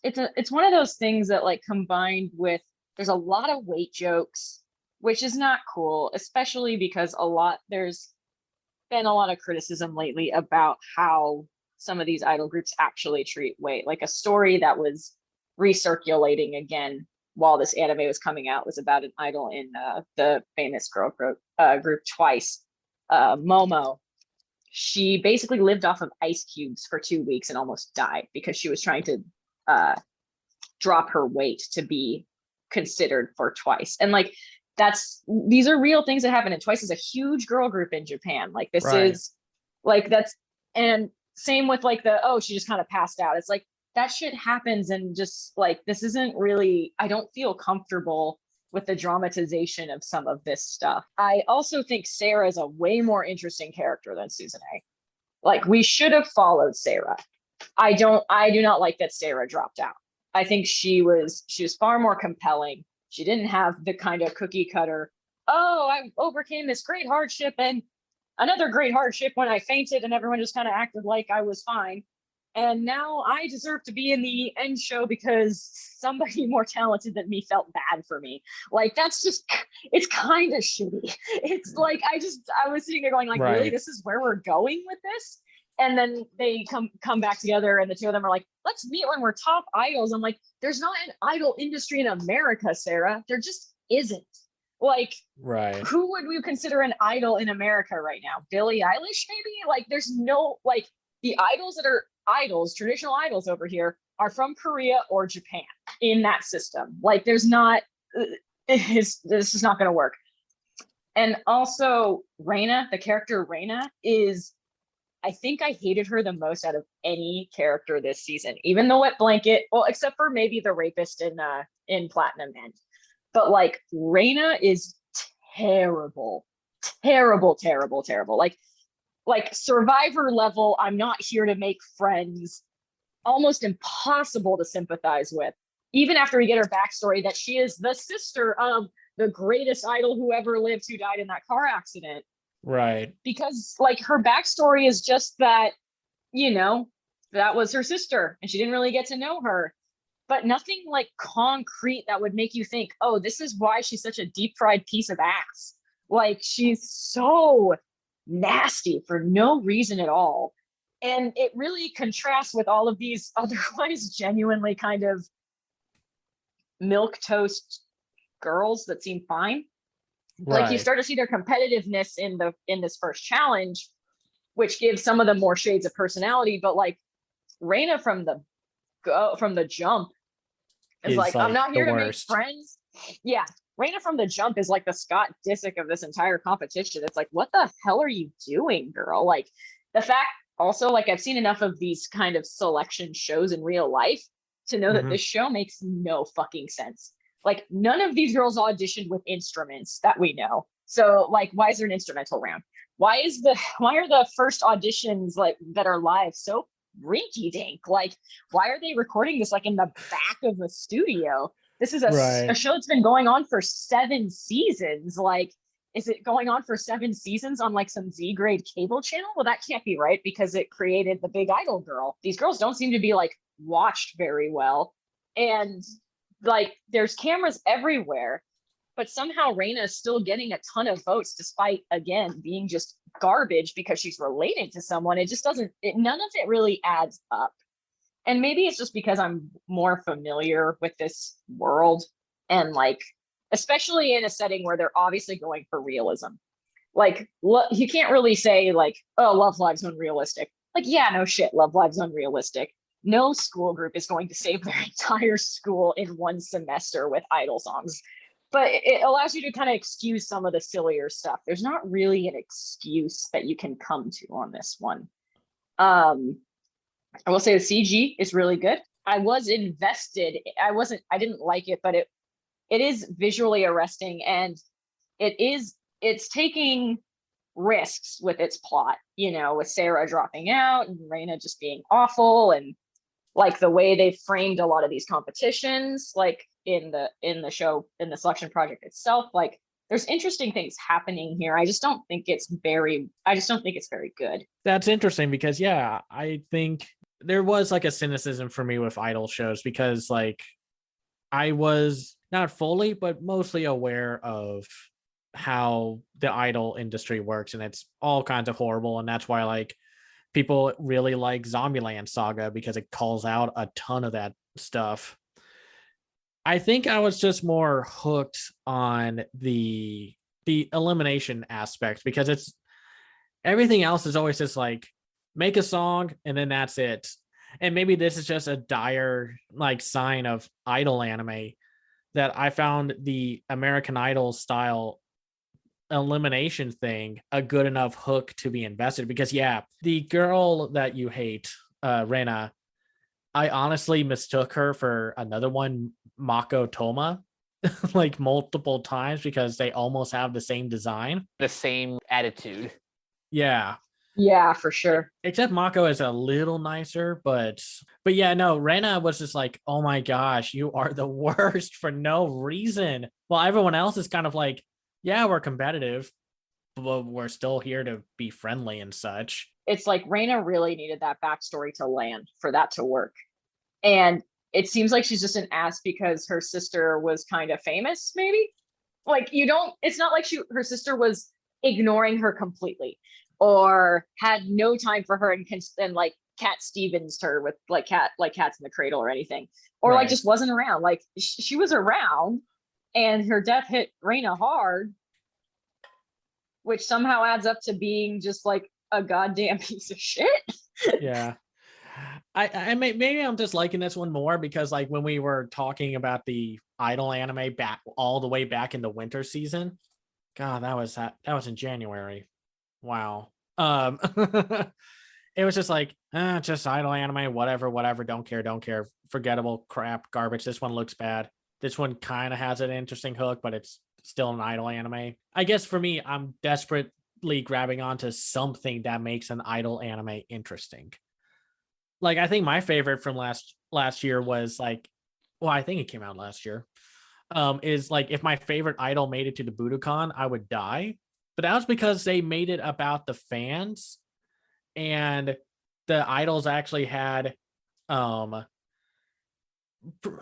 one of those things that like combined with, there's a lot of weight jokes, which is not cool, especially because there's been a lot of criticism lately about how some of these idol groups actually treat weight. Like a story that was recirculating again while this anime was coming out was about an idol in the famous girl group Twice, Momo. She basically lived off of ice cubes for 2 weeks and almost died because she was trying to drop her weight to be considered for Twice. And like these are real things that happen. And Twice is a huge girl group in Japan. Like this is like and same with like she just kind of passed out. It's like that shit happens, and just like this isn't really, I don't feel comfortable with the dramatization of some of this stuff. I also think Sarah is a way more interesting character than Suzune. Like we should have followed Sarah. I do not like that Sarah dropped out. I think she was far more compelling. She didn't have the kind of cookie cutter, I overcame this great hardship and another great hardship when I fainted and everyone just kind of acted like I was fine. And now I deserve to be in the end show because somebody more talented than me felt bad for me. Like, that's just, it's kind of shitty. It's like, I was sitting there going like, really, this is where we're going with this? And then they come back together and the two of them are like, let's meet when we're top idols. I'm like, there's not an idol industry in America, Sarah. There just isn't. Like, who would we consider an idol in America right now? Billie Eilish, maybe? Like, there's no, like, the idols that are idols, traditional idols over here are from Korea or Japan in that system. Like there's not, this is not going to work. And also Reina, the character Reina is, I think I hated her the most out of any character this season, even the wet blanket, well, except for maybe the rapist in Platinum End. But like Reina is terrible. Like Survivor level, I'm not here to make friends, almost impossible to sympathize with. Even after we get her backstory that she is the sister of the greatest idol who ever lived who died in that car accident. Right. Because like her backstory is just that, that was her sister and she didn't really get to know her. But nothing like concrete that would make you think, oh, this is why she's such a deep fried piece of ass. Like she's so nasty for no reason at all. And it really contrasts with all of these otherwise genuinely kind of milquetoast girls that seem fine. Like you start to see their competitiveness in this first challenge, which gives some of them more shades of personality. But like Reina from the jump is like I'm not here to make friends. Yeah. Reina from the jump is like the Scott Disick of this entire competition. It's like, what the hell are you doing, girl? Like the fact also, like I've seen enough of these kind of selection shows in real life to know that this show makes no fucking sense. Like none of these girls auditioned with instruments that we know. So like, why is there an instrumental round? Why are the first auditions like that are live so rinky dink? Like, why are they recording this like in the back of the studio? This is a show that's been going on for 7 seasons. Like, is it going on for 7 seasons on like some Z-grade cable channel? Well, that can't be right because it created the Big Idol girl. These girls don't seem to be like watched very well. And like, there's cameras everywhere. but somehow Reina is still getting a ton of votes despite, again, being just garbage because she's related to someone. It just doesn't, none of it really adds up. And maybe it's just because I'm more familiar with this world and like, especially in a setting where they're obviously going for realism. Like, you can't really say like, oh, Love Live's unrealistic. Like, yeah, no shit, Love Live's unrealistic. No school group is going to save their entire school in one semester with idol songs. But it allows you to kind of excuse some of the sillier stuff. There's not really an excuse that you can come to on this one. I will say the CG is really good. I was invested. I didn't like it, but it is visually arresting, and it's taking risks with its plot, you know, with Sarah dropping out and Reina just being awful, and like the way they framed a lot of these competitions, like in the show, in the selection project itself. Like, there's interesting things happening here. I just don't think it's very good. That's interesting because, yeah, I think there was like a cynicism for me with idol shows because like I was not fully, but mostly aware of how the idol industry works, and it's all kinds of horrible. And that's why like people really like Zombieland Saga, because it calls out a ton of that stuff. I think I was just more hooked on the elimination aspect, because it's everything else is always just like make a song and then that's it. And maybe this is just a dire like sign of idol anime, that I found the American Idol style elimination thing a good enough hook to be invested. Because yeah, the girl that you hate, Rena, I honestly mistook her for another one, Mako Toma, like multiple times, because they almost have the same design, the same attitude. Yeah, for sure. Except Mako is a little nicer, but yeah, no, Rena was just like, oh my gosh, you are the worst for no reason. While everyone else is kind of like, yeah, we're competitive, but we're still here to be friendly and such. It's like Reina really needed that backstory to land for that to work. And it seems like she's just an ass because her sister was kind of famous, maybe? Like, it's not like her sister was ignoring her completely or had no time for her and like Cat Stevens her with like Cats in the Cradle or anything, or like just wasn't around. Like she was around, and her death hit Reina hard, which somehow adds up to being just like a goddamn piece of shit. Yeah. I maybe I'm just liking this one more because like when we were talking about the idol anime back all the way back in the winter season, God, that was in January. Wow. It was just like just idol anime, whatever, don't care, forgettable crap, garbage. This one looks bad. This one kind of has an interesting hook, but it's still an idol anime. I guess for me, I'm desperately grabbing onto something that makes an idol anime interesting. Like, I think my favorite from last year was like, well, I think it came out last year, is like, if my favorite idol made it to the Budokan, I would die. But that was because they made it about the fans, and the idols actually had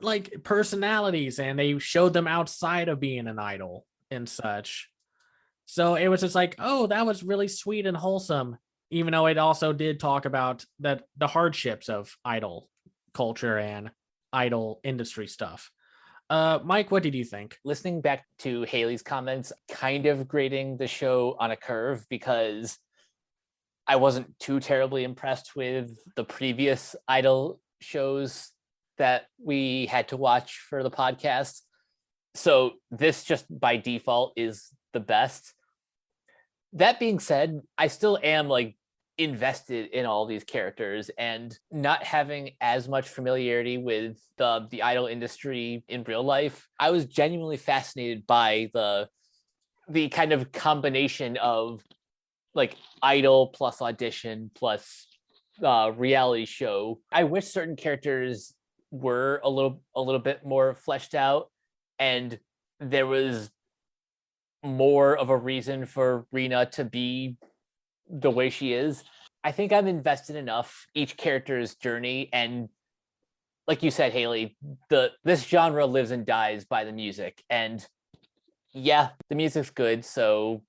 like personalities, and they showed them outside of being an idol and such. So it was just like, oh, that was really sweet and wholesome, even though it also did talk about the hardships of idol culture and idol industry stuff. Mike, what did you think? Listening back to Haley's comments, kind of grading the show on a curve, because I wasn't too terribly impressed with the previous idol shows that we had to watch for the podcast. So this just by default is the best. That being said, I still am like invested in all these characters, and not having as much familiarity with the idol industry in real life, I was genuinely fascinated by the kind of combination of like idol plus audition plus reality show. I wish certain characters were a little bit more fleshed out, and there was more of a reason for Rena to be the way she is. I think I'm invested enough each character's journey, and like you said, Haley, this genre lives and dies by the music, and Yeah, the music's good, so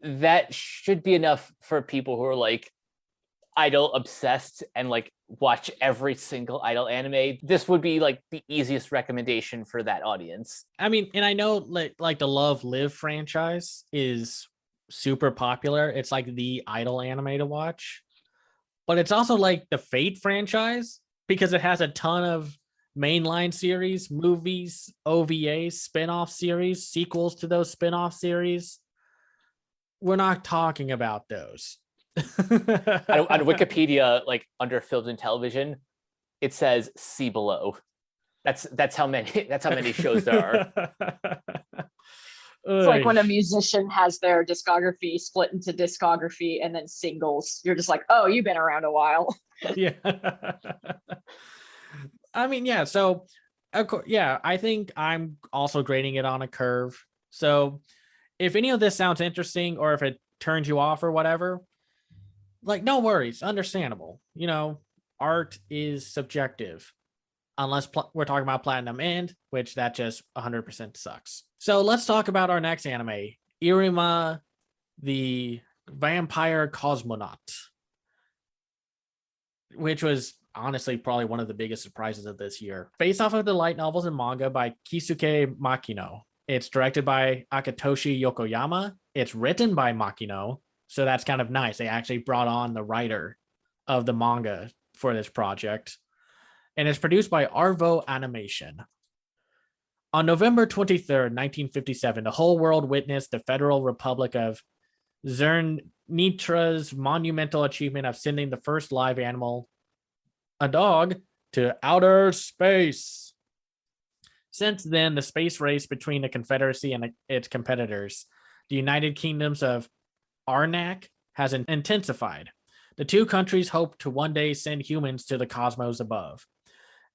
that should be enough for people who are like idol obsessed and like watch every single idol anime. This would be like the easiest recommendation for that audience. I mean, and I know like the Love Live franchise is super popular. It's like the idol anime to watch. But it's also like the Fate franchise because it has a ton of mainline series, movies, OVAs, spin-off series, sequels to those spin-off series. We're not talking about those. On Wikipedia, like under films and television, it says "see below." That's how many shows there are. It's like when a musician has their discography split into discography and then singles. You're just like, oh, you've been around a while. Yeah. I mean, yeah. So, of course, yeah, I think I'm also grading it on a curve. So, if any of this sounds interesting or if it turns you off or whatever, like, no worries, understandable. You know, art is subjective, unless we're talking about Platinum End, which that just 100% sucks. So let's talk about our next anime, Irima, the Vampire Cosmonaut, which was honestly probably one of the biggest surprises of this year. Based off of the light novels and manga by Kisuke Makino. It's directed by Akitoshi Yokoyama. It's written by Makino. So that's kind of nice. They actually brought on the writer of the manga for this project. And it's produced by Arvo Animation. On November 23rd, 1957, the whole world witnessed the Federal Republic of Zernitra's monumental achievement of sending the first live animal, a dog, to outer space. Since then, the space race between the Confederacy and its competitors, the United Kingdoms of Arnak, has intensified. The two countries hope to one day send humans to the cosmos above.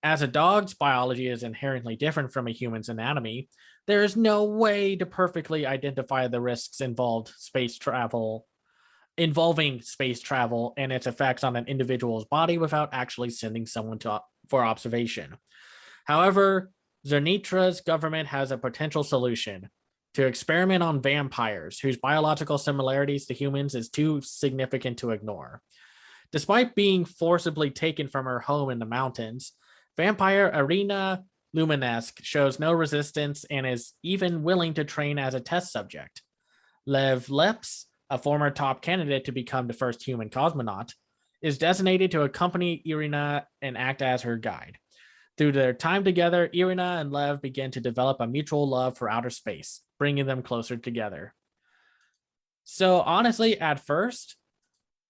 As a dog's biology is inherently different from a human's anatomy, there is no way to perfectly identify the risks involving space travel and its effects on an individual's body without actually sending someone for observation. However, Zernitra's government has a potential solution: to experiment on vampires whose biological similarities to humans is too significant to ignore. Despite being forcibly taken from her home in the mountains, vampire Irina Luminesque shows no resistance and is even willing to train as a test subject. Lev Leps, a former top candidate to become the first human cosmonaut, is designated to accompany Irina and act as her guide. Through their time together, Irina and Lev begin to develop a mutual love for outer space, bringing them closer together. So honestly, at first,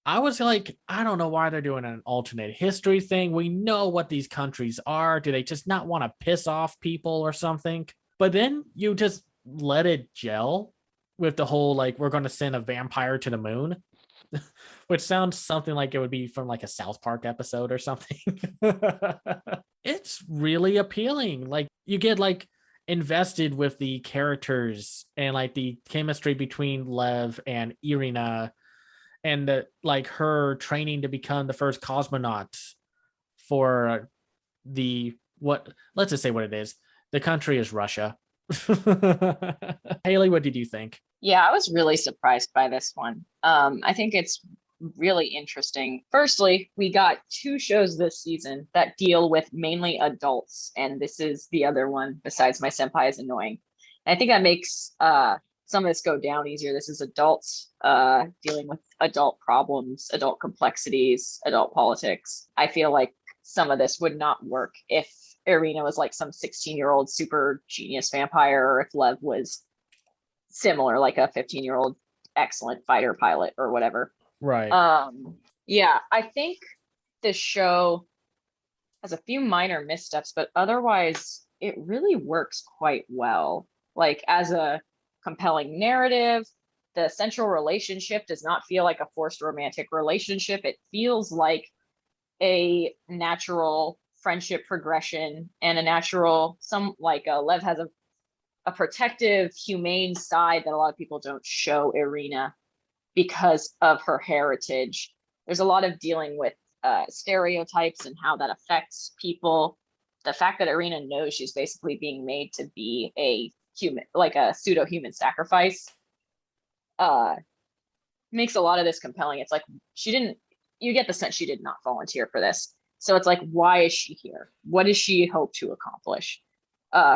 I was like, I don't know why they're doing an alternate history thing. We know what these countries are. Do they just not want to piss off people or something? But then you just let it gel with the whole, like, we're going to send a vampire to the moon, which sounds something like it would be from like a South Park episode or something. It's really appealing. Like, you get like invested with the characters and like the chemistry between Lev and Irina, and the, like, her training to become the first cosmonaut for let's just say what it is. The country is Russia. Haley, what did you think? Yeah, I was really surprised by this one. I think it's really interesting. Firstly, we got two shows this season that deal with mainly adults, and this is the other one besides My Senpai is Annoying. And I think that makes some of this go down easier. This is adults dealing with adult problems, adult complexities, adult politics. I feel like some of this would not work if Irina was like some 16-year-old super genius vampire, or if Lev was similar, like a 15-year-old excellent fighter pilot or whatever. Right. Yeah, I think this show has a few minor missteps, but otherwise it really works quite well. Like, as a compelling narrative, the central relationship does not feel like a forced romantic relationship. It feels like a natural friendship progression and a natural, Lev has a protective, humane side that a lot of people don't show Irina because of her heritage. There's a lot of dealing with stereotypes and how that affects people. The fact that Irina knows she's basically being made to be a human, like a pseudo human sacrifice, makes a lot of this compelling. It's like you get the sense she did not volunteer for this. So it's like, why is she here? What does she hope to accomplish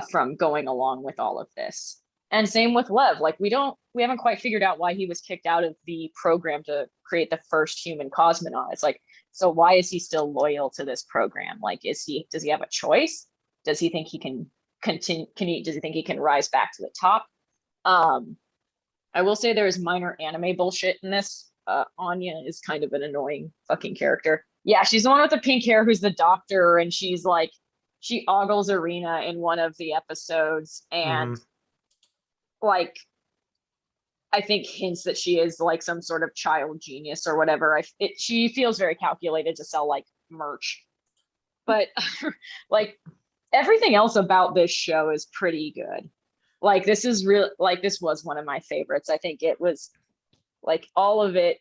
from going along with all of this? And same with Lev. Like we haven't quite figured out why he was kicked out of the program to create the first human cosmonaut. It's like, so why is he still loyal to this program? Like, does he have a choice? Does he think he can continue? Does he think he can rise back to the top? I will say there is minor anime bullshit in this. Anya is kind of an annoying fucking character. Yeah, she's the one with the pink hair who's the doctor, and she's like, she ogles Irina in one of the episodes, and like, I think hints that she is like some sort of child genius or whatever. She feels very calculated to sell like merch, but like everything else about this show is pretty good. Like this is real. Like this was one of my favorites. I think it was like all of it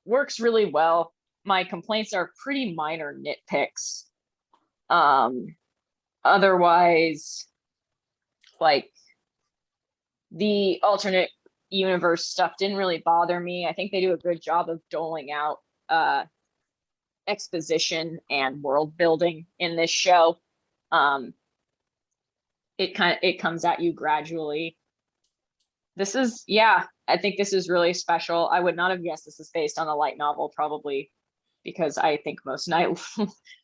works really well. My complaints are pretty minor nitpicks. Otherwise, like the alternate universe stuff didn't really bother me. I think they do a good job of doling out exposition and world building in this show. It comes at you gradually. I think this is really special. I would not have guessed this is based on a light novel, probably because I think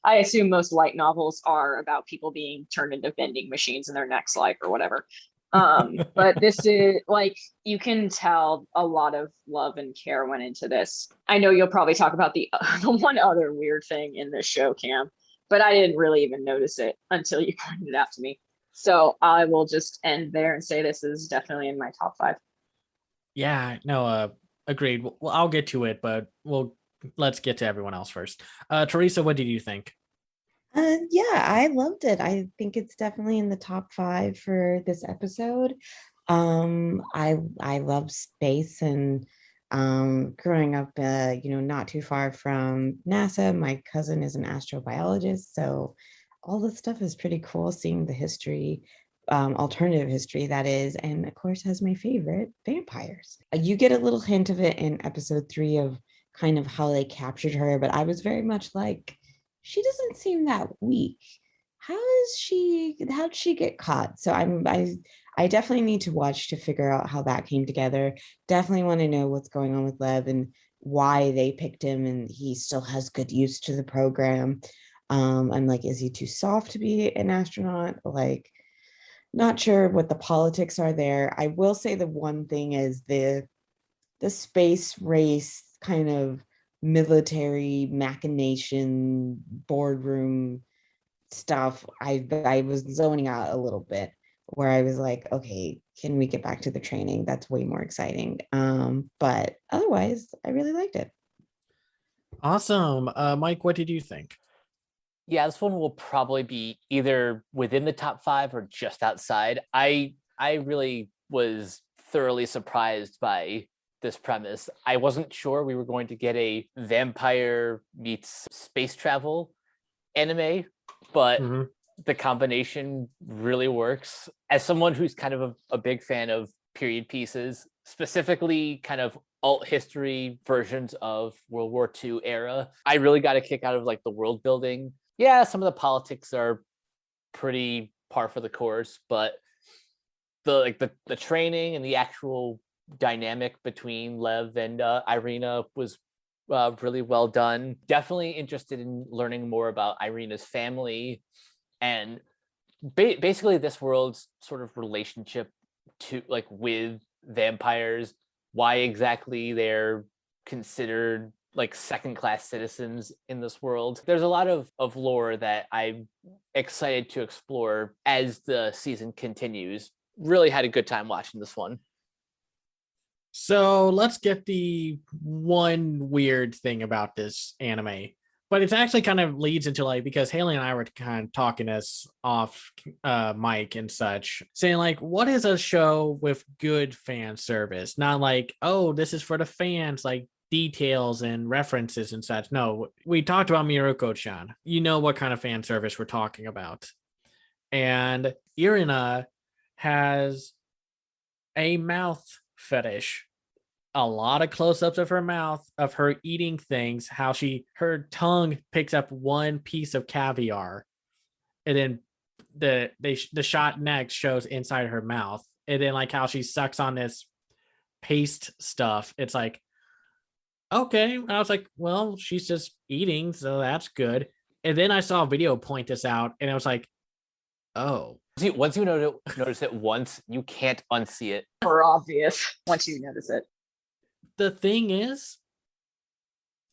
I assume most light novels are about people being turned into vending machines in their next life or whatever. But this is like, you can tell a lot of love and care went into this. I know you'll probably talk about the one other weird thing in this show, Cam, but I didn't really even notice it until you pointed it out to me. So I will just end there and say this is definitely in my top 5. Yeah, no, agreed. Well, I'll get to it, but let's get to everyone else first. Teresa, what did you think? Yeah, I loved it. I think it's definitely in the top 5 for this episode. I love space, and growing up, not too far from NASA. My cousin is an astrobiologist, so all this stuff is pretty cool. Seeing the history, alternative history that is, and of course has my favorite, vampires. You get a little hint of it in episode 3 of kind of how they captured her, but I was very much like, she doesn't seem that weak. How'd she get caught? So I definitely need to watch to figure out how that came together. Definitely want to know what's going on with Lev and why they picked him, and he still has good use to the program. I'm like, is he too soft to be an astronaut? Like, not sure what the politics are there. I will say the one thing is the space race kind of military machination boardroom stuff. I was zoning out a little bit, where I was like, okay, can we get back to the training? That's way more exciting. But otherwise, I really liked it. Awesome. Mike, what did you think? Yeah, this one will probably be either within the top 5 or just outside. I really was thoroughly surprised by this premise. I wasn't sure we were going to get a vampire meets space travel anime, but the combination really works. As someone who's kind of a big fan of period pieces, specifically kind of alt history versions of World War II era, I really got a kick out of like the world building. Yeah, some of the politics are pretty par for the course, but the training and the actual dynamic between Lev and Irina was really well done. Definitely interested in learning more about Irina's family and basically this world's sort of relationship to like with vampires, why exactly they're considered like second-class citizens in this world. There's a lot of lore that I'm excited to explore as the season continues. Really had a good time watching this one. So let's get the one weird thing about this anime, but it's actually kind of leads into like, because Haley and I were kind of talking us off mic and such, saying like, what is a show with good fan service? Not like, oh, this is for the fans, like details and references and such. No, we talked about Miruko-chan. You know what kind of fan service we're talking about. And Irina has a mouth fetish. A lot of close-ups of her mouth, of her eating things, how her tongue picks up one piece of caviar, and then the shot next shows inside her mouth, and then like how she sucks on this paste stuff. It's like, okay. I was like, well, she's just eating, so that's good. And then I saw a video point this out, and I was like, oh. Once you notice it once, you can't unsee it. For obvious, once you notice it. The thing is,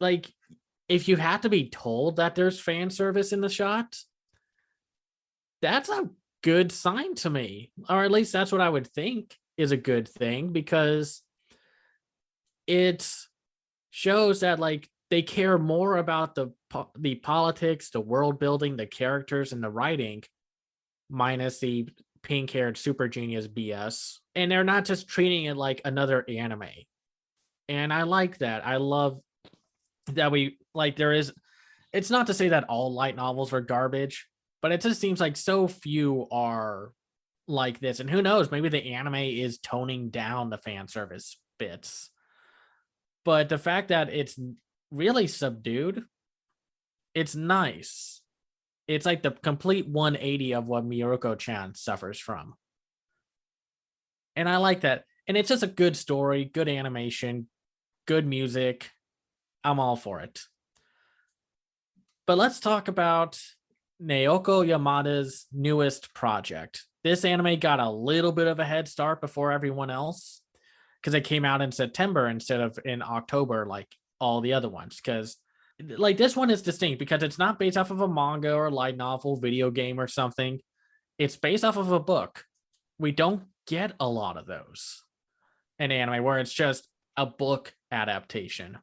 like, if you have to be told that there's fan service in the shot, that's a good sign to me. Or at least that's what I would think is a good thing, because it shows that like they care more about the politics, the world building, the characters, and the writing, minus the pink-haired super genius BS. And they're not just treating it like another anime. And I like that. I love that it's not to say that all light novels are garbage, but it just seems like so few are like this. And who knows, maybe the anime is toning down the fan service bits. But the fact that it's really subdued, it's nice. It's like the complete 180 of what Miyoko-chan suffers from. And I like that. And it's just a good story, good animation, good music. I'm all for it. But let's talk about Naoko Yamada's newest project. This anime got a little bit of a head start before everyone else, because it came out in September instead of in October like all the other ones. Because like this one is distinct because it's not based off of a manga or light novel, video game or something. It's based off of a book. We don't get a lot of those in anime where it's just a book adaptation.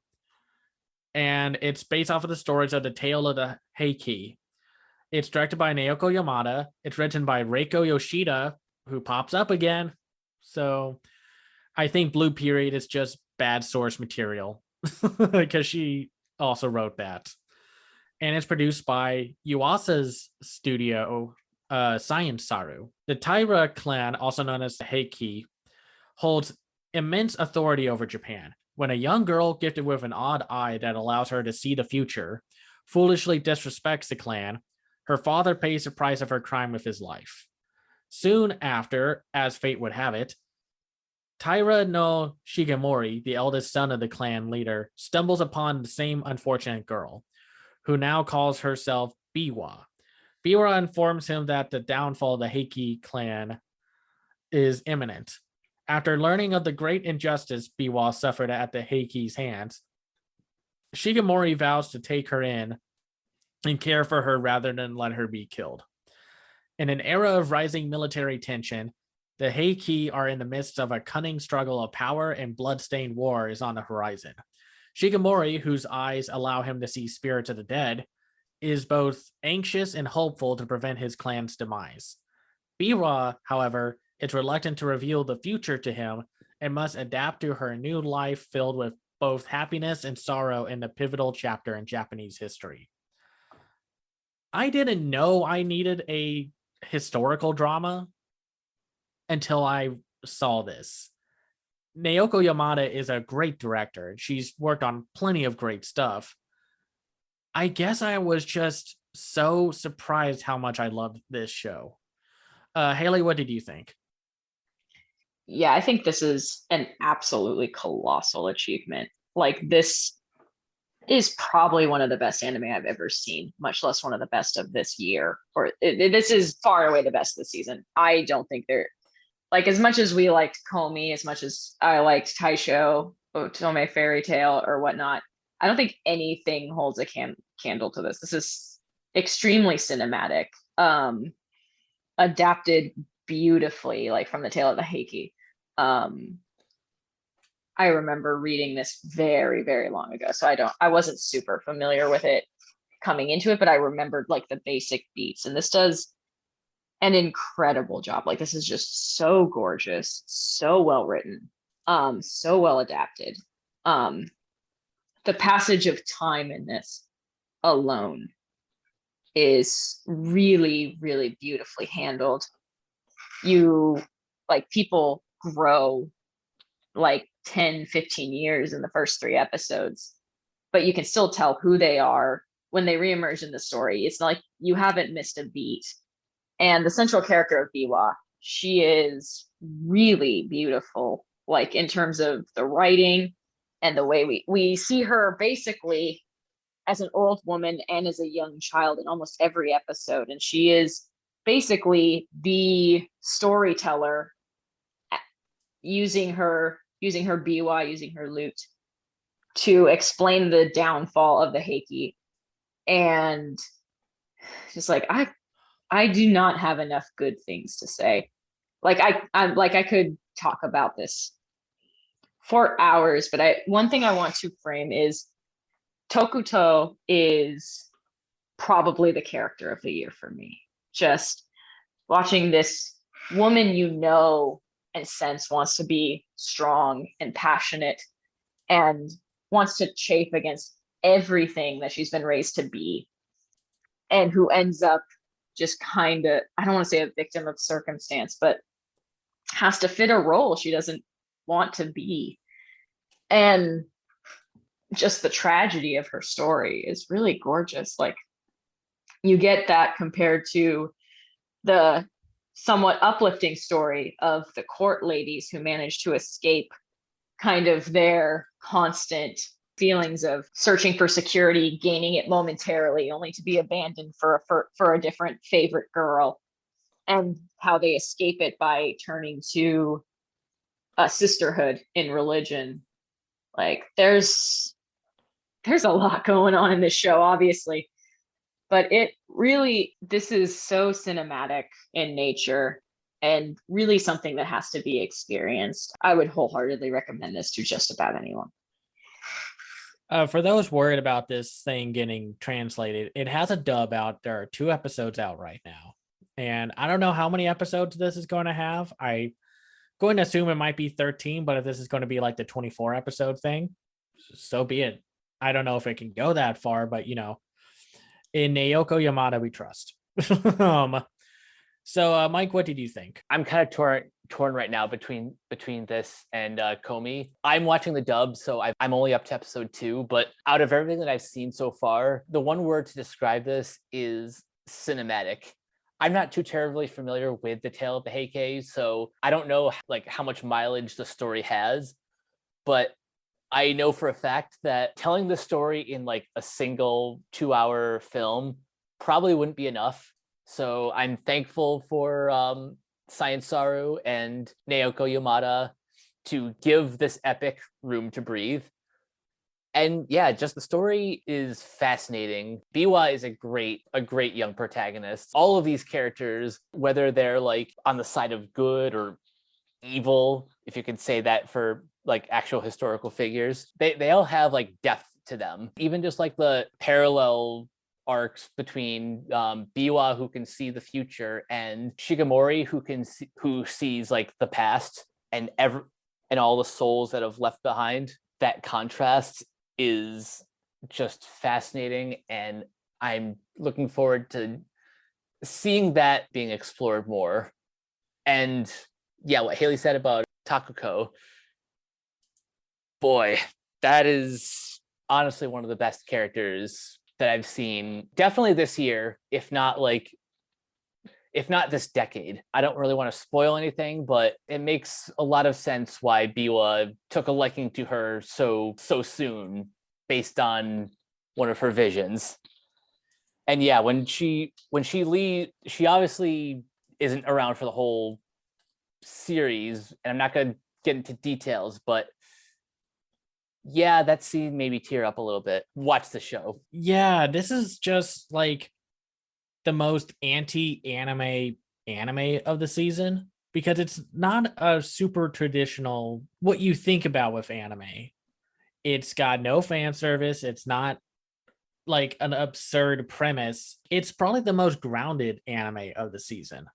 And it's based off of the stories of the Tale of the Heiki. It's directed by Naoko Yamada. It's written by Reiko Yoshida, who pops up again. So I think Blue Period is just bad source material because she also wrote that. And it's produced by Yuasa's studio, Science Saru. The Taira clan, also known as the Heiki, holds immense authority over Japan. When a young girl gifted with an odd eye that allows her to see the future foolishly disrespects the clan, her father pays the price of her crime with his life. Soon after, as fate would have it, Taira no Shigemori, the eldest son of the clan leader, stumbles upon the same unfortunate girl, who now calls herself Biwa. Biwa informs him that the downfall of the Heiki clan is imminent. After learning of the great injustice Biwa suffered at the Heiki's hands, Shigemori vows to take her in and care for her rather than let her be killed. In an era of rising military tension, the Heiki are in the midst of a cunning struggle of power, and blood-stained war is on the horizon. Shigemori, whose eyes allow him to see spirits of the dead, is both anxious and hopeful to prevent his clan's demise. Biwa, however, is reluctant to reveal the future to him and must adapt to her new life filled with both happiness and sorrow in the pivotal chapter in Japanese history. I didn't know I needed a historical drama until I saw this. Naoko Yamada is a great director. She's worked on plenty of great stuff. I guess I was just so surprised how much I loved this show. Haley, what did you think? Yeah, I think this is an absolutely colossal achievement. Like, this is probably one of the best anime I've ever seen, much less one of the best of this year. This is far away the best this season. I don't think they're, like, as much as we liked Komi, as much as I liked Taisho, Otome Fairy Tale, or whatnot, I don't think anything holds a candle to this. This is extremely cinematic, adapted beautifully, like from the Tale of the Heiki. I remember reading this very, very long ago, so I wasn't super familiar with it coming into it, but I remembered like the basic beats, and this does an incredible job. Like, this is just so gorgeous, so well written, so well adapted. The passage of time in this alone is really, really beautifully handled. You, like, people grow like 10, 15 years in the first 3 episodes, but you can still tell who they are when they reemerge in the story. It's not like you haven't missed a beat. And the central character of Biwa, she is really beautiful, like in terms of the writing and the way we see her basically as an old woman and as a young child in almost every episode. And she is basically the storyteller using her biwa, using her lute to explain the downfall of the Heike. And just like I do not have enough good things to say. Like I could talk about this for hours, but one thing I want to frame is Tokuto is probably the character of the year for me. Just watching this woman, and sense wants to be strong and passionate and wants to chafe against everything that she's been raised to be, and who ends up just kind of, I don't want to say a victim of circumstance, but has to fit a role she doesn't want to be. And just the tragedy of her story is really gorgeous. Like, you get that compared to the somewhat uplifting story of the court ladies who managed to escape kind of their constant feelings of searching for security, gaining it momentarily, only to be abandoned for a different favorite girl, and how they escape it by turning to a sisterhood in religion. Like, there's a lot going on in this show, obviously, but this is so cinematic in nature and really something that has to be experienced. I would wholeheartedly recommend this to just about anyone. For those worried about this thing getting translated, it has a dub out. There are 2 episodes out right now, and I don't know how many episodes this is going to have. I'm going to assume it might be 13, but if this is going to be like the 24 episode thing, so be it. I don't know if it can go that far, but in Naoko Yamada we trust. So Mike, what did you think? I'm kind of torn right now between this and Komi. I'm watching the dub, so I'm only up to episode 2, but out of everything that I've seen so far, the one word to describe this is cinematic. I'm not too terribly familiar with the tale of the Heike, so I don't know like how much mileage the story has, but I know for a fact that telling the story in like a single 2-hour film probably wouldn't be enough. So I'm thankful for Science Saru and Naoko Yamada to give this epic room to breathe. And yeah, just the story is fascinating. Biwa is a great young protagonist. All of these characters, whether they're like on the side of good or evil, if you could say that for like actual historical figures, they all have like depth to them. Even just like the parallel arcs between Biwa, who can see the future, and Shigemori, who sees like the past and all the souls that have left behind. That contrast is just fascinating, and I'm looking forward to seeing that being explored more. And yeah, what Haley said about Takuko, boy, that is honestly one of the best characters that I've seen definitely this year, if not this decade. I don't really want to spoil anything, but it makes a lot of sense why Biwa took a liking to her so soon based on one of her visions. And yeah, when she leaves, she obviously isn't around for the whole series, and I'm not going to get into details, but yeah, that scene made me tear up a little bit. Watch the show. Yeah, this is just like the most anti-anime of the season, because it's not a super traditional what you think about with anime. It's got no fan service. It's not like an absurd premise. It's probably the most grounded anime of the season,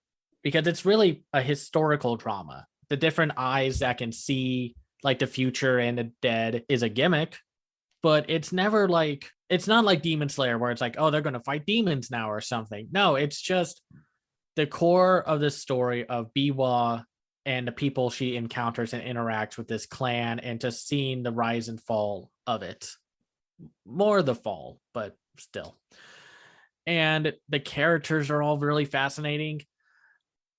because it's really a historical drama. The different eyes that can see like the future and the dead is a gimmick, but it's never like, it's not like Demon Slayer where it's like, oh, they're going to fight demons now or something. No, it's just the core of the story of Biwa and the people she encounters and interacts with this clan, and just seeing the rise and fall of it. More the fall, but still. And the characters are all really fascinating.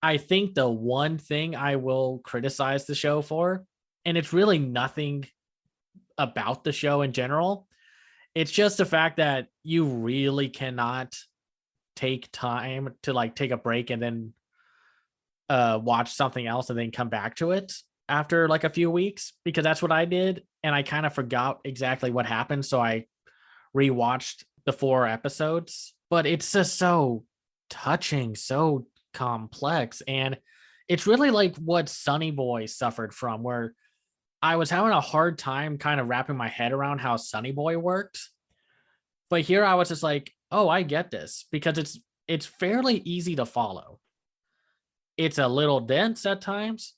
I think the one thing I will criticize the show for, and it's really nothing about the show in general, it's just the fact that you really cannot take time to like take a break and then watch something else and then come back to it after like a few weeks, because that's what I did, and I kind of forgot exactly what happened, so I rewatched the 4 episodes. But it's just so touching, so complex, and it's really like what Sunny Boy suffered from, where I was having a hard time kind of wrapping my head around how Sunny Boy worked. But here I was just like, oh, I get this, because it's fairly easy to follow. It's a little dense at times,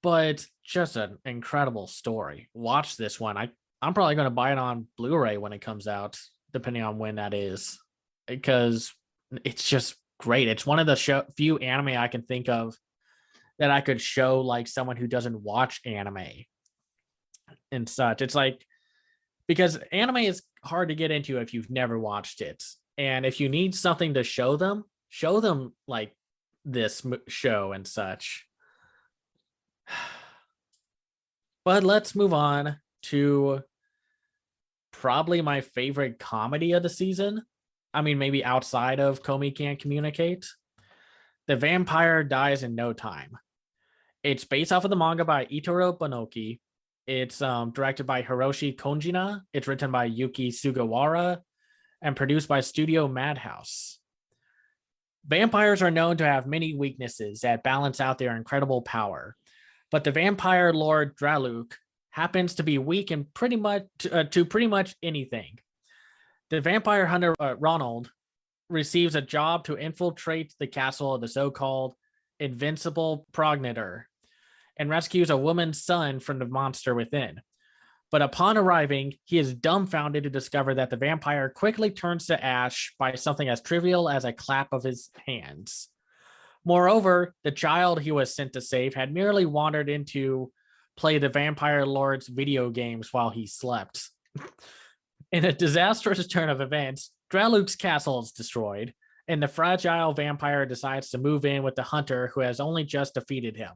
but just an incredible story. Watch this one. I'm probably going to buy it on Blu-ray when it comes out, depending on when that is, because it's just great. It's one of the few anime I can think of that I could show like someone who doesn't watch anime and such. It's like, because anime is hard to get into if you've never watched it. And if you need something to show them like this show and such. But let's move on to probably my favorite comedy of the season. I mean, maybe outside of Komi Can't Communicate. The Vampire Dies in No Time. It's based off of the manga by Itaro Bonoki. It's directed by Hiroshi Konjina. It's written by Yuki Sugawara and produced by Studio Madhouse. Vampires are known to have many weaknesses that balance out their incredible power, but the vampire lord Draluk happens to be weak in pretty much anything. The vampire hunter Ronald receives a job to infiltrate the castle of the so-called invincible progenitor and rescues a woman's son from the monster within. But upon arriving, he is dumbfounded to discover that the vampire quickly turns to ash by something as trivial as a clap of his hands. Moreover, the child he was sent to save had merely wandered in to play the vampire lord's video games while he slept. In a disastrous turn of events, Draluk's castle is destroyed, and the fragile vampire decides to move in with the hunter who has only just defeated him.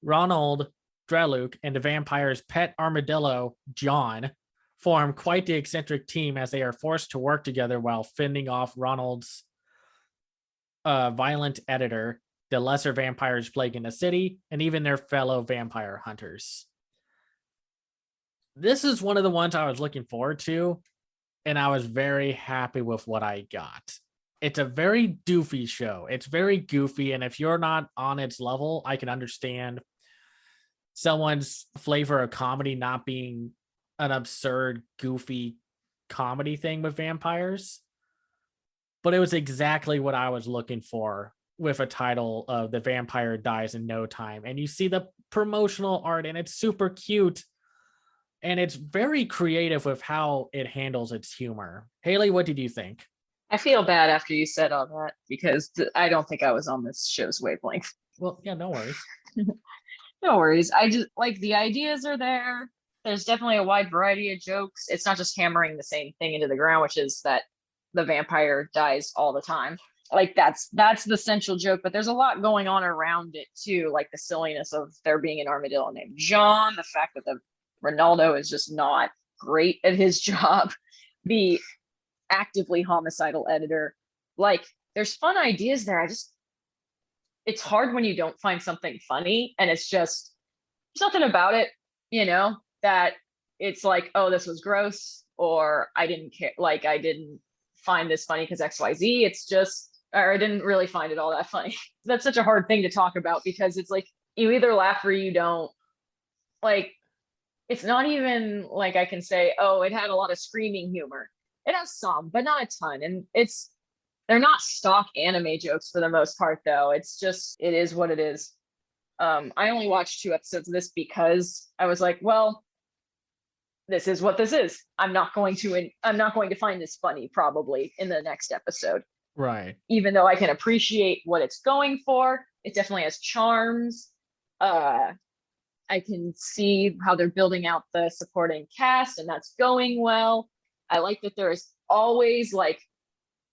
Ronald, Draluk, and the vampire's pet armadillo, John, form quite the eccentric team as they are forced to work together while fending off Ronald's violent editor, the lesser vampires plaguing the city, and even their fellow vampire hunters. This is one of the ones I was looking forward to, and I was very happy with what I got. It's a very doofy show. It's very goofy, and if you're not on its level, I can understand someone's flavor of comedy not being an absurd, goofy comedy thing with vampires. But it was exactly what I was looking for with a title of The Vampire Dies in No Time. And you see the promotional art, and it's super cute. And it's very creative with how it handles its humor. Haley, what did you think? I feel bad after you said all that, because I don't think I was on this show's wavelength. Well, yeah, no worries. No worries. I just like the ideas are there. There's definitely a wide variety of jokes. It's not just hammering the same thing into the ground, which is that the vampire dies all the time. Like that's the central joke, but there's a lot going on around it too, like the silliness of there being an armadillo named John, the fact that the Ronaldo is just not great at his job, the actively homicidal editor. Like there's fun ideas there. It's hard when you don't find something funny, and it's just there's nothing about it, that it's like, oh, this was gross, or I didn't care, like I didn't find this funny because XYZ. It's just, or I didn't really find it all that funny. That's such a hard thing to talk about, because it's like you either laugh or you don't. Like it's not even like I can say, oh, it had a lot of screaming humor. It has some, but not a ton. And they're not stock anime jokes for the most part, though. It's just, it is what it is. I only watched 2 episodes of this because I was like, well, this is what this is. I'm not going to find this funny probably in the next episode. Right. Even though I can appreciate what it's going for, it definitely has charms. I can see how they're building out the supporting cast, and that's going well. I like that there's always like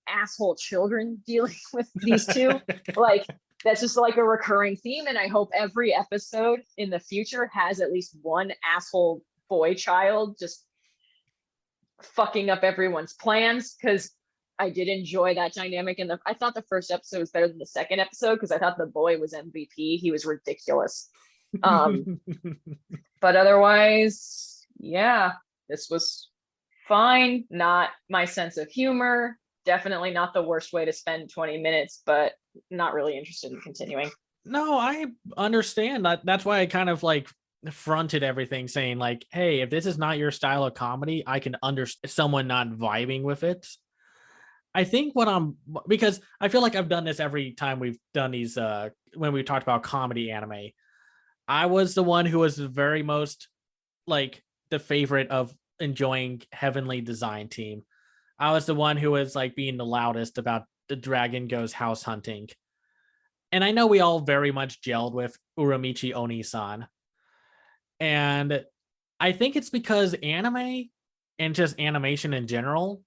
asshole children dealing with these two. Like, that's just like a recurring theme, and I hope every episode in the future has at least one asshole boy child just fucking up everyone's plans, because I did enjoy that dynamic. And I thought the first episode was better than the second episode because I thought the boy was MVP. He was ridiculous. But otherwise, yeah, this was fine. Not my sense of humor. Definitely not the worst way to spend 20 minutes, but not really interested in continuing. No, I understand that. That's why I kind of like fronted everything saying like, hey, if this is not your style of comedy, I can understand someone not vibing with it. I think because I feel like I've done this every time we've done these, when we talked about comedy anime, I was the one who was the very most like the favorite of enjoying Heavenly Design Team. I was the one who was like being the loudest about the dragon goes house hunting. And I know we all very much gelled with Uramichi Oni-san. And I think it's because anime and just animation in general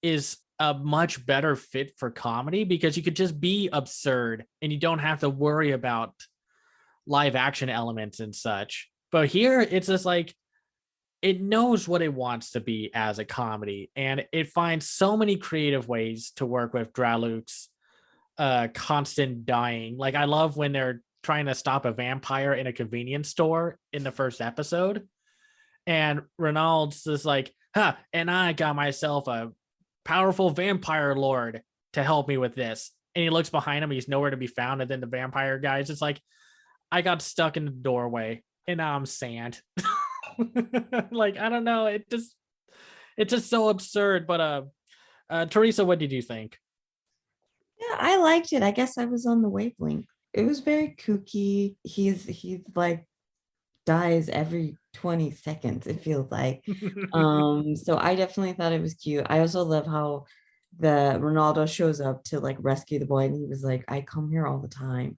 is a much better fit for comedy, because you could just be absurd and you don't have to worry about live action elements and such. But here it's just like, it knows what it wants to be as a comedy, and it finds so many creative ways to work with Draluk's constant dying. Like, I love when they're trying to stop a vampire in a convenience store in the first episode, and Reynald's just like, and I got myself a powerful vampire lord to help me with this. And he looks behind him, he's nowhere to be found, and then the vampire guy's just like, I got stuck in the doorway and now I'm sand. Like, I don't know, it's just so absurd. But Teresa, what did you think? Yeah, I liked it. I guess I was on the wavelength. It was very kooky. He's like dies every 20 seconds, it feels like. So I definitely thought it was cute. I also love how the Ronaldo shows up to like rescue the boy, and he was like, I come here all the time.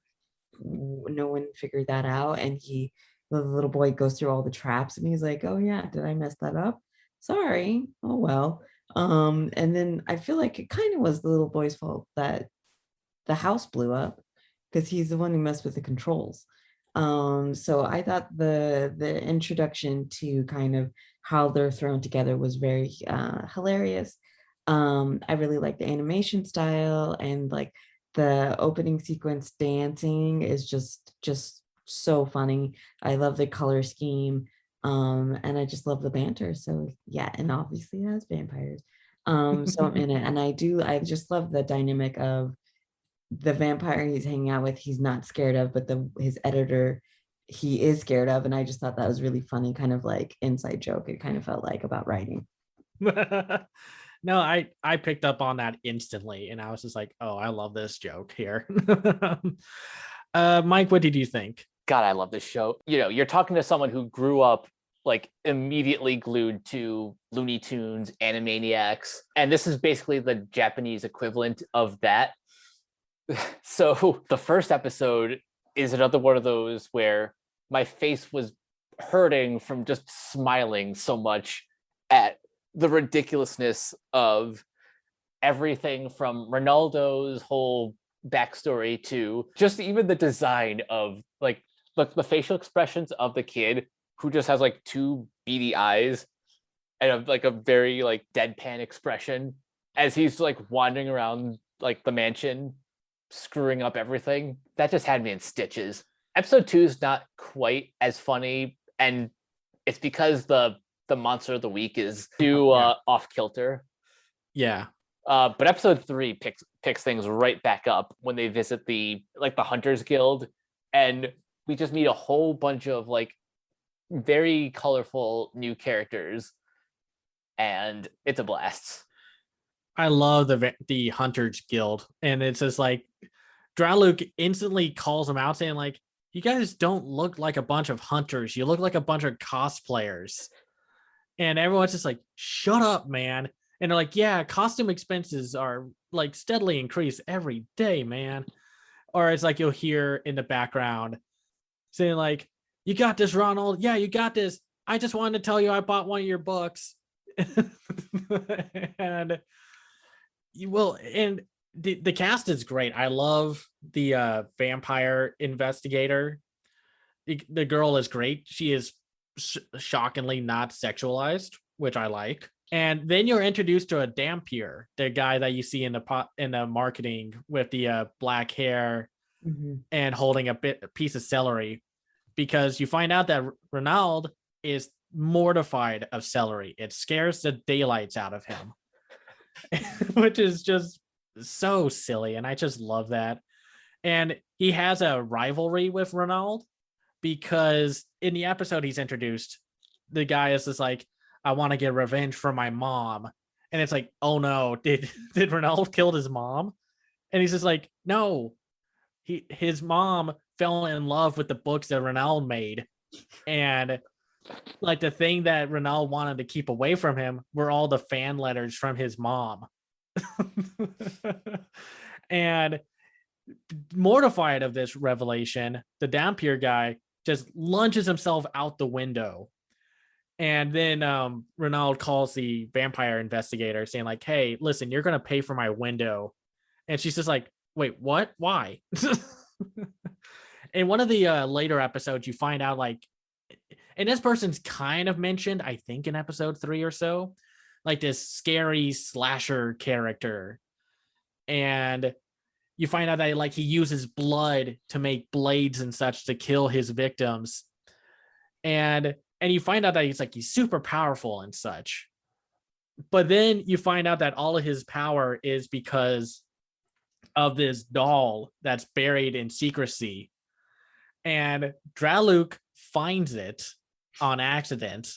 No one figured that out, and the little boy goes through all the traps, and he's like, oh yeah, did I mess that up? Sorry. Oh well. And then I feel like it kind of was the little boy's fault that the house blew up, because he's the one who messed with the controls. So I thought the introduction to kind of how they're thrown together was very hilarious. I really like the animation style, and like the opening sequence dancing is just so funny. I love the color scheme, and I just love the banter. So yeah, and obviously it has vampires. So I'm in it, and I just love the dynamic of the vampire he's hanging out with, he's not scared of, but his editor, he is scared of. And I just thought that was really funny, kind of like inside joke, it kind of felt like, about writing. No, I picked up on that instantly, and I was just like, oh, I love this joke here. Mike, what did you think? God, I love this show. You're talking to someone who grew up like immediately glued to Looney Tunes, Animaniacs, and this is basically the Japanese equivalent of that. So the first episode is another one of those where my face was hurting from just smiling so much at the ridiculousness of everything, from Ronaldo's whole backstory to just even the design of like the facial expressions of the kid, who just has like two beady eyes and like a very like deadpan expression as he's like wandering around like the mansion, screwing up everything. That just had me in stitches. Episode 2 is not quite as funny, and it's because the monster of the week is too off kilter. Yeah. But episode 3 picks things right back up when they visit the Hunters Guild, and we just meet a whole bunch of like very colorful new characters, and it's a blast. I love the Hunters Guild, and it's just like Draluk instantly calls them out, saying like, you guys don't look like a bunch of hunters, you look like a bunch of cosplayers. And everyone's just like, shut up, man. And they're like, yeah, costume expenses are like steadily increase every day, man. Or it's like you'll hear in the background, saying like, "You got this, Ronald. Yeah, you got this. I just wanted to tell you I bought one of your books." And and the cast is great. I love the vampire investigator. The girl is great. She is shockingly not sexualized, which I like. And then you're introduced to a Dampier, the guy that you see in the marketing with the black hair and holding a piece of celery, because you find out that Ronald is mortified of celery. It scares the daylights out of him, which is just so silly, and I just love that. And he has a rivalry with Ronald, because in the episode he's introduced, the guy is just like, "I want to get revenge for my mom," and it's like, "Oh no, did Ronald kill his mom?" And he's just like, "No, his mom fell in love with the books that Ronald made, and like the thing that Ronald wanted to keep away from him were all the fan letters from his mom." And mortified of this revelation, the Dampier guy just lunges himself out the window. And then Ronald calls the vampire investigator saying like, "Hey, listen, you're going to pay for my window." And she's just like, "Wait, what? Why?" In one of the later episodes, you find out like, and this person's kind of mentioned, I think in episode 3 or so, like this scary slasher character. And you find out that like he uses blood to make blades and such to kill his victims. And you find out that he's super powerful and such. But then you find out that all of his power is because of this doll that's buried in secrecy. And Draluk finds it on accident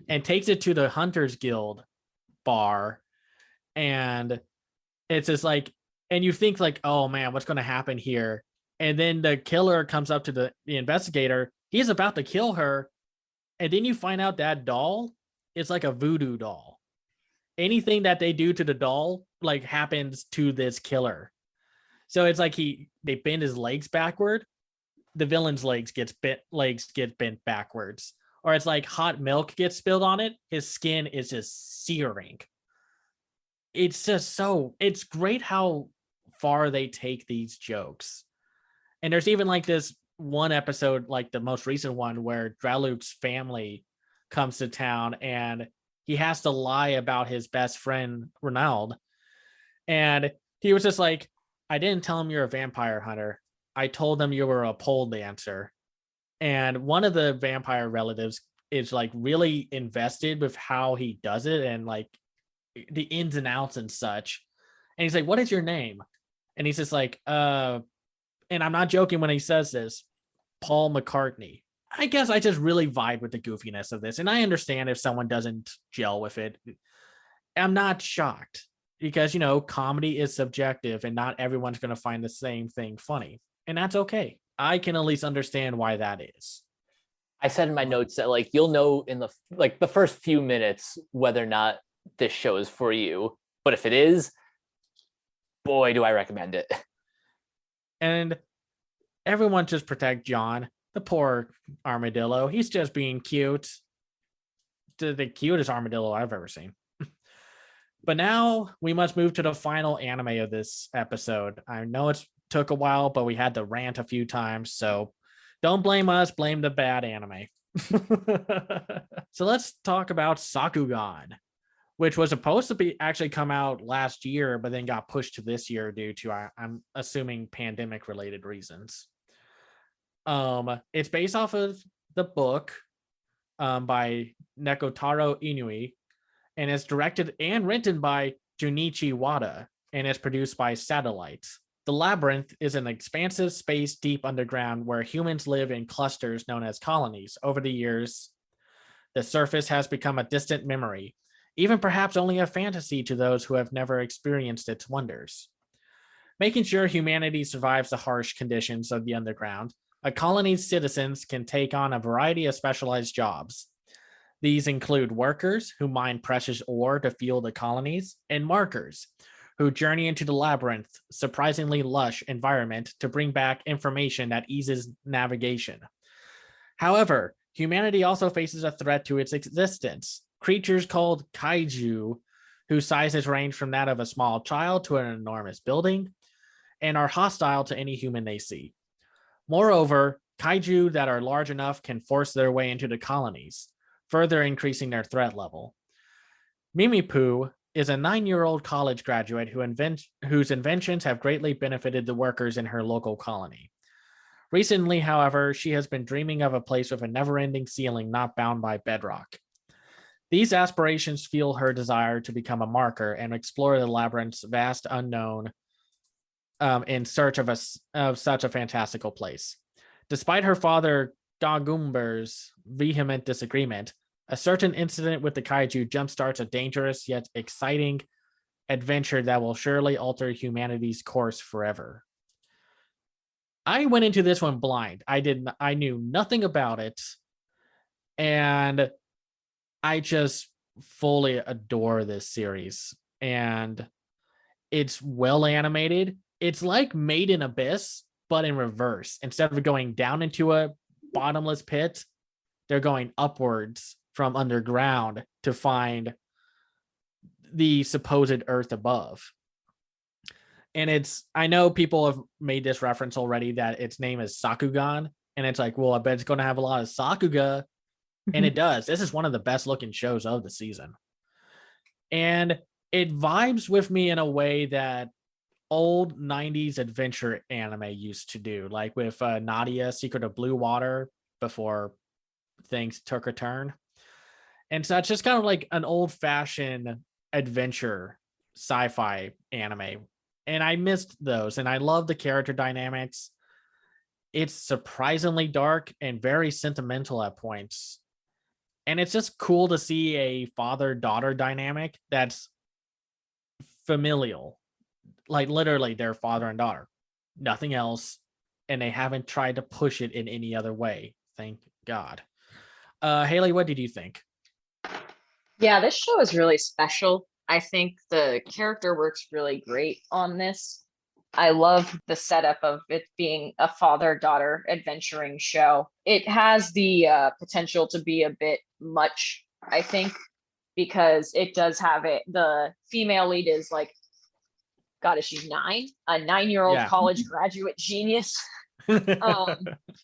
and takes it to the Hunters Guild bar. And it's just like, and you think like, "Oh man, what's going to happen here?" And then the killer comes up to the investigator. He's about to kill her. And then you find out that doll is like a voodoo doll. Anything that they do to the doll like happens to this killer. So it's like they bend his legs backward. The villain's legs get bent backwards. Or it's like hot milk gets spilled on it. His skin is just searing. It's just it's great how far they take these jokes. And there's even like this one episode, like the most recent one, where Draluk's family comes to town and he has to lie about his best friend, Ronald. And he was just like, "I didn't tell him you're a vampire hunter. I told them you were a pole dancer." And one of the vampire relatives is like really invested with how he does it and like the ins and outs and such. And he's like, "What is your name?" And he's just like, and I'm not joking when he says this, "Paul McCartney." I guess I just really vibe with the goofiness of this. And I understand if someone doesn't gel with it. I'm not shocked because, comedy is subjective and not everyone's going to find the same thing funny. And that's okay. I can at least understand why that is. I said in my notes that like you'll know in the first few minutes whether or not this show is for you. But if it is, boy, do I recommend it. And everyone just protect John, the poor armadillo. He's just being cute. The cutest armadillo I've ever seen. But now we must move to the final anime of this episode. I know it took a while, but we had to rant a few times. So don't blame us, blame the bad anime. So let's talk about Sakugan, which was supposed to be actually come out last year, but then got pushed to this year due to, I'm assuming, pandemic related reasons. It's based off of the book by Nekotaro Inui, and it's directed and written by Junichi Wada, and it's produced by Satellite. The Labyrinth is an expansive space deep underground where humans live in clusters known as colonies. Over the years, the surface has become a distant memory, even perhaps only a fantasy to those who have never experienced its wonders. Making sure humanity survives the harsh conditions of the underground, a colony's citizens can take on a variety of specialized jobs. These include workers who mine precious ore to fuel the colonies, and markers who journey into the labyrinth's surprisingly lush environment to bring back information that eases navigation. However, humanity also faces a threat to its existence. Creatures called kaiju, whose sizes range from that of a small child to an enormous building, and are hostile to any human they see. Moreover, kaiju that are large enough can force their way into the colonies, further increasing their threat level. Mimipu is a 9-year-old college graduate whose inventions have greatly benefited the workers in her local colony. Recently, however, she has been dreaming of a place with a never-ending ceiling not bound by bedrock. These aspirations fuel her desire to become a marker and explore the labyrinth's vast unknown in search of such a fantastical place. Despite her father Gagumber's vehement disagreement, a certain incident with the kaiju jumpstarts a dangerous yet exciting adventure that will surely alter humanity's course forever. I went into this one blind. I knew nothing about it, and I just fully adore this series. And it's well animated. It's like Made in Abyss, but in reverse. Instead of going down into a bottomless pit, they're going upwards from underground to find the supposed earth above. And I know people have made this reference already that its name is Sakugan. And it's like, well, I bet it's going to have a lot of Sakuga. And it does. This is one of the best looking shows of the season. And it vibes with me in a way that old 90s adventure anime used to do, like with Nadia, Secret of Blue Water, before things took a turn. And so it's just kind of like an old-fashioned adventure sci-fi anime. And I missed those. And I love the character dynamics. It's surprisingly dark and very sentimental at points. And it's just cool to see a father-daughter dynamic that's familial. Like literally their father and daughter. Nothing else. And they haven't tried to push it in any other way. Thank God. Haley, what did you think? Yeah, this show is really special. I think the character works really great on this. I love the setup of it being a father-daughter adventuring show. It has the potential to be a bit much, I think, because it does have it. The female lead is like, God, is she 9? A 9-year-old college graduate genius.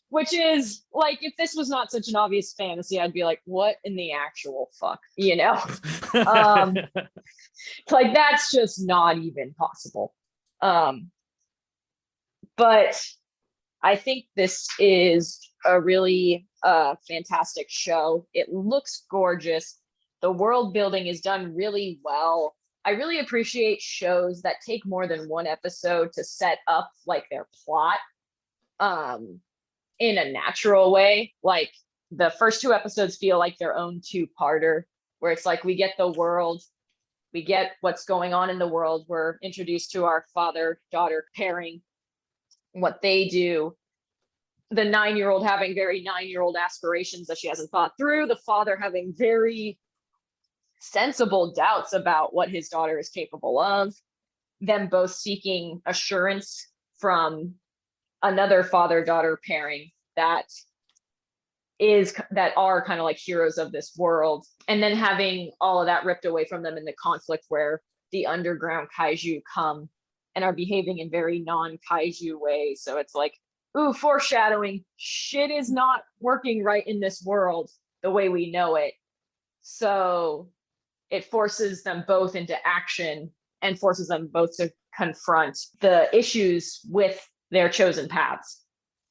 Which is like, if this was not such an obvious fantasy, I'd be like, what in the actual fuck, you know? Like, that's just not even possible. But I think this is a really fantastic show. It looks gorgeous. The world building is done really well. I really appreciate shows that take more than one episode to set up like their plot in a natural way. Like the first 2 episodes feel like their own 2-parter, where it's like we get the world, we get what's going on in the world, we're introduced to our father-daughter pairing, what they do, the 9-year-old having very 9-year-old aspirations that she hasn't thought through, the father having very sensible doubts about what his daughter is capable of, them both seeking assurance from another father-daughter pairing that are kind of like heroes of this world, and then having all of that ripped away from them in the conflict where the underground kaiju come and are behaving in very non-kaiju ways. So it's like, ooh, foreshadowing, shit is not working right in this world the way we know it. So it forces them both into action and forces them both to confront the issues with their chosen paths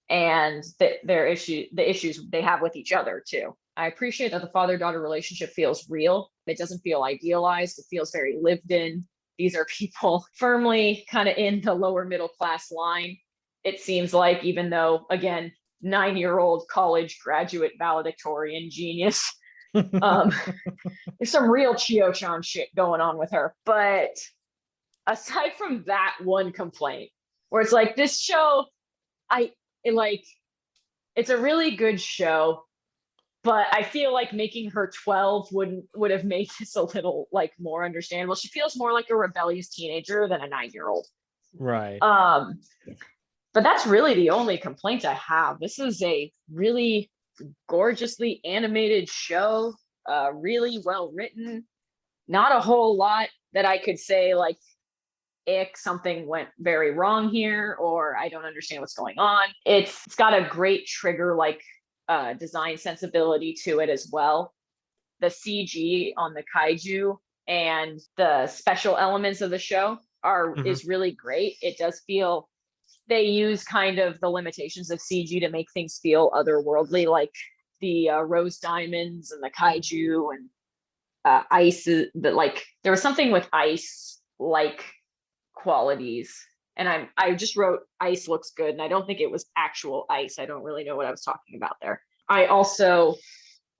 and the issues they have with each other too. I appreciate that the father-daughter relationship feels real. It doesn't feel idealized. It feels very lived in. These are people firmly kind of in the lower middle class line. It seems like, even though, again, 9-year-old college graduate valedictorian genius, there's some real Chio-chan shit going on with her. But aside from that one complaint, where it's like, this show, it's a really good show, but I feel like making her 12 would have made this a little like more understandable. She feels more like a rebellious teenager than a 9-year-old. Right. But that's really the only complaint I have. This is a really gorgeously animated show, really well written. Not a whole lot that I could say like, ick, something went very wrong here, or I don't understand what's going on. It's got a great trigger like design sensibility to it as well. The CG on the kaiju and the special elements of the show is really great. It does feel they use kind of the limitations of CG to make things feel otherworldly, like the rose diamonds and the kaiju and ice. That like there was something with ice like qualities, and I just wrote ice looks good, and I don't think it was actual ice. I don't really know what I was talking about there. I also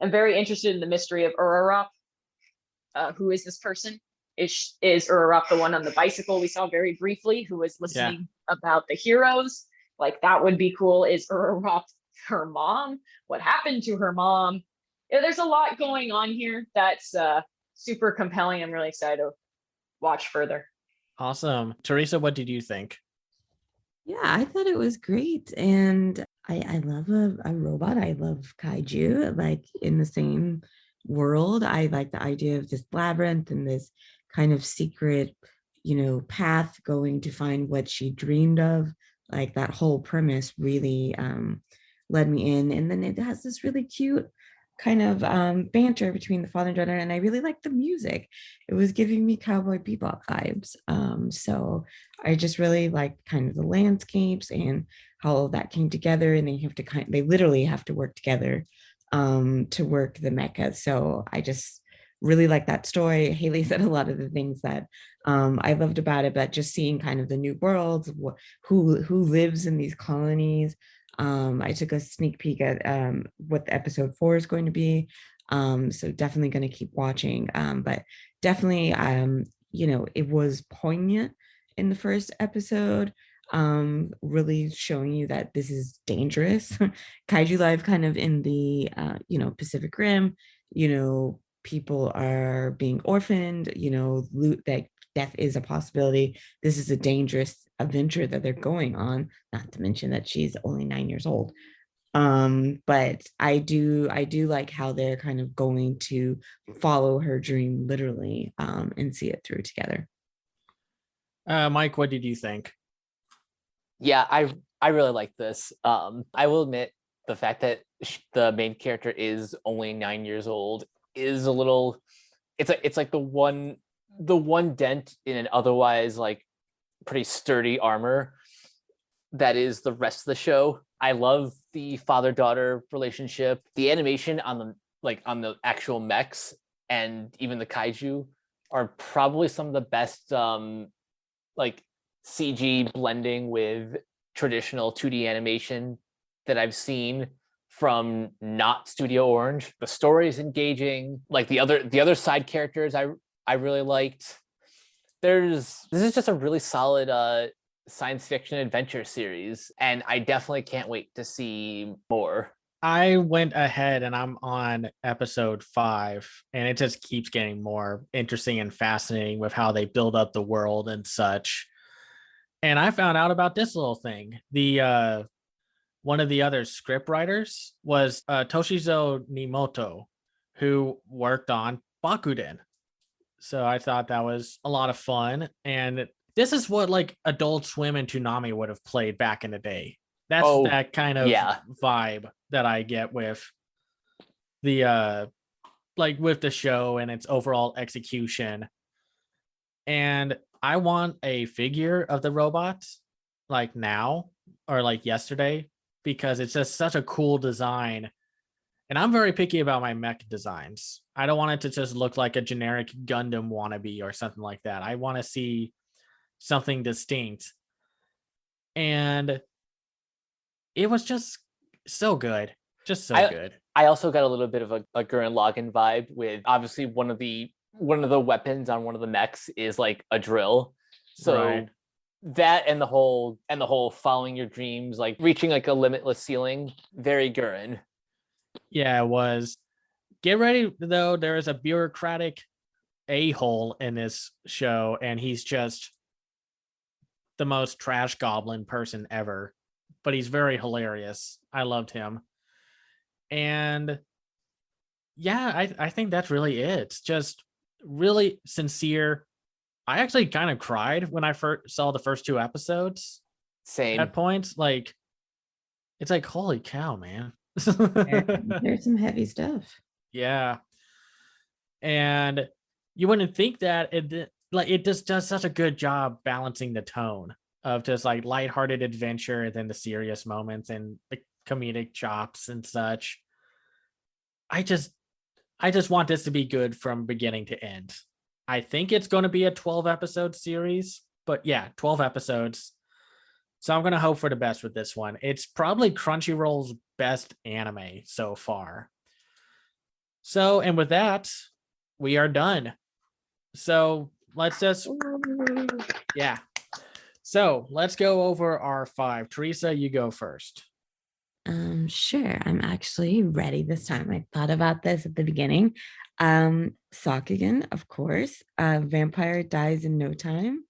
am very interested in the mystery of Urarop. Who is this person? Is Urarop the one on the bicycle we saw very briefly, who was listening about the heroes? Like, that would be cool. Is Urarop her mom? What happened to her mom? Yeah, there's a lot going on here that's super compelling. I'm really excited to watch further. Awesome. Teresa, what did you think? Yeah, I thought it was great. And I love a robot. I love kaiju, like in the same world. I like the idea of this labyrinth and this kind of secret, path going to find what she dreamed of. Like that whole premise really led me in. And then it has this really cute kind of banter between the father and daughter, and I really liked the music. It was giving me Cowboy Bebop vibes. So I just really liked kind of the landscapes and how all that came together, and they literally have to work together to work the mecha. So I just really like that story. Haley said a lot of the things that I loved about it, but just seeing kind of the new worlds, who lives in these colonies. I took a sneak peek at what the episode 4 is going to be. So definitely going to keep watching. But definitely, it was poignant in the first episode, really showing you that this is dangerous. Kaiju life kind of in the, Pacific Rim, people are being orphaned, that death is a possibility. This is a dangerous adventure that they're going on, not to mention that she's only 9 years old. But I do like how they're kind of going to follow her dream literally, and see it through together. Mike, what did you think? Yeah, I really like this. I will admit the fact that the main character is only 9 years old is a little. It's like the one dent in an otherwise like pretty sturdy armor that is the rest of the show. I love the father-daughter relationship. The animation on the actual mechs and even the kaiju are probably some of the best CG blending with traditional 2D animation that I've seen from not Studio Orange. The story is engaging. Like the other side characters I really liked. This is just a really solid science fiction adventure series, and I definitely can't wait to see more. I went ahead and I'm on episode 5, and it just keeps getting more interesting and fascinating with how they build up the world and such. And I found out about this little thing. The one of the other script writers was Toshizo Nimoto, who worked on Bakuden. So I thought that was a lot of fun. And this is what like Adult Swim and Toonami would have played back in the day. That's that kind of vibe that I get with the with the show and its overall execution. And I want a figure of the robot like now or like yesterday, because it's just such a cool design. And I'm very picky about my mech designs. I don't want it to just look like a generic Gundam wannabe or something like that. I want to see something distinct. And it was just so good. Just so good. I also got a little bit of a Gurren Lagann vibe with obviously one of the weapons on one of the mechs is like a drill. So that and the whole following your dreams, like reaching like a limitless ceiling, very Gurren. Yeah, it was. Get ready though, there is a bureaucratic a-hole in this show, and he's just the most trash goblin person ever. But he's very hilarious. I loved him. And yeah, I think that's really it. It's just really sincere. I actually kind of cried when I first saw the first 2 episodes Same. at points. Like, it's like, holy cow, man. There's some heavy stuff. Yeah. And you wouldn't think that it just does such a good job balancing the tone of just like lighthearted adventure and then the serious moments and the comedic chops and such. I just want this to be good from beginning to end. I think it's going to be a 12 episode series, but yeah, 12 episodes. So I'm going to hope for the best with this one. It's probably Crunchyroll's best anime so far. So, and with that, we are done. So let's just, yeah. So let's go over our 5. Teresa, you go first. Sure. I'm actually ready this time. I thought about this at the beginning. Sakugan, of course. Vampire dies in no time.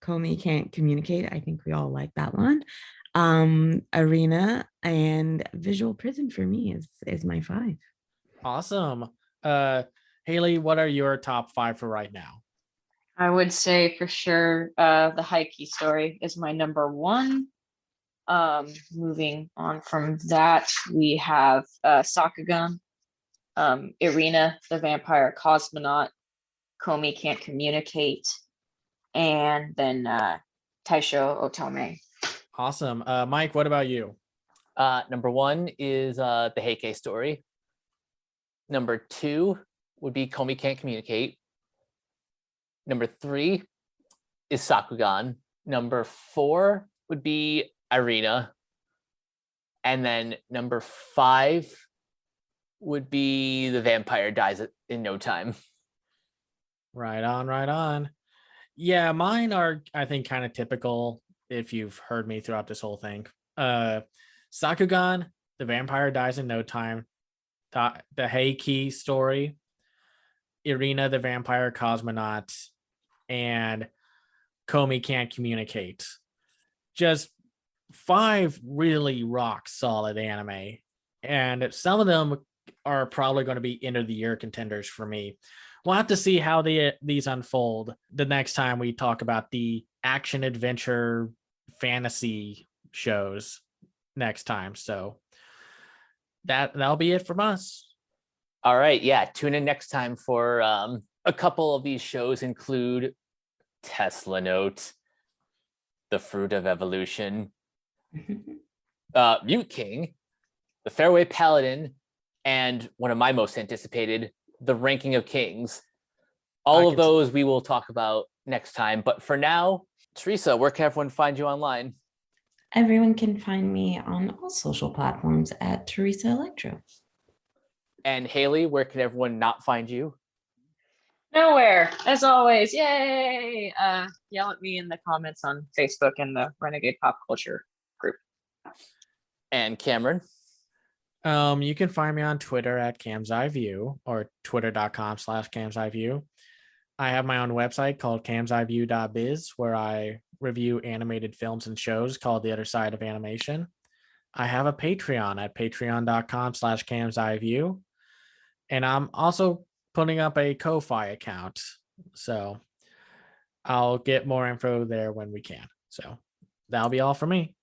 Comey can't communicate. I think we all like that one. Arena and Visual Prison for me is my 5. Awesome. Haley, what are your top 5 for right now? I would say for sure the Heike story is my number 1. Moving on from that, we have Sakugan, Irina, the vampire cosmonaut, Comey can't communicate, and then Taisho Otome. Awesome. Mike, what about you? Number 1 is the Heike story. Number 2 would be Comey can't communicate. Number 3 is Sakugan. Number 4 would be Irina. And then number 5 would be the vampire dies in no time. Right on, right on. Yeah, mine are, I think, kind of typical if you've heard me throughout this whole thing. Sakugan, the vampire dies in no time. The Heike story, Irina, the vampire cosmonaut, and Comey can't communicate. Just 5 really rock solid anime. And some of them are probably going to be end of the year contenders for me. We'll have to see how these unfold the next time we talk about the action adventure fantasy shows next time. So that'll be it from us. All right. Yeah. Tune in next time for a couple of these shows include Tesla Note, The Fruit of Evolution, Mute King, The Fairway Paladin, and one of my most anticipated, The Ranking of Kings. All of those we will talk about next time. But for now, Teresa, where can everyone find you online? Everyone can find me on all social platforms at Teresa Electro. And Haley, where can everyone not find you? Nowhere, as always. Yay! Yell at me in the comments on Facebook and the Renegade Pop Culture group. And Cameron? You can find me on Twitter at CamsEyeView or twitter.com/CamsEyeView. I have my own website called camseyeview.biz where I review animated films and shows called The Other Side of Animation. I have a Patreon at patreon.com/CamsEyeView. And I'm also putting up a Ko-Fi account. So I'll get more info there when we can. So that'll be all for me.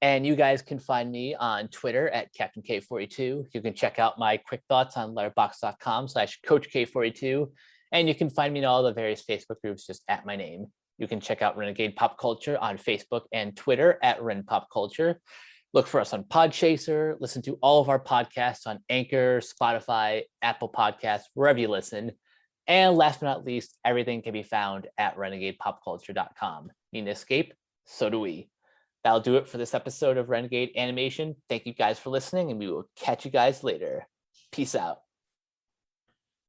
And you guys can find me on Twitter at Captain K42. You can check out my quick thoughts on letterboxd.com/CoachK42. And you can find me in all the various Facebook groups just at my name. You can check out Renegade Pop Culture on Facebook and Twitter at Ren Pop Culture. Look for us on Podchaser. Listen to all of our podcasts on Anchor, Spotify, Apple Podcasts, wherever you listen. And last but not least, everything can be found at renegadepopculture.com. Need an escape? So do we. That'll do it for this episode of Renegade Animation. Thank you guys for listening, and we will catch you guys later. Peace out.